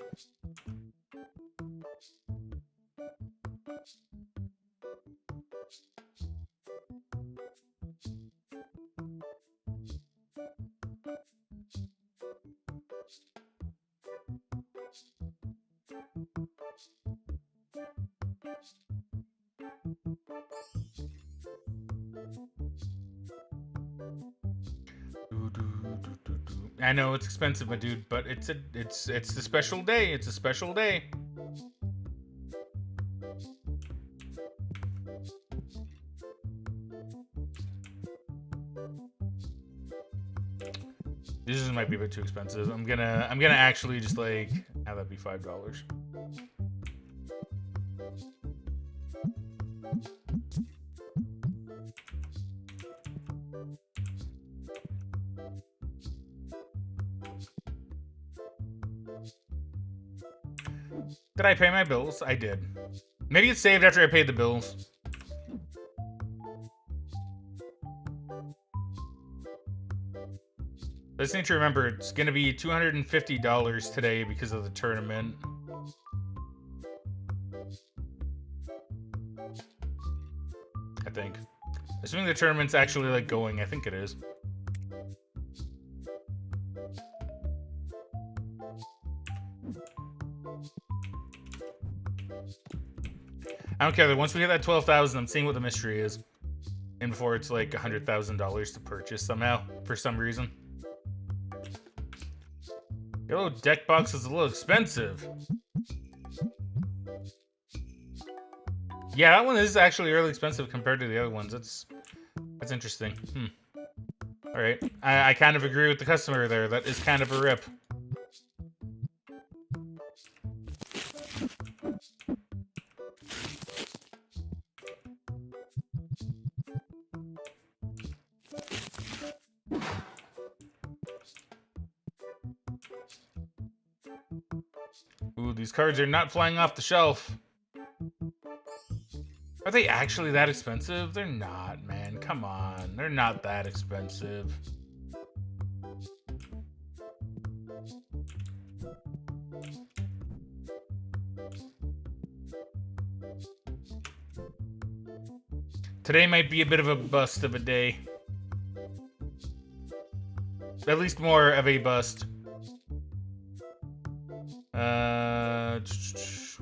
I know it's expensive, my dude, but it's the special day. It's a special day. This might be a bit too expensive. I'm gonna actually just like have that be $5. Did I pay my bills? I did. Maybe it's saved after I paid the bills. I just need to remember it's going to be $250 today because of the tournament. I think. Assuming the tournament's actually like going, I think it is. I don't care. Once we hit that 12,000, I'm seeing what the mystery is. And before it's like $100,000 to purchase somehow, for some reason. Yo, deck box is a little expensive. Yeah, that one is actually really expensive compared to the other ones. That's interesting. All right, I kind of agree with the customer there. That is kind of a rip. Ooh, these cards are not flying off the shelf. Are they actually that expensive? They're not, man. Come on. They're not that expensive. Today might be a bit of a bust of a day. At least more of a bust. What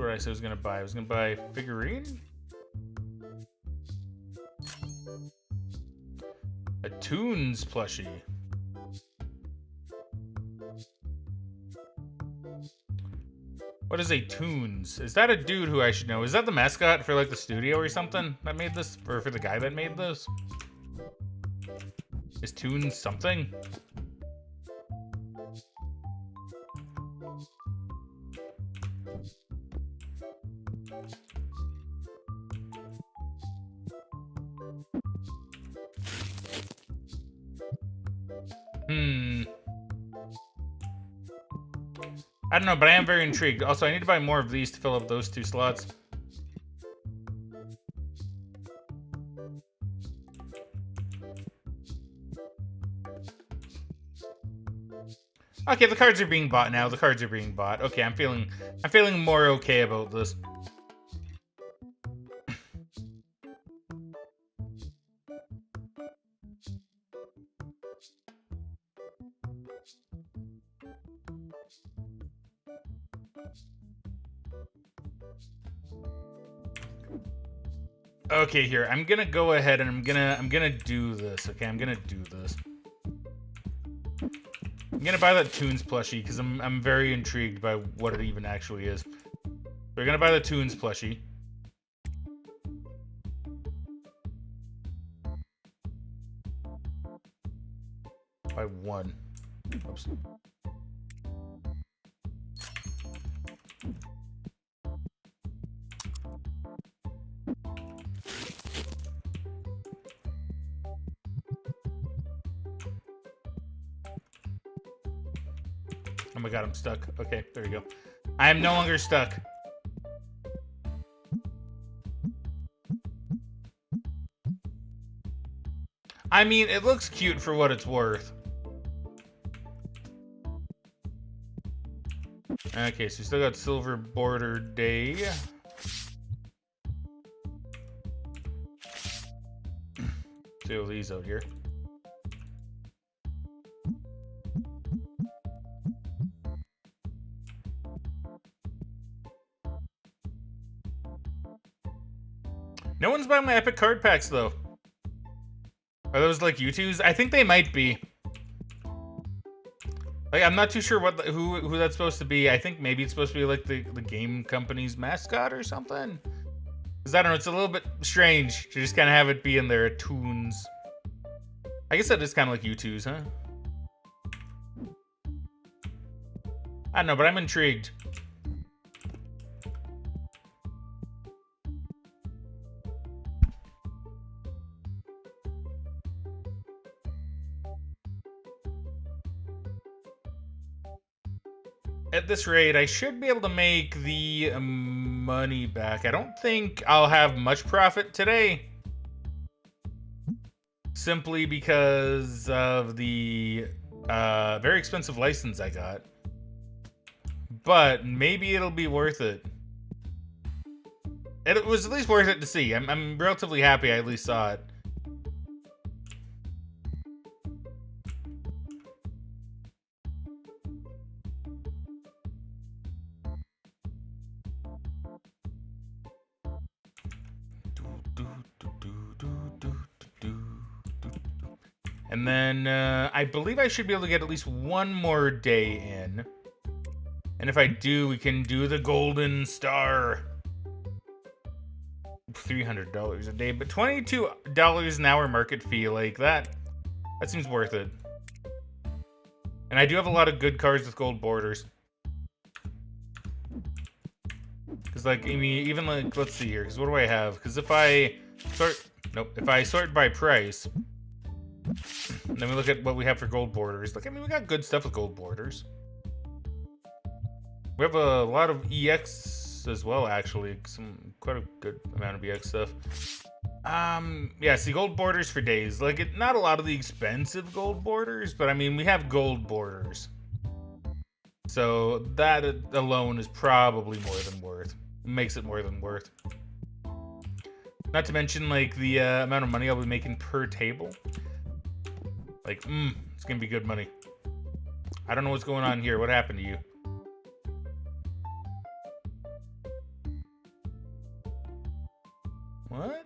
did I say I was gonna buy? I was gonna buy figurine? A Toons plushie. What is a Toons? Is that a dude who I should know? Is that the mascot for like the studio or something that made this? Or for the guy that made this? Is Toons something? I don't know, but I am very intrigued. Also, I need to buy more of these to fill up those 2 slots. Okay, the cards are being bought now. The cards are being bought. Okay, I'm feeling more okay about this. Okay, here. I'm gonna go ahead and I'm gonna do this. Okay, I'm gonna do this. I'm gonna buy that Toons plushie because I'm very intrigued by what it even actually is. We're gonna buy the Toons plushie. By 1. Oops. Oh my god, I'm stuck. Okay, there we go. I am no longer stuck. I mean, it looks cute for what it's worth. Okay, so we still got Silver Border Day. Throw these out here. No one's buying my epic card packs though. Are those like U2s? I think they might be. Like, I'm not too sure what who that's supposed to be. I think maybe it's supposed to be like the game company's mascot or something. Cause I don't know, it's a little bit strange to just kind of have it be in there, Toons. I guess that is kind of like U2s, huh? I don't know, but I'm intrigued. At this rate, I should be able to make the money back. I don't think I'll have much profit today. Simply because of the very expensive license I got. But maybe it'll be worth it. It was at least worth it to see. I'm relatively happy I at least saw it. And then I believe I should be able to get at least one more day in. And if I do, we can do the golden star. $300 a day, but $22 an hour market fee, like that seems worth it. And I do have a lot of good cards with gold borders. Because, like, I mean, even like, let's see here, because what do I have? Because if I sort by price, and then we look at what we have for gold borders. Like, I mean, we got good stuff with gold borders. We have a lot of EX as well, actually. Quite a good amount of EX stuff. Yeah, see, gold borders for days. Like, not a lot of the expensive gold borders, but I mean, we have gold borders. So that alone is probably more than worth. Makes it more than worth. Not to mention, like, the amount of money I'll be making per table. Like, it's gonna be good money. I don't know what's going on here. What happened to you? What?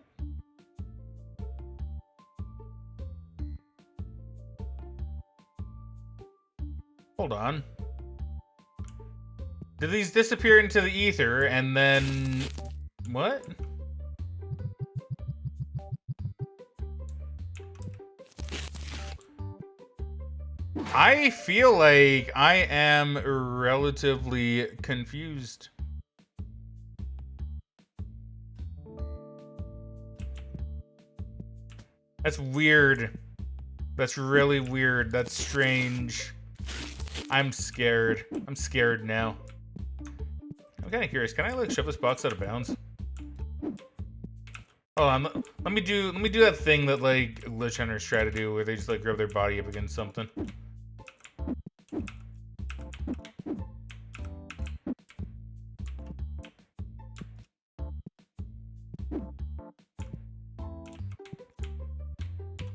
Hold on. Did these disappear into the ether and then... What? I feel like I am relatively confused. That's weird. That's really weird. That's strange. I'm scared. I'm scared now. I'm kind of curious. Can I like shove this box out of bounds? Hold on. Let me do that thing that like Lich Hunters try to do, where they just like rub their body up against something.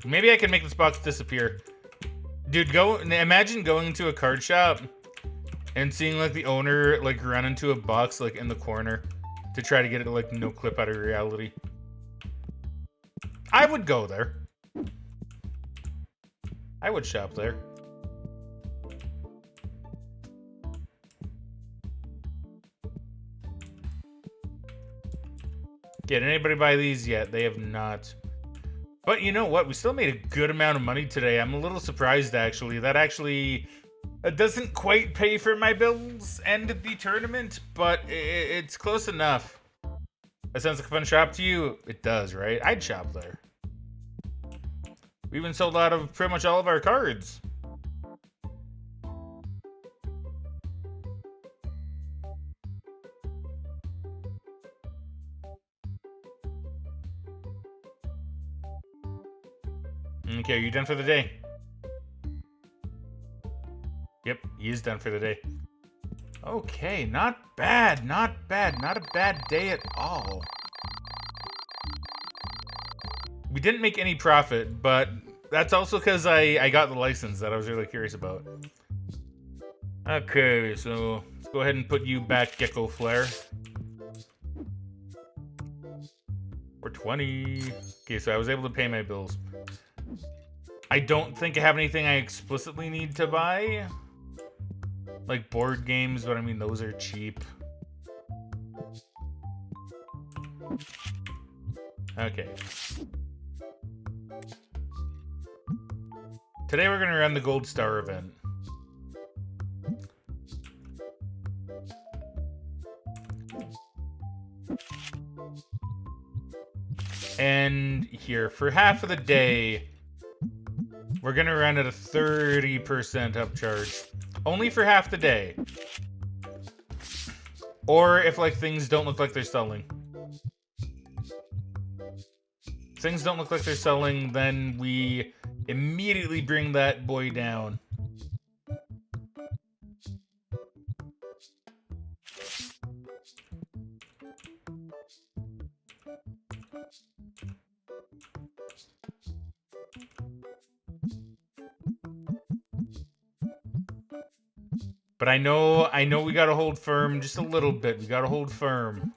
Maybe I can make this box disappear. Dude, imagine going into a card shop and seeing like the owner like run into a box like in the corner to try to get it to like no clip out of reality. I would go there. I would shop there. Did anybody buy these yet? They have not. But you know what? We still made a good amount of money today. I'm a little surprised, actually. That actually doesn't quite pay for my bills and the tournament, but it's close enough. That sounds like a fun shop to you? It does, right? I'd shop there. We even sold out of pretty much all of our cards. Okay, are you done for the day? Yep, he is done for the day. Okay, not bad, not bad. Not a bad day at all. We didn't make any profit, but that's also because I got the license that I was really curious about. Okay, so let's go ahead and put you back, Gecko Flare. For 20. Okay, so I was able to pay my bills. I don't think I have anything I explicitly need to buy. Like board games, but I mean, those are cheap. Okay. Today we're gonna run the Gold Star event. And here, for half of the day, we're gonna run at a 30% upcharge. Only for half the day. Or if like things don't look like they're selling. If things don't look like they're selling, then we immediately bring that boy down. But I know we gotta hold firm just a little bit. We gotta hold firm.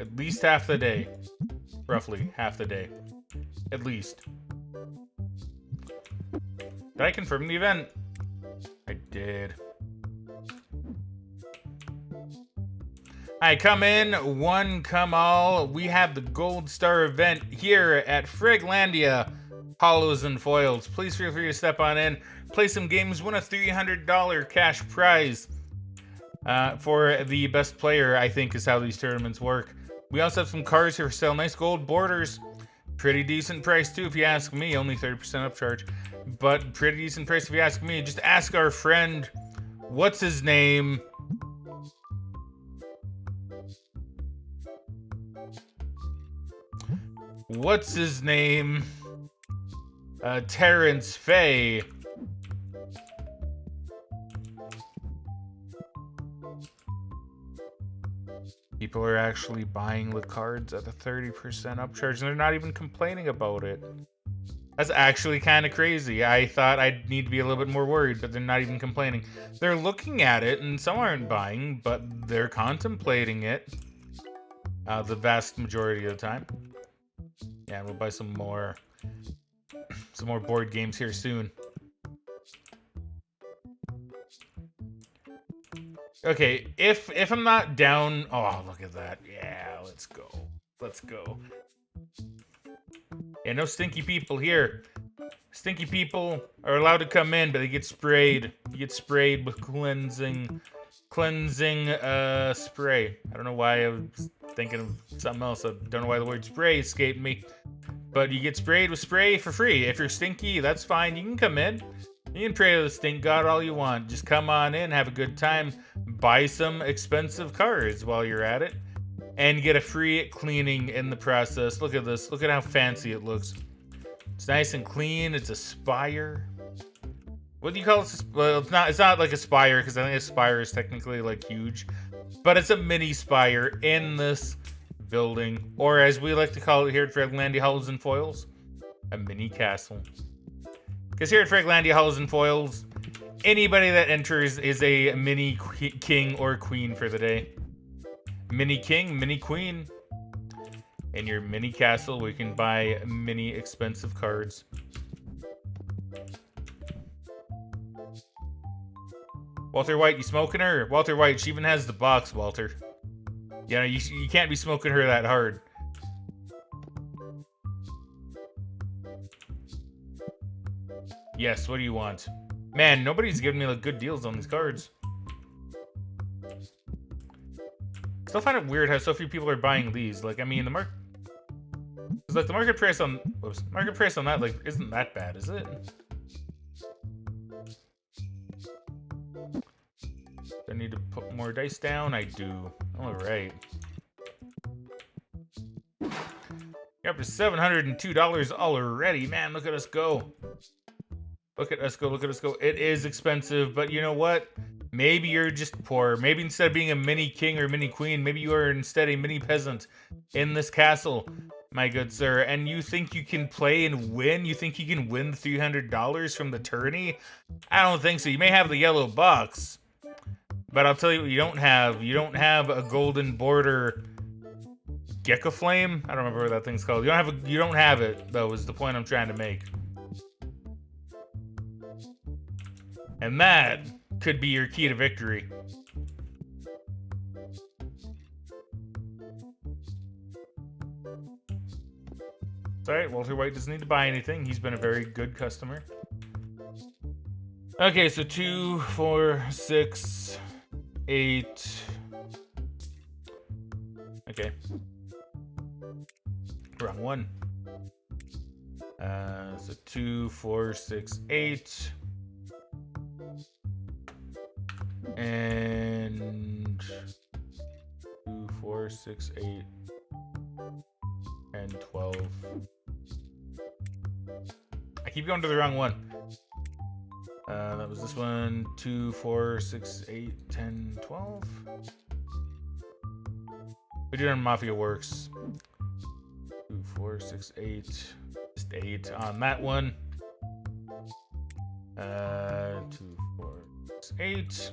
At least half the day. Roughly half the day. At least. Did I confirm the event? I did. Alright, come in, one, come all. We have the Gold Star event here at Fraglandia, Hollows and Foils. Please feel free to step on in, play some games, win a $300 cash prize for the best player, I think is how these tournaments work. We also have some cards here for sale. Nice gold borders. Pretty decent price too, if you ask me. Only 30% upcharge. But pretty decent price if you ask me. Just ask our friend, what's his name? What's his name? Terrence Fay. People are actually buying the cards at a 30% upcharge, and they're not even complaining about it. That's actually kind of crazy. I thought I'd need to be a little bit more worried, but they're not even complaining. They're looking at it, and some aren't buying, but they're contemplating it. The vast majority of the time. Yeah, we'll buy some more board games here soon. Okay, if I'm not down, oh look at that. Yeah, let's go. Let's go. Yeah, no stinky people here. Stinky people are allowed to come in, but they get sprayed. You get sprayed with cleansing spray. I don't know why I was thinking of something else. I don't know why the word spray escaped me. But you get sprayed with spray for free. If you're stinky, that's fine. You can come in. You can pray to the stink god all you want. Just come on in, have a good time, buy some expensive cards while you're at it, and get a free cleaning in the process. Look at this. Look at how fancy it looks. It's nice and clean. It's a spire. What do you call it? Well, it's not like a spire, because I think a spire is technically like huge, but it's a mini spire in this building, or as we like to call it here at Fragglandia Halls and Foils, a mini castle. Because here at Fragglandia Halls and Foils, anybody that enters is a mini king or queen for the day. Mini king, mini queen. In your mini castle, we can buy mini expensive cards. Walter White, you smoking her? Walter White, she even has the box, Walter. You know, you can't be smoking her that hard. Yes, what do you want? Man, nobody's giving me like good deals on these cards. Still find it weird how so few people are buying these. Like, I mean, the market price on that like isn't that bad, is it? I need to put more dice down. I do. All right. You're up to $702 already, man. Look at us go. Look at us go. Look at us go. It is expensive, but you know what? Maybe you're just poor. Maybe instead of being a mini king or mini queen, maybe you are instead a mini peasant in this castle, my good sir. And you think you can play and win? You think you can win $300 from the tourney? I don't think so. You may have the yellow box, but I'll tell you what you don't have. You don't have a golden border gecko flame. I don't remember what that thing's called. You don't have it though. Is the point I'm trying to make. And that could be your key to victory. It's alright, Walter White doesn't need to buy anything. He's been a very good customer. Okay, so 2, 4, 6, 8. Okay. Wrong one. So 2, 4, 6, 8. And 2, 4, 6, 8, and 12. I keep going to the wrong one. That was this one. 2, 4, 6, 8, 10, 12. We do it on Mafia Works. 2, 4, 6, 8. Just 8 on that one. 2, 4, 6, 8.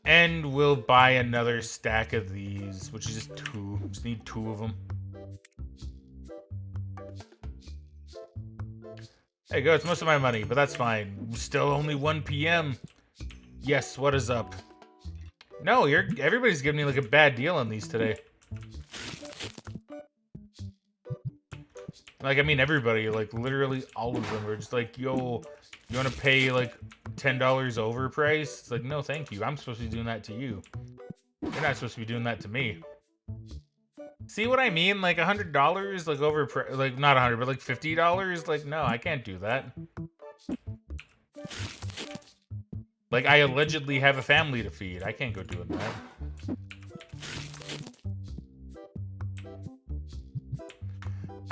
And we'll buy another stack of these, which is just 2. Just need 2 of them. There you go, it's most of my money, but that's fine. Still only 1 p.m. Yes, what is up? No, everybody's giving me like a bad deal on these today. Like, I mean everybody, like literally all of them are just like, yo, you want to pay like $10 overprice? It's like, no, thank you. I'm supposed to be doing that to you. You're not supposed to be doing that to me. See what I mean? Like $100, like like not 100, but like $50. Like, no, I can't do that. Like, I allegedly have a family to feed. I can't go doing that.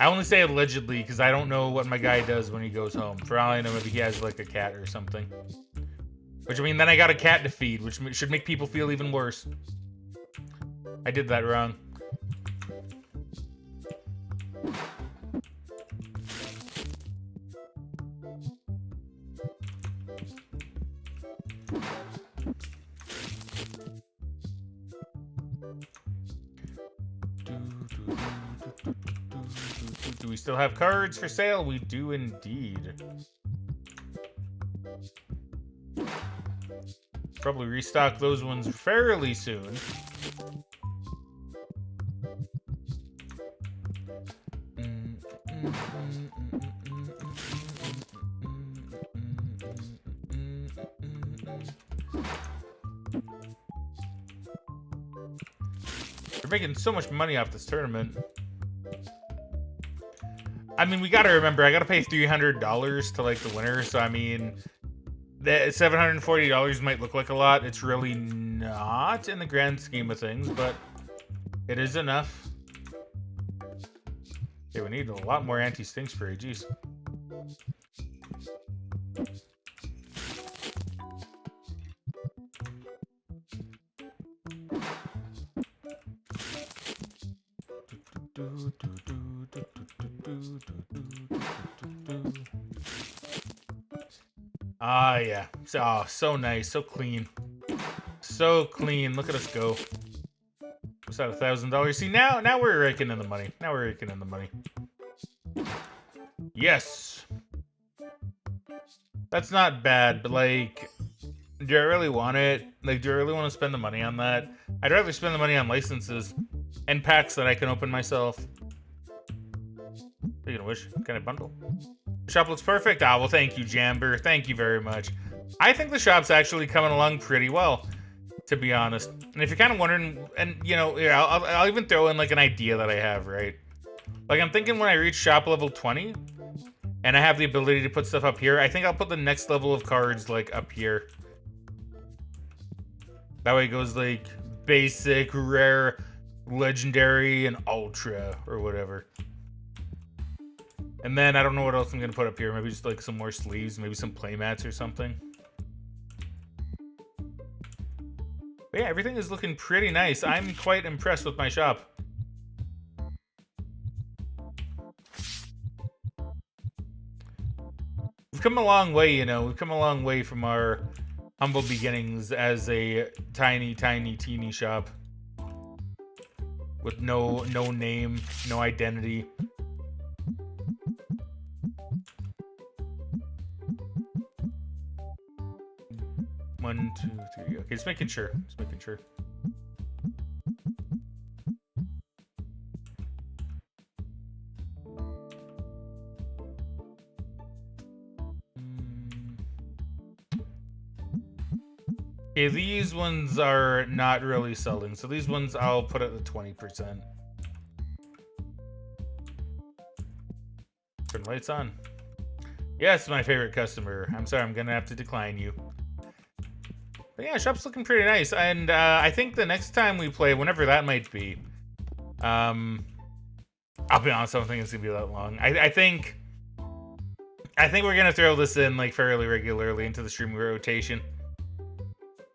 I only say allegedly because I don't know what my guy does when he goes home. For all I know, maybe he has like a cat or something. Which, I mean, then I got a cat to feed, which should make people feel even worse. I did that wrong. Do we still have cards for sale? We do indeed. Probably restock those ones fairly soon. We're making so much money off this tournament. I mean, we gotta remember, I gotta pay $300 to, like, the winner, so, I mean, that $740 might look like a lot. It's really not in the grand scheme of things, but it is enough. Okay, we need a lot more anti-stink spray, jeez. Ah, yeah. Oh, so nice, so clean. So clean. Look at us go. What's that, $1,000? See, now we're raking in the money. Now we're raking in the money. Yes. That's not bad, but, like, do I really want it? Like, do I really want to spend the money on that? I'd rather spend the money on licenses and packs that I can open myself. Speaking of which, can I bundle? The shop looks perfect. Ah, well, thank you, Jamber. Thank you very much. I think the shop's actually coming along pretty well, to be honest. And if you're kind of wondering, and, you know, yeah, I'll even throw in, like, an idea that I have, right? Like, I'm thinking when I reach shop level 20, and I have the ability to put stuff up here, I think I'll put the next level of cards, like, up here. That way it goes, like, basic, rare, legendary, and ultra, or whatever. And then I don't know what else I'm gonna put up here. Maybe just like some more sleeves, maybe some playmats or something. But yeah, everything is looking pretty nice. I'm quite impressed with my shop. We've come a long way, you know. We've come a long way from our humble beginnings as a tiny, teeny shop. With no name, no identity. One, two, three. Okay, just making sure. Just making sure. Okay, these ones are not really selling, so these ones I'll put at the 20%. Turn lights on. Yes, my favorite customer. I'm sorry, I'm gonna have to decline you. But yeah, shop's looking pretty nice, and I think the next time we play, whenever that might be, I'll be honest, I don't think it's gonna be that long. I think we're gonna throw this in like fairly regularly into the streaming rotation.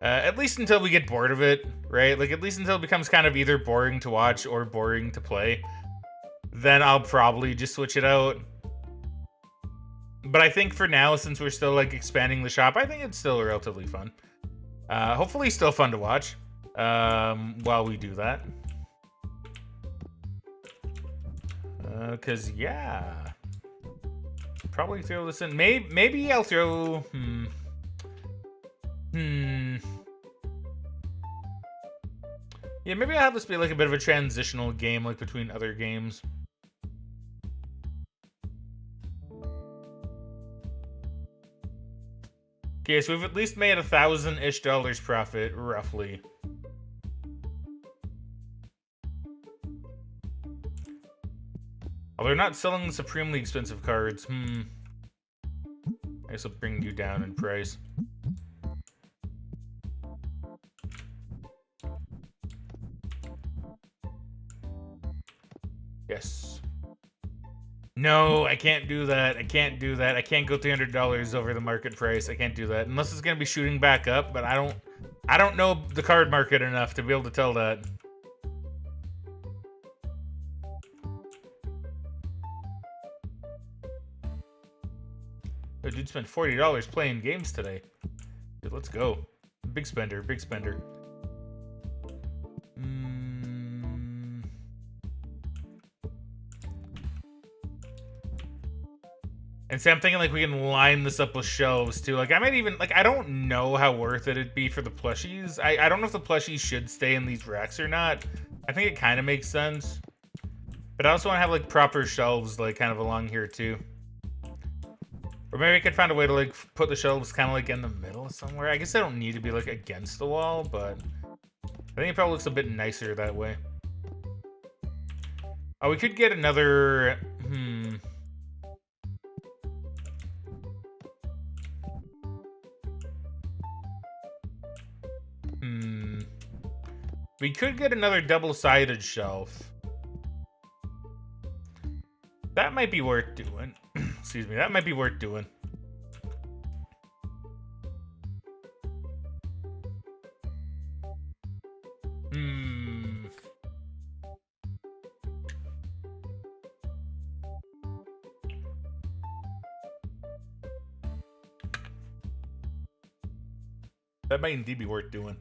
At least until we get bored of it, right? Like, at least until it becomes kind of either boring to watch or boring to play. Then I'll probably just switch it out. But I think for now, since we're still, like, expanding the shop, I think it's still relatively fun. Hopefully still fun to watch while we do that. Because, yeah. Probably throw this in. Maybe I'll throw... Yeah, maybe I'll have this be like a bit of a transitional game, like between other games. Okay, so we've at least made $1,000-ish profit, roughly. Oh, they're not selling the supremely expensive cards. I guess I'll bring you down in price. Yes. No, I can't do that. I can't do that. I can't go $300 over the market price. I can't do that unless it's gonna be shooting back up. But I don't know the card market enough to be able to tell that. Oh, dude spent $40 playing games today. Dude, let's go. Big spender, big spender. And see, I'm thinking like we can line this up with shelves too. Like I might even like I don't know how worth it'd be for the plushies. I don't know if the plushies should stay in these racks or not. I think it kind of makes sense. But I also want to have like proper shelves like kind of along here too. Or maybe I could find a way to like put the shelves kind of like in the middle somewhere. I guess I don't need to be like against the wall, but I think it probably looks a bit nicer that way. Oh, we could get another we could get another double-sided shelf. That might be worth doing. Excuse me, that might be worth doing. That might indeed be worth doing.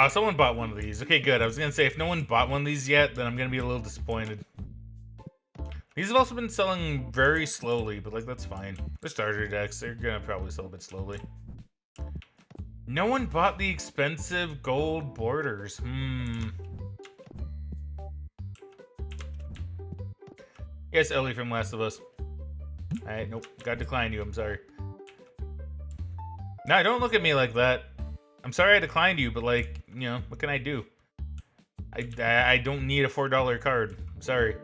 Someone bought one of these. Okay, good. I was gonna say, if no one bought one of these yet, then I'm gonna be a little disappointed. These have also been selling very slowly, but like, that's fine. They're starter decks. They're gonna probably sell a bit slowly. No one bought the expensive gold borders. Yes, Ellie from Last of Us. Alright, nope. Gotta decline you. I'm sorry. No, don't look at me like that. I'm sorry I declined you, but like, you know, what can I do? I don't need a $4 card. I'm sorry.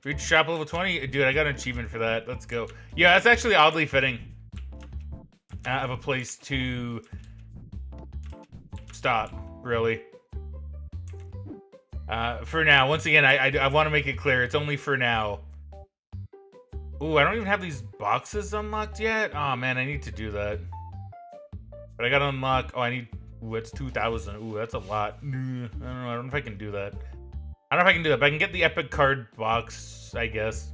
Reach shop level 20? Dude, I got an achievement for that. Let's go. Yeah, that's actually oddly fitting. Of a place to stop, really. For now. Once again, I want to make it clear. It's only for now. Ooh, I don't even have these boxes unlocked yet. Oh, man, I need to do that. But I gotta unlock... Oh, I need... Ooh, it's 2,000. Ooh, that's a lot. I don't know if I can do that. I don't know if I can do that, but I can get the epic card box, I guess.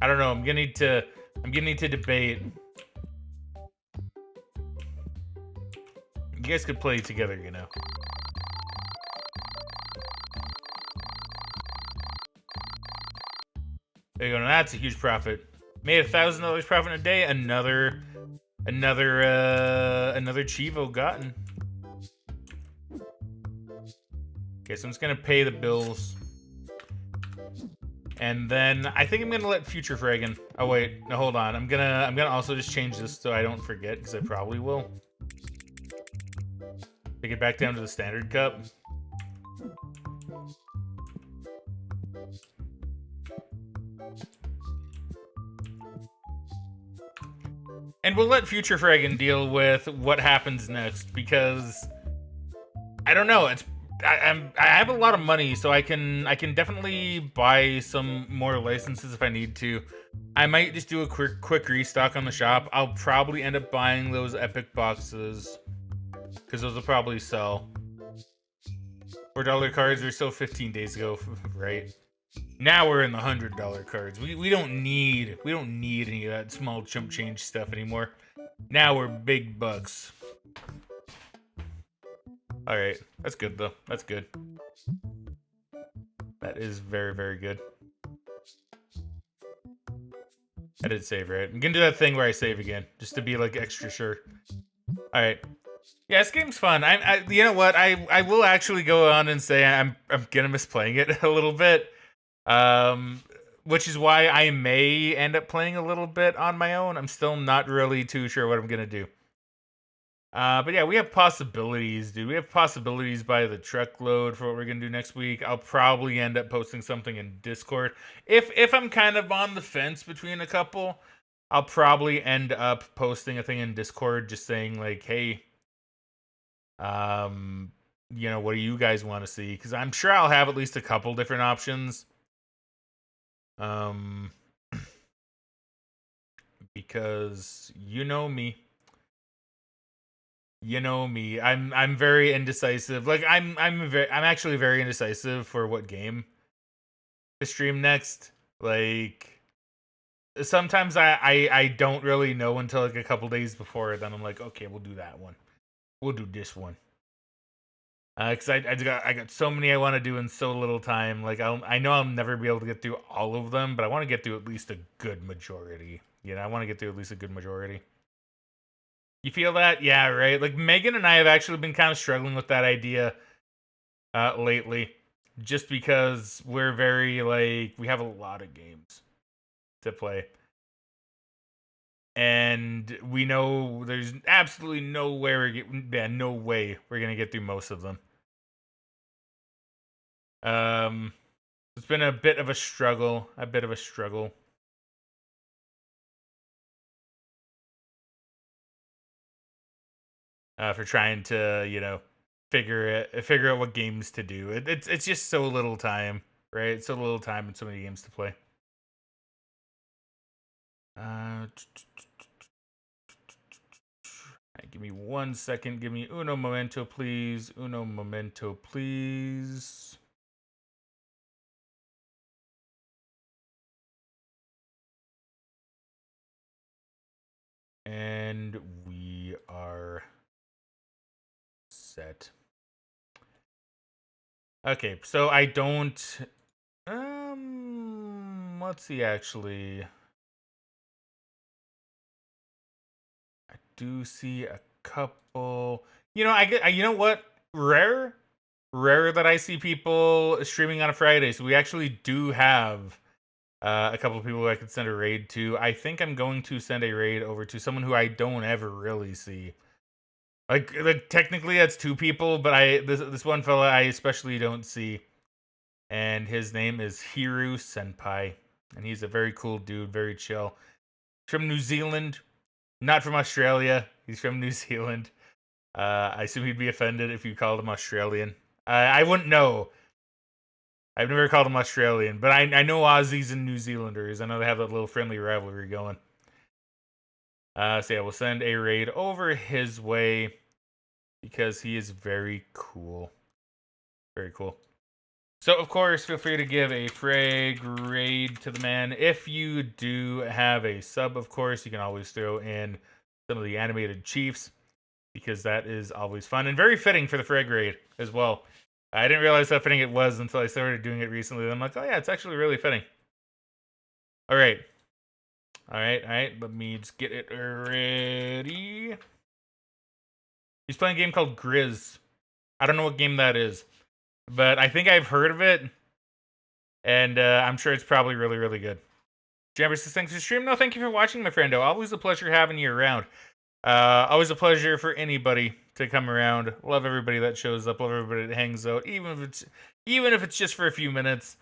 I don't know. I'm gonna need to debate. You guys could play together, you know. There you go. Now that's a huge profit. Made $1,000 profit in a day. Another Chivo gotten. Okay, so I'm just gonna pay the bills. And then I think I'm gonna let Future Fraggin. Oh wait, no, hold on. I'm gonna also just change this so I don't forget, because I probably will. Take it back down to the standard cup. And we'll let Future Fraggin deal with what happens next, because I don't know. I have a lot of money, so I can definitely buy some more licenses if I need to. I might just do a quick restock on the shop. I'll probably end up buying those epic boxes, because those will probably sell. $4 cards were still 15 days ago, right? Now we're in the $100 cards. We don't need any of that small chump change stuff anymore. Now we're big bucks. All right, that's good though. That's good. That is very, very good. I did save, right? I'm gonna do that thing where I save again, just to be like extra sure. All right. Yeah, this game's fun. You know what? I will actually go on and say I'm gonna miss playing it a little bit. Which is why I may end up playing a little bit on my own. I'm still not really too sure what I'm gonna do. But yeah, we have possibilities, dude. We have possibilities by the truckload for what we're gonna do next week. I'll probably end up posting something in Discord. If I'm kind of on the fence between a couple, I'll probably end up posting a thing in Discord just saying like, hey, you know, what do you guys want to see? Because I'm sure I'll have at least a couple different options. Because you know me. You know me. I'm very indecisive. Like I'm actually very indecisive for what game to stream next. Like sometimes I don't really know until like a couple days before. Then I'm like, okay, we'll do that one. We'll do this one. Because I got so many I want to do in so little time. Like I know I'll never be able to get through all of them, but I want to get through at least a good majority. You know, I want to get through at least a good majority. You feel that? Yeah, right. Like Megan and I have actually been kind of struggling with that idea lately, just because we're very like we have a lot of games to play, and we know there's absolutely no way no way we're gonna get through most of them. It's been a bit of a struggle, for trying to, you know, figure out what games to do. It's just so little time, right? So little time and so many games to play. Give me 1 second. Give me uno momento, please. Uno momento, please. And we are set. Okay, so I don't. Let's see. Actually, I do see a couple. You know, you know what? Rare that I see people streaming on a Friday. So we actually do have a couple of people who I could send a raid to. I think I'm going to send a raid over to someone who I don't ever really see. Like technically that's two people, but this one fella I especially don't see, and his name is Hiru Senpai, and he's a very cool dude, very chill. He's from New Zealand, not from Australia. He's from New Zealand. I assume he'd be offended if you called him Australian. I wouldn't know. I've never called him Australian, but I know Aussies and New Zealanders. I know they have that little friendly rivalry going. So yeah, we'll send a raid over his way because he is very cool. Very cool. So, of course, feel free to give a frag raid to the man. If you do have a sub, of course, you can always throw in some of the animated chiefs because that is always fun and very fitting for the frag raid as well. I didn't realize how fitting it was until I started doing it recently. I'm like, oh yeah, it's actually really fitting. All right. Let me just get it ready. He's playing a game called Grizz. I don't know what game that is, but I think I've heard of it, and I'm sure it's probably really, really good. Jammer says, thanks for the stream. No, thank you for watching, my friendo. Always a pleasure having you around. Always a pleasure for anybody to come around. Love everybody that shows up. Love everybody that hangs out, even if it's just for a few minutes.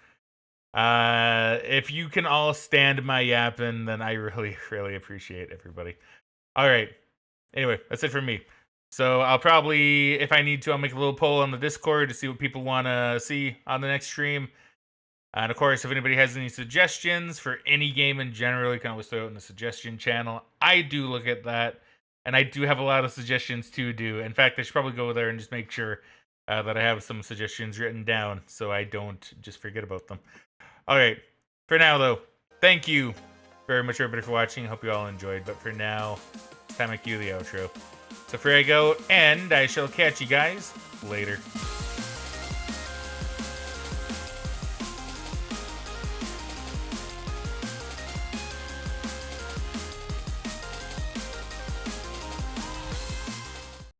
If you can all stand my yapping, then I really, really appreciate everybody. All right. Anyway, that's it for me. So I'll probably, if I need to, I'll make a little poll on the Discord to see what people want to see on the next stream. And of course, if anybody has any suggestions for any game in general, you can always throw it in the suggestion channel. I do look at that, and I do have a lot of suggestions to do. In fact, I should probably go there and just make sure that I have some suggestions written down so I don't just forget about them. All right. For now, though, thank you very much, everybody, for watching. I hope you all enjoyed. But for now, it's time I cue the outro. So frag out, and I shall catch you guys later.